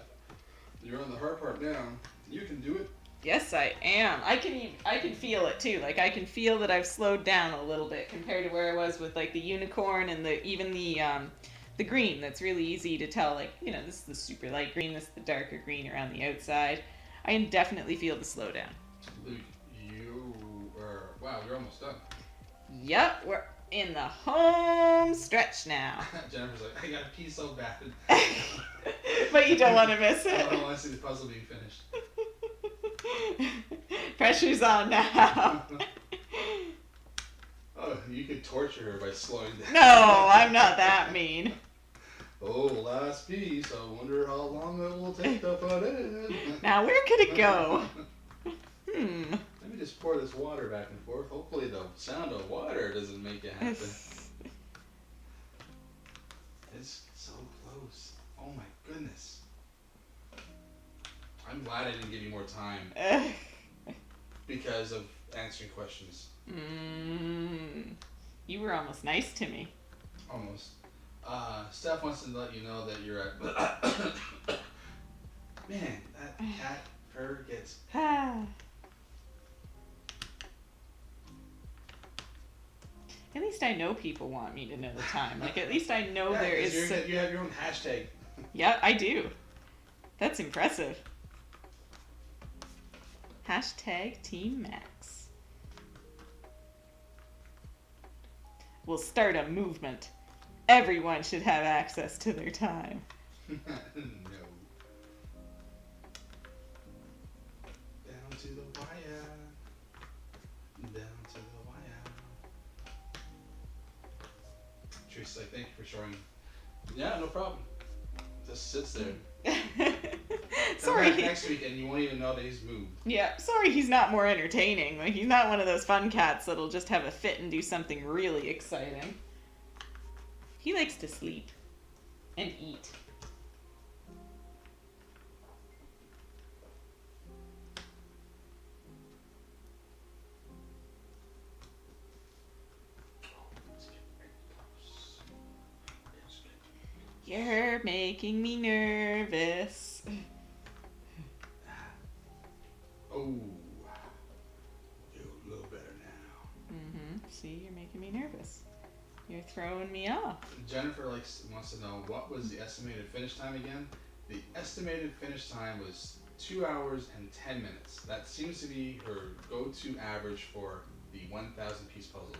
you're on the hard part now. You can do it. Yes, I am. I can feel it too. Like I can feel that I've slowed down a little bit compared to where I was with like the unicorn and the green. That's really easy to tell. Like, you know, this is the super light green. This is the darker green around the outside. I can definitely feel the slowdown. Luke, you are... Wow, you're almost done. Yep, we're in the home stretch now. Jennifer's like, I gotta pee so bad. But you don't want to miss I it. don't want to see the puzzle being finished. Pressure's on now. Oh, you could torture her by slowing down. No, I'm not that mean. Oh, last piece. I wonder how long it will take to put in. Now, where could it go? Let me just pour this water back and forth. Hopefully the sound of water doesn't make it happen. It's so close. Oh my goodness. I'm glad I didn't give you more time because of answering questions. You were almost nice to me. Almost. Steph wants to let you know that you're at... Man, that cat fur gets... At least I know people want me to know the time. Like, at least I know there is... You have your own hashtag. Yeah, I do. That's impressive. Hashtag Team Max. We'll start a movement. Everyone should have access to their time. No. Down to the wire. Down to the wire. Trish, like, thank you for showing. Yeah, no problem. Just sits there. Sorry. Come back next week and you won't even know that he's moved. Yeah, sorry he's not more entertaining. Like, he's not one of those fun cats that'll just have a fit and do something really exciting. He likes to sleep and eat. You're making me nervous. Oh, feel a little better now. See, you're making me nervous. You're throwing me off. Jennifer wants to know, what was the estimated finish time again? The estimated finish time was 2 hours and 10 minutes. That seems to be her go-to average for the 1,000 piece puzzles.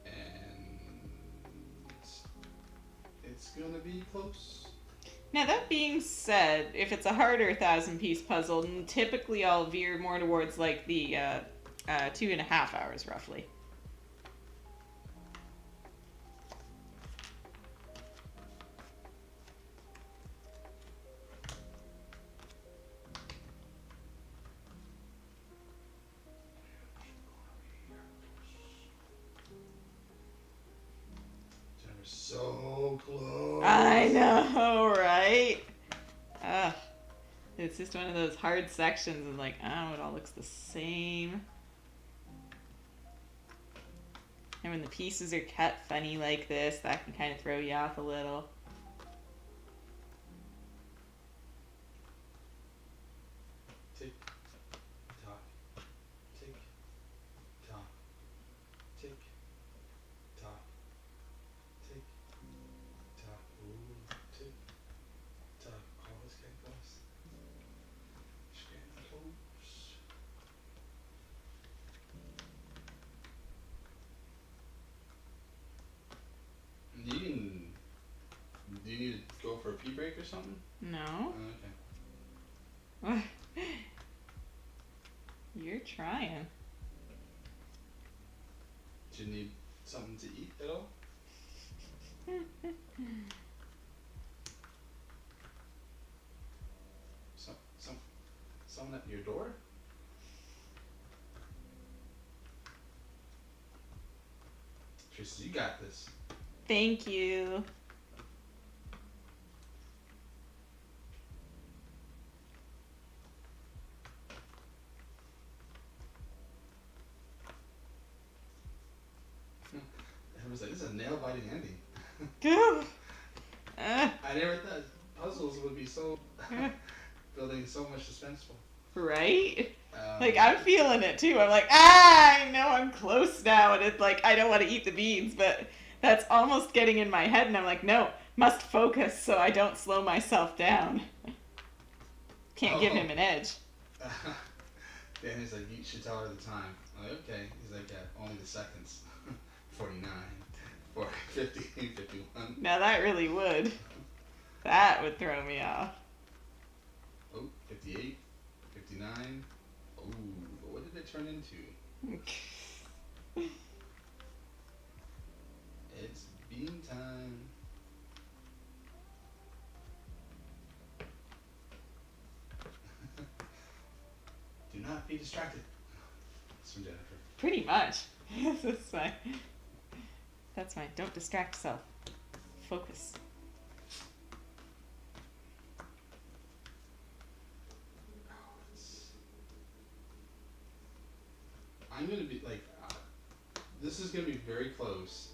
And it's gonna be close. Now, that being said, if it's a harder 1,000-piece puzzle, typically I'll veer more towards like the 2.5 hours roughly. So close. I know, right? It's just one of those hard sections and like, oh, it all looks the same. And when the pieces are cut funny like this, that can kind of throw you off a little. Tick tock, tick tock, tick tock, tick tock. Ooh, tick tock. Oh, it's getting close. It's getting close. Do you need to go for a pee break or something? No. Oh, okay. You're trying. Do you need something to eat at all? Someone at your door? Teresa, you got this. Thank you. I was like, this is a nail-biting ending. uh, I never thought puzzles would be so building so much suspenseful. right? Like, I'm feeling it too. I'm like, I know I'm close now, and it's like, I don't want to eat the beans, but that's almost getting in my head, and I'm like, no, must focus so I don't slow myself down. Can't give him an edge. Danny's like, you should tell her the time. I'm like, okay. He's like, yeah, only the seconds. 49, 40, 50, 51. Now that really would. That would throw me off. Oh, 58, 59. Oh, what did it turn into? It's bean time. Do not be distracted. That's from Jennifer. Pretty much. That's fine. That's fine. Don't distract yourself. Focus. I'm going to be like, this is going to be very close,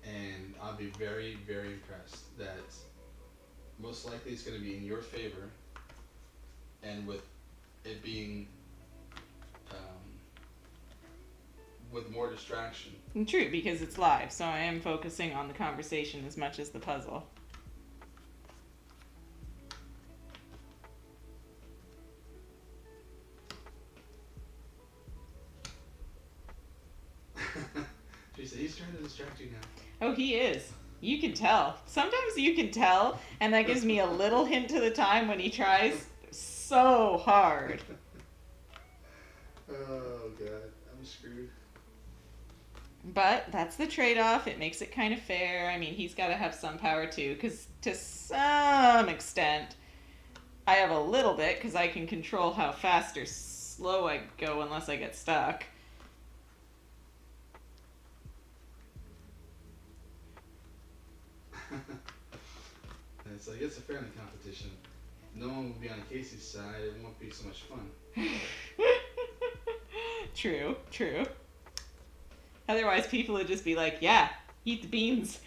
and I'll be very, very impressed that most likely it's going to be in your favor, and with it being with more distraction. True, because it's live, so I am focusing on the conversation as much as the puzzle. Teresa, he's trying to distract you now. Oh, he is. You can tell. Sometimes you can tell, and that gives me a little hint to the time when he tries so hard. Oh, God. I'm screwed. But that's the trade-off. It makes it kind of fair. I mean, he's got to have some power too, because to some extent, I have a little bit, because I can control how fast or slow I go unless I get stuck. It's like, it's a friendly competition. No one will be on Casey's side. It won't be so much fun. True, true. Otherwise, people would just be like, yeah, eat the beans.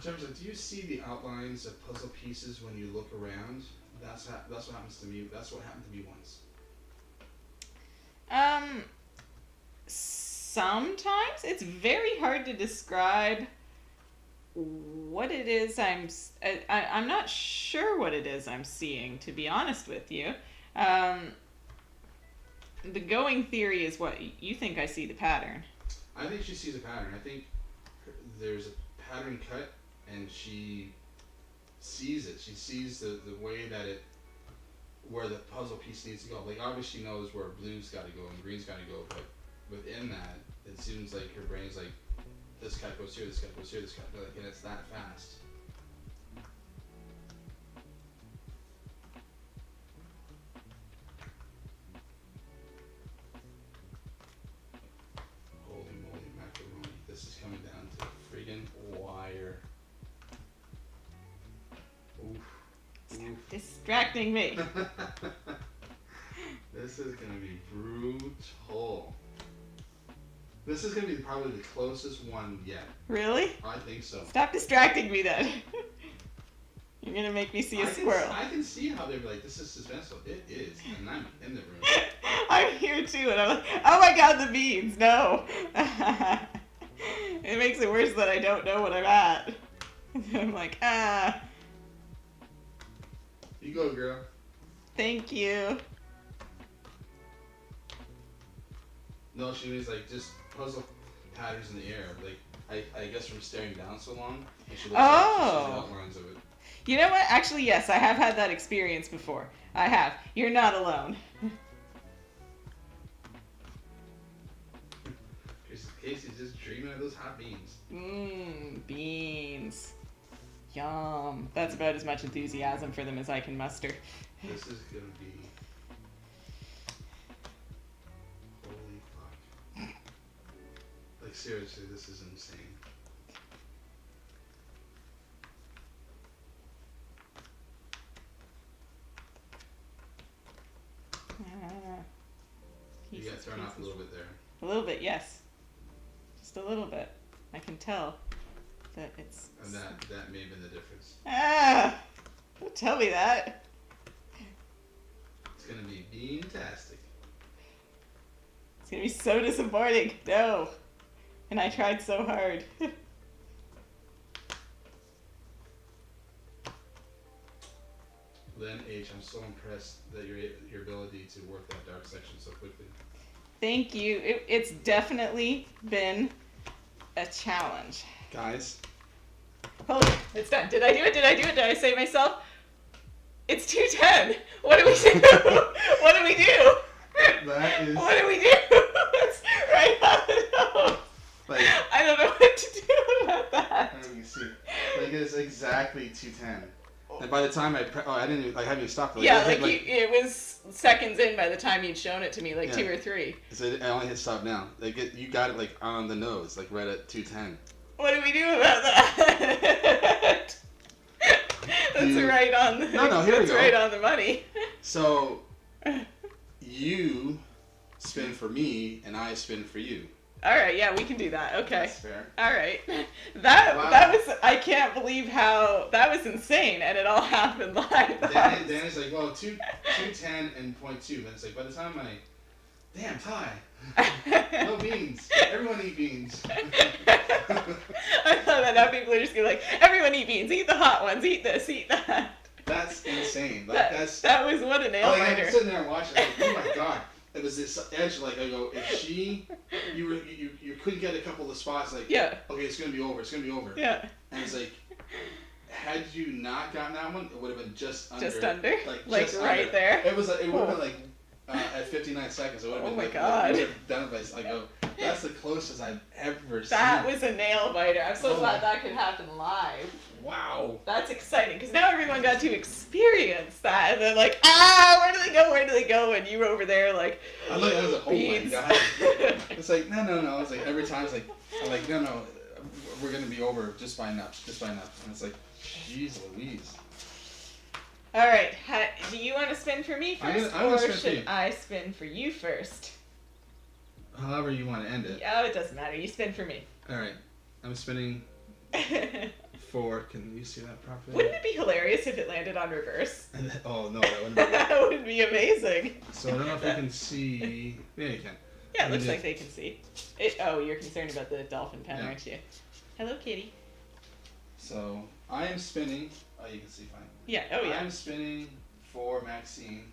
James, do you see the outlines of puzzle pieces when you look around? That's what happens to me. That's what happened to me once. Sometimes it's very hard to describe what it is I'm not sure what it is I'm seeing, to be honest with you. The going theory is what you think I see the pattern. I think she sees a pattern. I think there's a pattern cut, and she sees it. She sees the way that where the puzzle piece needs to go. Like, obviously she knows where blue's got to go and green's got to go, but within that, it seems like her brain's like, this cut goes here, this cut goes here, this cut goes, like, and it's that fast. Holy moly macaroni, this is coming down to the friggin' wire. Oof. Stop distracting me. This is gonna be brutal. This is gonna be probably the closest one yet. Really? I think so. Stop distracting me then. You're gonna make me see a squirrel. I can see how they're like, this is suspenseful. It is, and I'm in the room. I'm here too, and I'm like, oh my god, the beans, no. It makes it worse that I don't know what I'm at. I'm like, ah. You go, girl. Thank you. No, she means like just puzzle patterns in the air. Like I guess from staring down so long, and she looks up, she sees the outlines of it. You know what? Actually, yes, I have had that experience before. I have. You're not alone. Casey's just dreaming of those hot beans. Mmm, beans. Yum. That's about as much enthusiasm for them as I can muster. This is gonna be... Holy fuck. Like, seriously, this is insane. You got thrown off a little bit there. A little bit, yes. Just a little bit. I can tell that it's... And that may have been the difference. Ah! Don't tell me that. It's gonna be bean-tastic. It's gonna be so disappointing. No. And I tried so hard. Len H., I'm so impressed that your ability to work that dark section so quickly. Thank you. It's definitely been a challenge. Guys. Oh, it's done. Did I do it? Did I do it? Did I save myself? It's 2:10. What do we do? What do we do? That is... What do we do? It's right on the nose. Like, I don't know what to do about that. let me see. Like, it's exactly 2:10. And by the time I haven't even stopped. Like, Yeah, it was seconds in by the time you'd shown it to me, like 2 or 3. So I only hit stop now. Like, you got it like on the nose, like right at 2:10. What do we do about that? That's right on the... No, here we go. That's right on the money. So, you spin for me, and I spin for you. All right, yeah, we can do that. Okay. That's fair. All right. That was, I can't believe how, that was insane, and it all happened live. Danny's like, well, 2:10 and 0.2. And it's like, by the time damn, tie. No beans. Everyone eat beans. I thought that now people are just going to be like, everyone eat beans, eat the hot ones, eat this, eat that. That's insane. Like, that was what a nail biter. I'm sitting there and watching, like, oh my god. It was this edge, like, I go, if you couldn't get a couple of spots, like, yeah. Okay, it's going to be over, Yeah. And it's like, had you not gotten that one, it would have been just under. Just under? Like just right under. there? It would have been like, at 59 seconds, it would have been like, God. you would have done it by, I go, that's the closest I've ever seen. That was a nail biter. I'm so glad that could happen live. Wow. That's exciting, because now everyone got to experience that, and they're like, where do they go, and you were over there like, I was like, oh beans. my god. It's like, no, it's like, every time it's like, I'm like, no, we're going to be over just by enough. And it's like, jeez Louise. All right, do you want to spin for me first, I'm or spin for should you. I spin for you first? However you want to end it. Oh, it doesn't matter. You spin for me. All right, I'm spinning for. Can you see that properly? Wouldn't it be hilarious if it landed on reverse? Oh no, that wouldn't be. That would be amazing. So I don't know if you can see. Yeah, you can. Yeah, it looks like they can see. Oh, you're concerned about the dolphin pen, aren't you? Hello, kitty. So I am spinning. Oh, you can see fine. Yeah. Oh, yeah. I'm spinning for Maxine,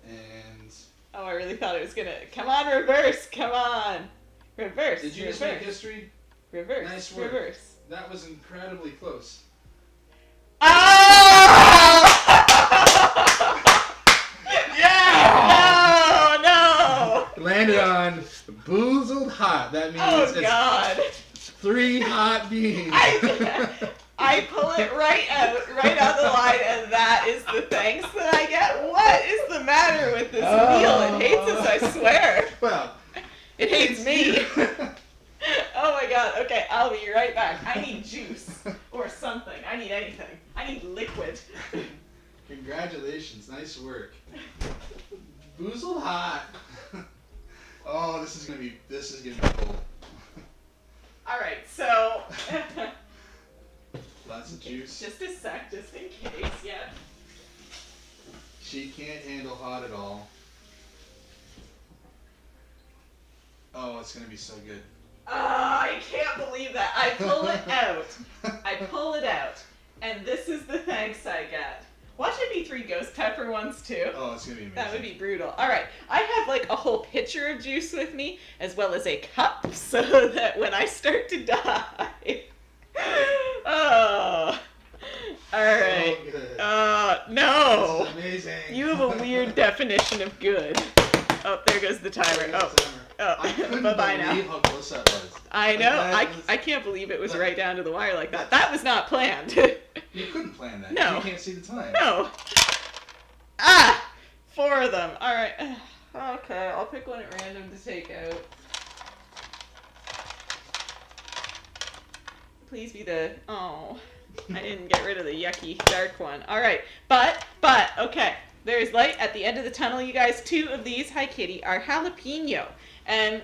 and. Oh, I really thought it was gonna. Come on, reverse. Come on, reverse. Did you just make history? Reverse. Nice work. Reverse. That was incredibly close. Oh! Yeah! No! It landed on boozled hot. That means Oh God! 3 hot beans. I pull it right out the line, and that is the thanks that I get. What is the matter with this wheel? It hates us, I swear. Well, it hates me. Oh my God. Okay, I'll be right back. I need juice or something. I need anything. I need liquid. Congratulations, nice work. Boozled hot. Oh, this is gonna be cool. All right, so. Lots of juice. Just a sec, just in case. Yeah. She can't handle hot at all. Oh, it's gonna be so good. I can't believe that. I pull it out. And this is the thanks I get. Watch it be 3 ghost pepper ones too. Oh, it's gonna be amazing. That would be brutal. All right, I have like a whole pitcher of juice with me, as well as a cup, so that when I start to die. Oh. All right. So good. No. This is amazing. You have a weird definition of good. Oh, there goes the timer. Oh. I couldn't Bye-bye now. believe how close that was. I know. Like, that was- I can't believe it was right down to the wire like that. That was not planned. You couldn't plan that. No. You can't see the time. No. Ah! 4 of them. Alright. Okay, I'll pick one at random to take out. Please be the... Oh. I didn't get rid of the yucky dark one. Alright. But, okay. There is light at the end of the tunnel, you guys. 2 of these, hi kitty, are jalapeno. And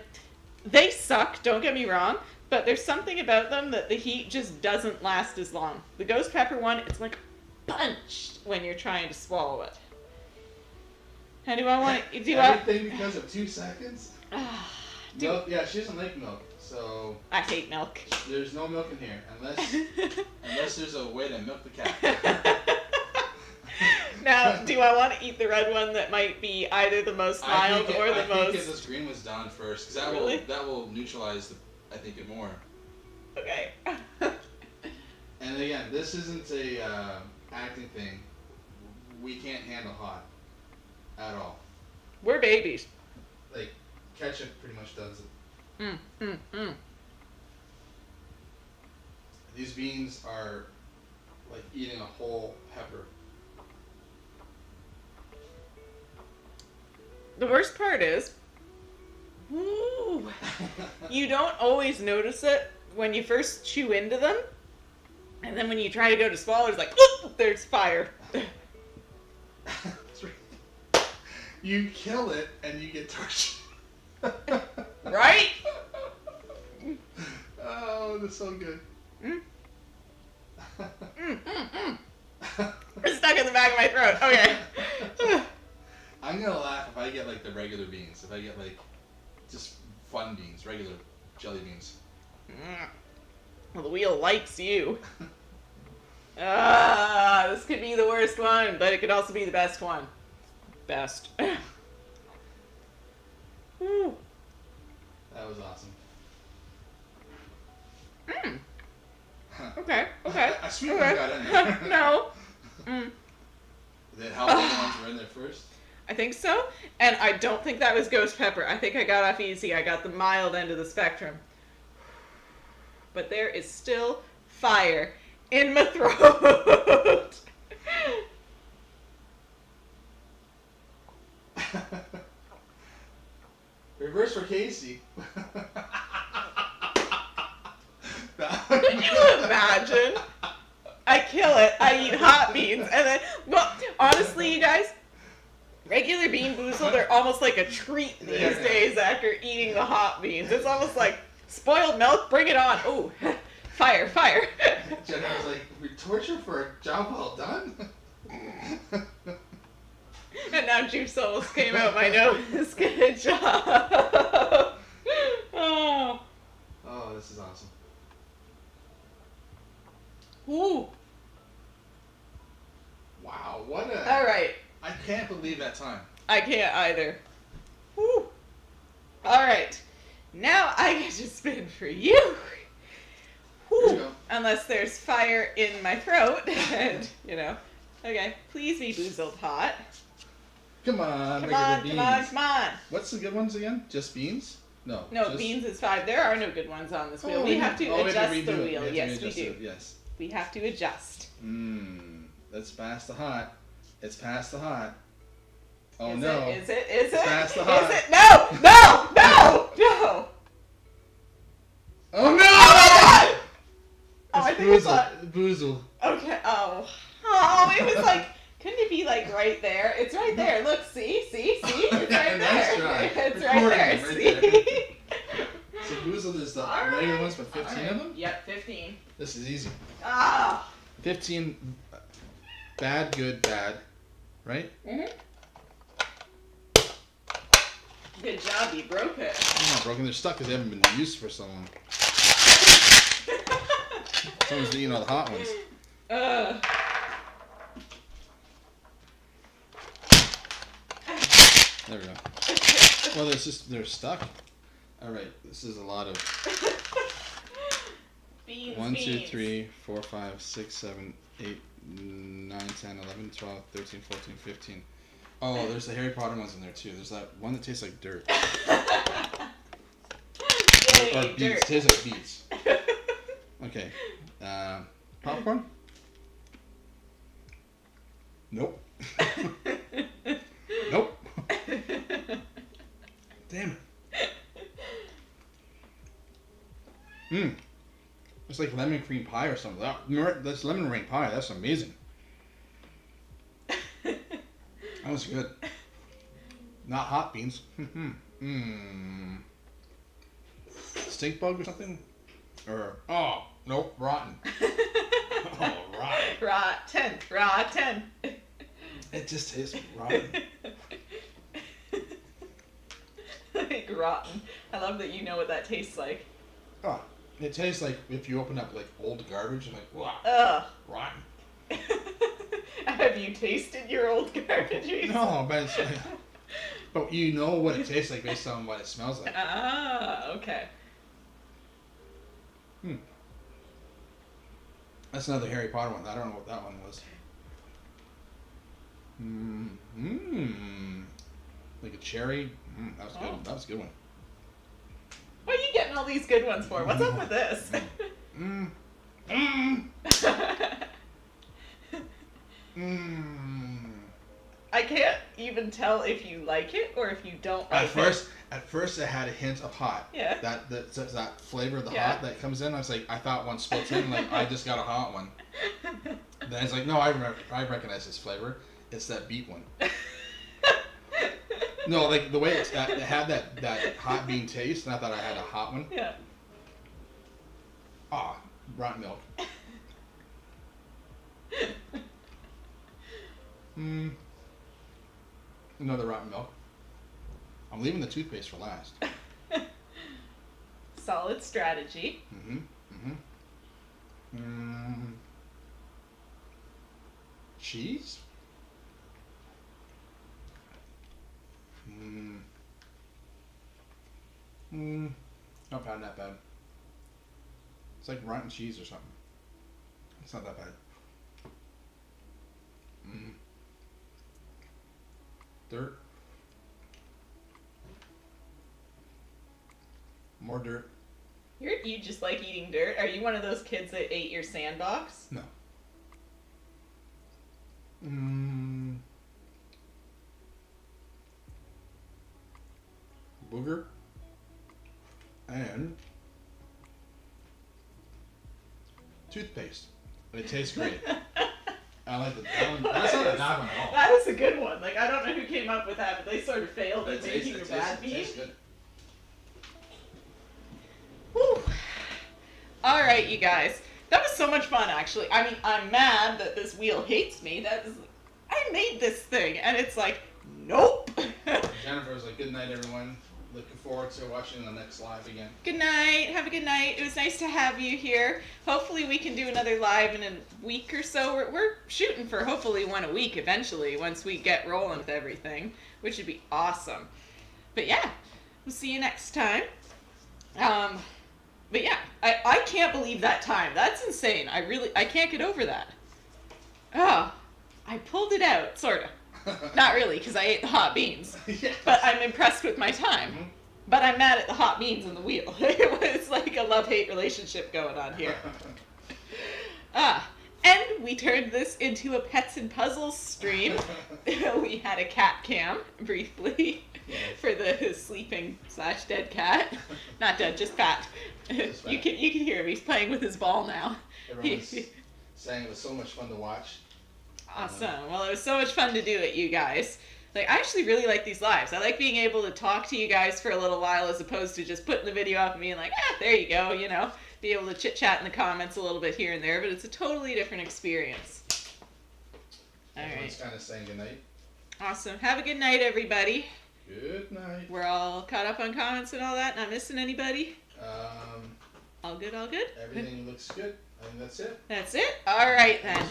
they suck, don't get me wrong. But there's something about them that the heat just doesn't last as long. The ghost pepper one, it's like punched when you're trying to swallow it. How do I want to do? Everything because of 2 seconds. Do- Milk, yeah, she doesn't like milk, so I hate milk. there's no milk in here unless there's a way to milk the cat. Now, do I want to eat the red one that might be either the most mild or the I most? think if this green was done first, because that will neutralize it more. Okay. And again, this isn't a acting thing. We can't handle hot at all. We're babies. Like ketchup pretty much does it. These beans are like eating a whole pepper. The worst part is, ooh, you don't always notice it when you first chew into them, and then when you try to go to swallow, it's like, oop, there's fire. That's right. You kill it and you get tortured. Right? Oh, that's so good. It's stuck in the back of my throat. Okay. I'm gonna laugh if I get like the regular beans. If I get like just fun beans, regular jelly beans. Well, the wheel likes you. This could be the worst one, but it could also be the best one. Best. Woo. That was awesome. Okay. A sweet one got in there. No. Did it help when the ones were in there first? I think so, and I don't think that was ghost pepper. I think I got off easy. I got the mild end of the spectrum. But there is still fire in my throat. Reverse for Casey. Can you imagine? I kill it. I eat hot beans, and then, well, honestly, you guys, regular Bean Boozled are almost like a treat these days after eating the hot beans. It's almost like spoiled milk. Bring it on. Oh, fire! Jenna was like, "We torture for a job well done." And now juice almost came out my nose. Good job. Oh, this is awesome. ooh. Wow, what a... All right. I can't believe that time. I can't either. Woo. All right. Now I get to spin for you. Here you go. Unless there's fire in my throat. And, Okay. Please be boozled hot. Come on, Come on. What's the good ones again? Just beans? No. No, beans is 5. There are no good ones on this wheel. We have to adjust the wheel. Yes, we do. Yes. We have to adjust. That's past the hot. It's past the hot. Oh, Is no. Is it? It's past the hot. Is it? No! Oh, no! Oh, I think it's Boozled. Okay. Oh, it was like, couldn't it be like right there? It's right there. Look, see? It's right there. Nice try. It's right there. See? So Boozled is the regular ones, but 15 of them? Yep, 15. This is easy. 15 bad, good, bad. Right? Good job, you broke it. I'm not broken. They're stuck because they haven't been used for so long. Someone's eating all the hot ones. There we go. Well, they're stuck. All right, this is a lot of. Beans, 1, 2, 3, 4, 5, 6, 7, 8, 9, 10, 11, 12, 13, 14, 15. Oh, there's the Harry Potter ones in there too. There's that one that tastes like dirt. Or beets. dirt. Tastes like beets. Okay. Popcorn? Nope. Nope. Damn it. It's like lemon cream pie or something. That's lemon meringue pie. That's amazing. That was good. Not hot beans. Stink bug or something? Or, oh, nope, rotten. Oh, rotten. Rotten. It just tastes rotten. Like rotten. I love that you know what that tastes like. Oh, it tastes like if you open up like old garbage and like, wow, Ugh. rotten. Have you tasted your old garbage? No, but it's like, but you know what it tastes like based on what it smells like. Ah, okay. That's another Harry Potter one. I don't know what that one was. Like a cherry. That was good. Oh. That was a good one. What are you getting all these good ones for? What's up with this? I can't even tell if you like it or if you don't like it. At first, it had a hint of hot. Yeah. That flavor of the Yeah. hot that comes in. I was like, I thought one splits in. Like I just got a hot one. Then it's like, no, I recognize this flavor. It's that beet one. No, like the way it had that hot bean taste, and I thought I had a hot one. Yeah. Ah, rotten milk. Another rotten milk. I'm leaving the toothpaste for last. Solid strategy. Cheese? Not bad, not bad. It's like rotten cheese or something. It's not that bad. Dirt. More dirt. You just like eating dirt? Are you one of those kids that ate your sandbox? No. Booger. And toothpaste. And it tastes great. I like that one. That's not a bad one at all. That is a good one. Like, I don't know who came up with that, but they sort of failed at making a bad beat. It tastes good. Whew. All right, you guys. That was so much fun, actually. I mean, I'm mad that this wheel hates me. I made this thing, and it's like, nope. Jennifer was like, good night, everyone. Looking forward to watching the next live again. Good night. Have a good night. It was nice to have you here. Hopefully we can do another live in a week or so. We're shooting for hopefully one a week eventually once we get rolling with everything, which would be awesome. But yeah, we'll see you next time. But yeah, I can't believe that time. That's insane. I can't get over that. Oh, I pulled it out, sort of. Not really, because I ate the hot beans. Yes. But I'm impressed with my time. But I'm mad at the hot beans and the wheel. It was like a love-hate relationship going on here. And we turned this into a Pets and Puzzles stream. We had a cat cam, briefly, for the sleeping/dead cat. Not dead, just fat. You can hear him. He's playing with his ball now. Everyone's saying it was so much fun to watch. Awesome. Well, it was so much fun to do it, you guys. Like, I actually really like these lives. I like being able to talk to you guys for a little while as opposed to just putting the video up and being like, there you go, you know. Be able to chit-chat in the comments a little bit here and there, but it's a totally different experience. All Everyone's right. kind of saying goodnight. Awesome. Have a good night, everybody. Good night. We're all caught up on comments and all that. Not missing anybody? All good, all good? Everything looks good. I think that's it. That's it? All right, then.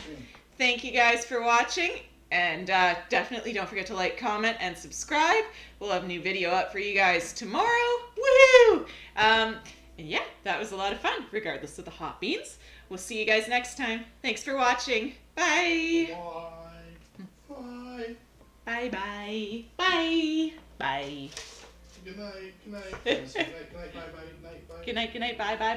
Thank you guys for watching, and definitely don't forget to like, comment, and subscribe. We'll have a new video up for you guys tomorrow. Woohoo! And yeah, that was a lot of fun, regardless of the hot beans. We'll see you guys next time. Thanks for watching. Bye. Bye. Bye. Bye-bye. Bye. Bye. Good night. Good night. Good night. Bye. Bye. Night. Bye. Good night, bye, bye.